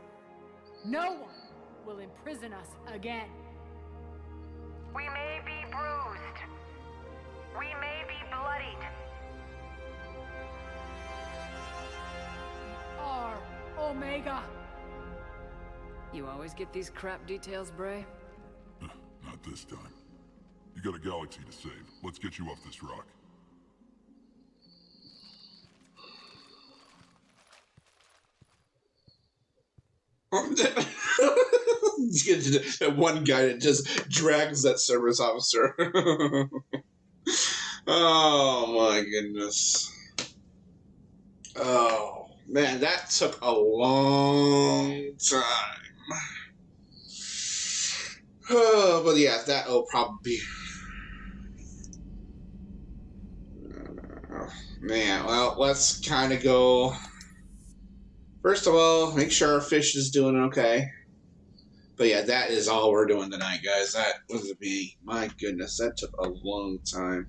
No one will imprison us again. We may be bruised. We may be bloodied. We are Omega. You always get these crap details, Bray? Not this time. You got a galaxy to save. Let's get you off this rock. That one guy that just drags that service officer. Oh my goodness. Oh man, that took a long time. Oh, but yeah, that'll probably be. Man, well, let's kind of go. First of all, make sure our fish is doing okay. But yeah, that is all we're doing tonight, guys. That was me. My goodness, that took a long time.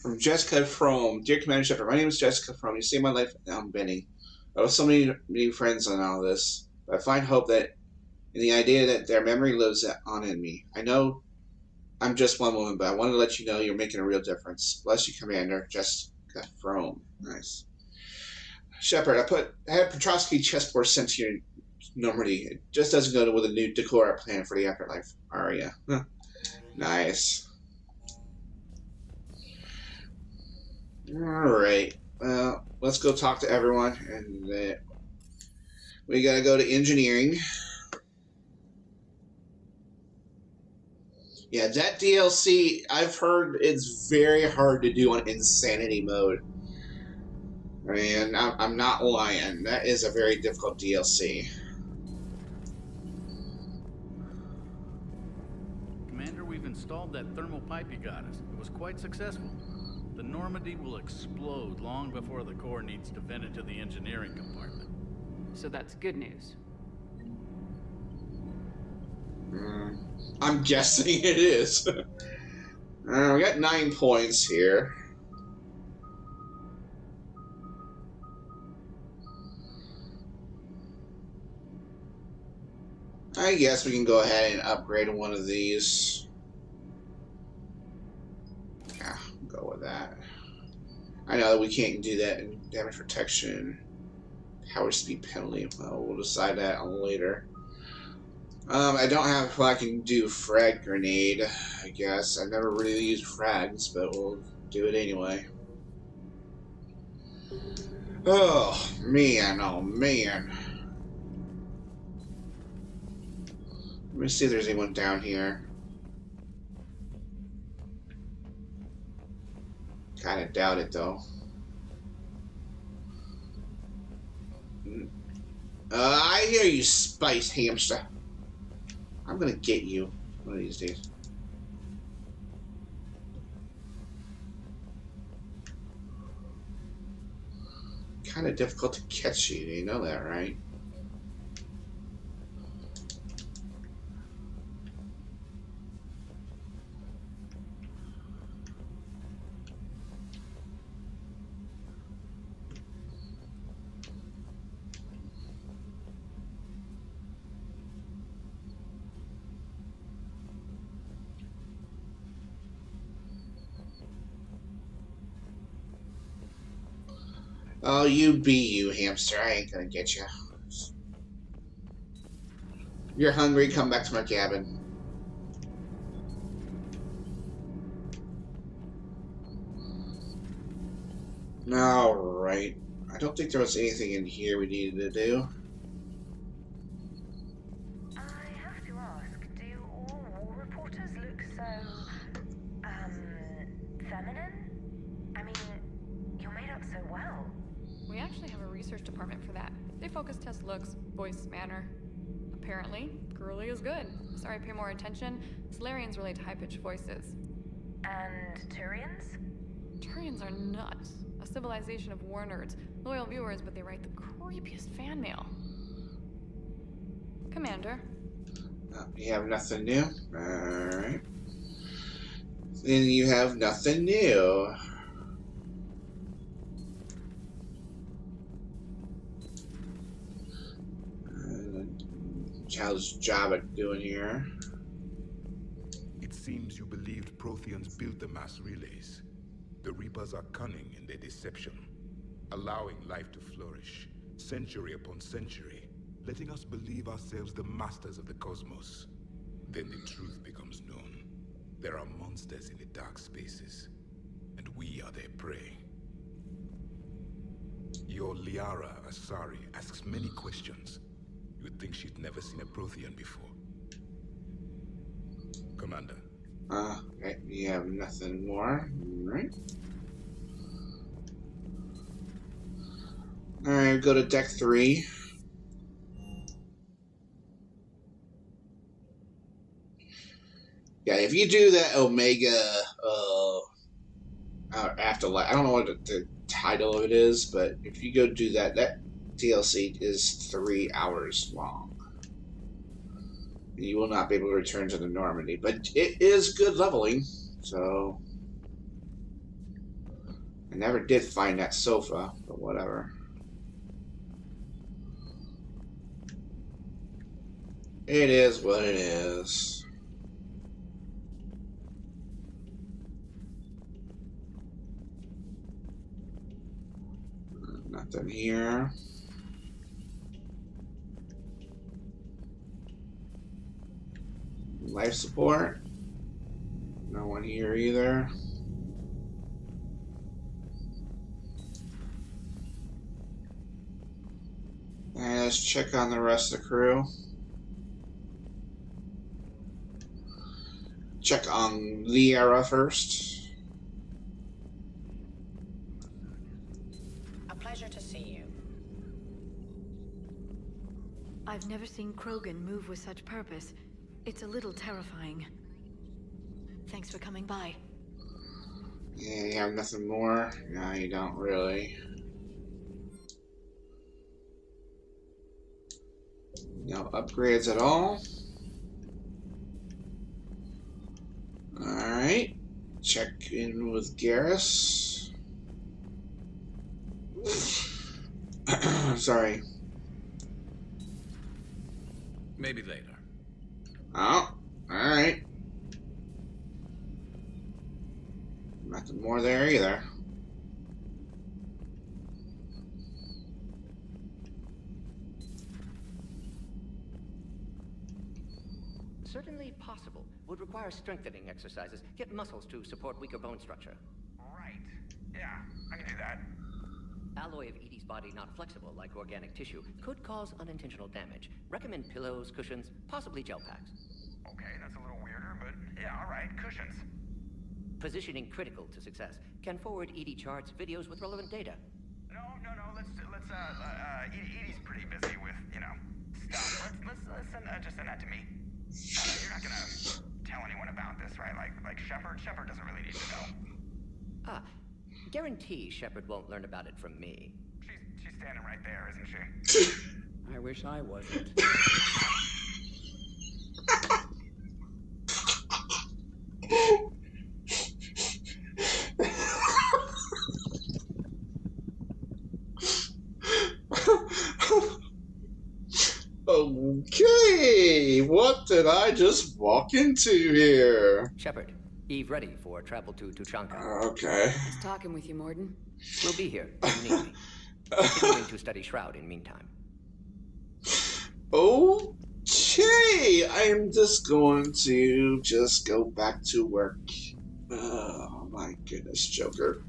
From Jessica Frome. Dear Commander Shepard, my name is Jessica Frome. You saved my life. Now I'm Benny. I have so many friends on all this. But I find hope that in the idea that their memory lives on in me. I know I'm just one woman, but I wanted to let you know you're making a real difference. Bless you, Commander. Jessica Frome. Nice. Shepard, I had Petrovsky chessboard sent to your Normandy. It just doesn't go with a new decor plan for the afterlife. Arya. Nice. Alright, well, let's go talk to everyone, and we gotta go to engineering. Yeah, that DLC, I've heard it's very hard to do on Insanity mode. I mean, I'm not lying, that is a very difficult DLC. Commander, we've installed that thermal pipe you got us. It was quite successful. The Normandy will explode long before the core needs to vent into the engineering compartment. So that's good news. I'm guessing it is. We got 9 points here. I guess we can go ahead and upgrade one of these. Yeah, go with that. I know that we can't do that in damage protection. Power speed penalty. Well, we'll decide that on later. I don't have if I can do frag grenade, I guess. I've never really used frags, but we'll do it anyway. Oh, man, oh, man. Let me see if there's anyone down here. Kinda doubt it, though. I hear you, Spice Hamster. I'm gonna get you one of these days. Kinda difficult to catch you, you know that, right? Oh, you be you, hamster. I ain't gonna get you. You're hungry, come back to my cabin. Alright. I don't think there was anything in here we needed to do. I have to ask, do all war reporters look so, feminine? I mean, you're made up so well. We actually have a research department for that. They focus test looks, voice, manner. Apparently, girly is good. Sorry, pay more attention. Solarians relate to high-pitched voices. And Turians? Turians are nuts. A civilization of war nerds. Loyal viewers, but they write the creepiest fan mail. Commander. You have nothing new? Alright. Then you have nothing new. How's Jabba doing here? It seems you believed Protheans built the mass relays. The Reapers are cunning in their deception, allowing life to flourish, century upon century, letting us believe ourselves the masters of the cosmos. Then the truth becomes known. There are monsters in the dark spaces, and we are their prey. Your Liara Asari asks many questions. You would think she'd never seen a Prothean before. Commander. Okay, we have nothing more, right? Alright, go to deck 3. Yeah, if you do that Omega Afterlife, I don't know what the title of it is, but if you go do that, that DLC is 3 hours long. You will not be able to return to the Normandy, but it is good leveling, so... I never did find that sofa, but whatever. It is what it is. Nothing here. Life support. No one here either. And let's check on the rest of the crew. Check on Liara first. A pleasure to see you. I've never seen Krogan move with such purpose. It's a little terrifying. Thanks for coming by. Yeah, you have nothing more? No, you don't really. No upgrades at all. Alright. Check in with Garrus. Sorry. Maybe later. Oh, alright. Nothing more there either. Certainly possible. Would require strengthening exercises. Get muscles to support weaker bone structure. Right. Yeah, I can do that. Alloy of Edie's body not flexible like organic tissue could cause unintentional damage. Recommend pillows, cushions, possibly gel packs. Okay, that's a little weirder, but yeah, alright, cushions. Positioning critical to success. Can forward Edie charts, videos with relevant data. No, Edie's pretty busy with, you know, stuff. Let's just send that to me. You're not gonna tell anyone about this, right? Like Shepard? Shepard doesn't really need to know. Guarantee Shepard won't learn about it from me. She's standing right there, isn't she? I wish I wasn't. Okay, what did I just walk into here? Shepard, Eve ready for travel to Tuchanka. Okay. Nice talking with you, Morden. We'll be here if you need me. Continuing to study Shroud in meantime. Okay, I'm just going to go back to work. Oh my goodness, Joker.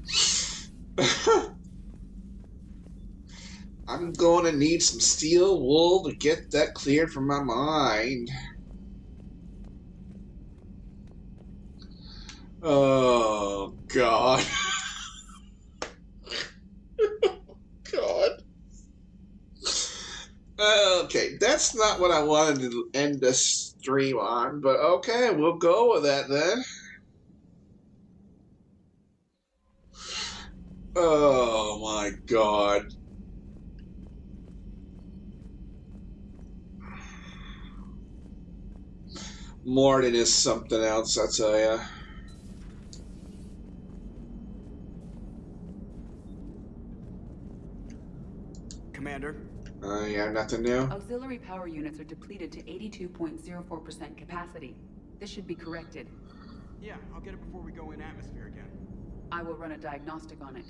I'm going to need some steel wool to get that cleared from my mind. Oh, God. God. Okay, that's not what I wanted to end this stream on, but okay, we'll go with that then. Oh, my God. Morden is something else, I tell ya. Commander? Yeah, nothing new? Auxiliary power units are depleted to 82.04% capacity. This should be corrected. Yeah, I'll get it before we go in atmosphere again. I will run a diagnostic on it.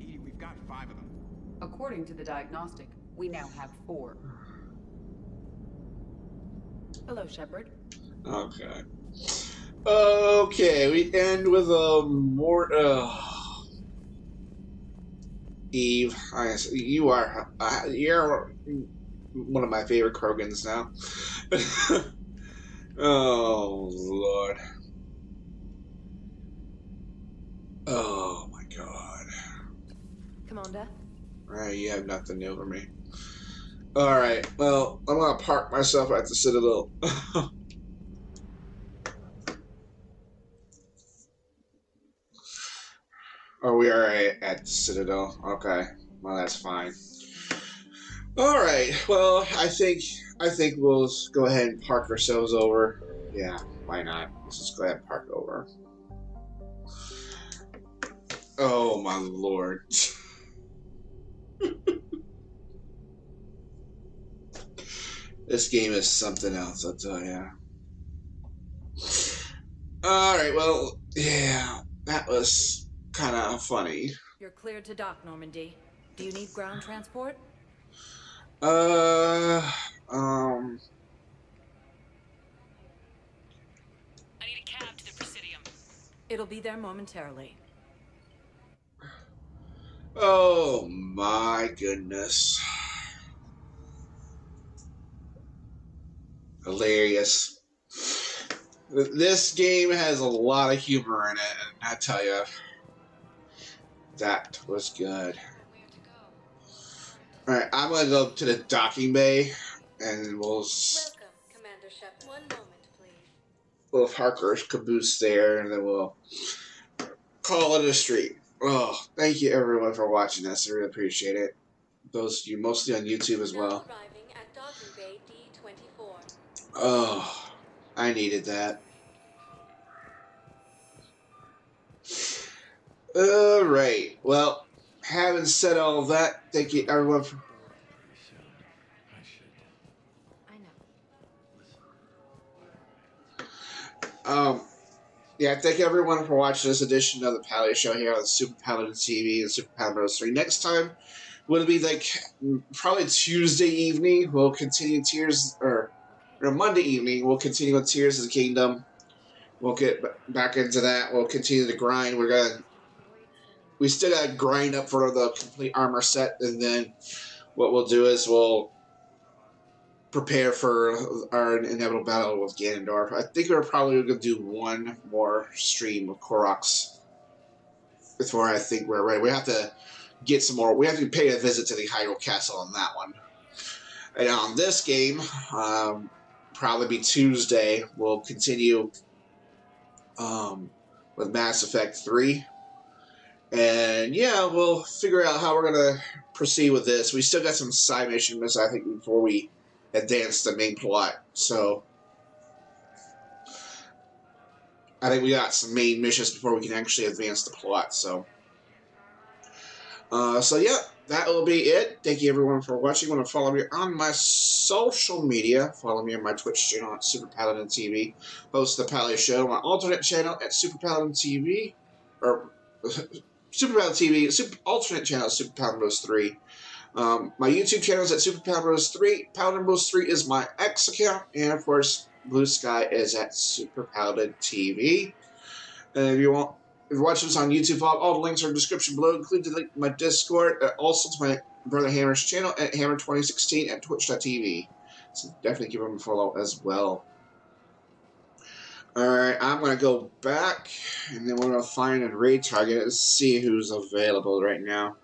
Edie, we've got 5 of them. According to the diagnostic, we now have 4. Hello, Shepard. Okay. Okay, we end with a more. Eve, you're one of my favorite Krogans now. Oh Lord. Oh my God. Commander. Right, you have nothing new for me. Alright, well, I'm gonna park myself at the Citadel. Oh, we are at the Citadel. Okay, well, that's fine. Alright, well, I think we'll go ahead and park ourselves over. Yeah, why not? Let's just go ahead and park over. Oh, my Lord. This game is something else, I'll tell ya. Alright, well, yeah, that was kind of funny. You're cleared to dock, Normandy. Do you need ground transport? I need a cab to the Presidium. It'll be there momentarily. Oh my goodness. Hilarious. This game has a lot of humor in it, and I tell you, that was good. Alright, I'm gonna go to the docking bay, and we'll... Welcome, Commander Shepard. One moment, please. We'll park our caboose there, and then we'll call it a street. Oh, thank you everyone for watching this. I really appreciate it. Those of you mostly on YouTube as well. Arriving at docking bay D24. Oh, I needed that. Alright, well, having said all of that, thank you everyone for... I know. Yeah, thank everyone for watching this edition of the Paladin Show here on Super Paladin TV and Super Paladin Bros. 3. Next time will be like probably Tuesday evening. We'll continue Tears, or Monday evening. We'll continue with Tears of the Kingdom. We'll get back into that. We'll continue to grind. We still gotta grind up for the complete armor set, and then what we'll do is we'll prepare for our inevitable battle with Ganondorf. I think we're probably going to do one more stream of Koroks before I think we're ready. We have to get some more. We have to pay a visit to the Hyrule Castle on that one. And on this game, probably be Tuesday, we'll continue with Mass Effect 3. And yeah, we'll figure out how we're going to proceed with this. We still got some side missions, I think, before we advance the main plot. So I think we got some main missions before we can actually advance the plot. So yeah, that will be it. Thank you everyone for watching. You want to follow me on my social media? Follow me on my Twitch channel at Super Paladin TV. Host the Paladin Show. My alternate channel at Super Paladin TV, or Super Paladin TV. Alternate channel at Super Paladin Bros 3. My YouTube channel is at Super Paladin Bros 3. Paladin Bros 3 is my X account, and of course, Blue Sky is at Super Paladin TV. And if you're watching this on YouTube, all the links are in the description below, including the link to my Discord, also to my brother Hammer's channel at Hammer2016 at Twitch.tv. So definitely give him a follow as well. Alright, I'm going to go back, and then we're going to find and raid target and see who's available right now.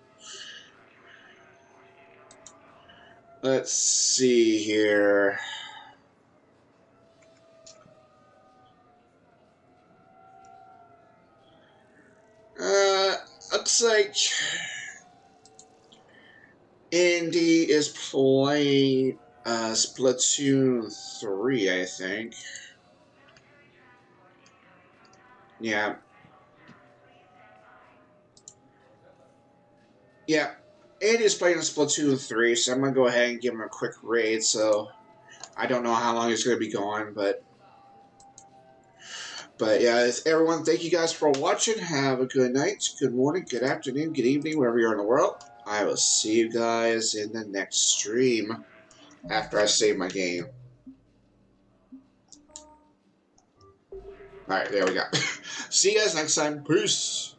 Let's see here. Looks like Andy is playing Splatoon 3, I think. Yeah. Yeah. Andy's playing Splatoon 3, so I'm going to go ahead and give him a quick raid. So I don't know how long he's going to be going, but yeah, everyone, thank you guys for watching. Have a good night, good morning, good afternoon, good evening, wherever you are in the world. I will see you guys in the next stream after I save my game. Alright, there we go. See you guys next time. Peace.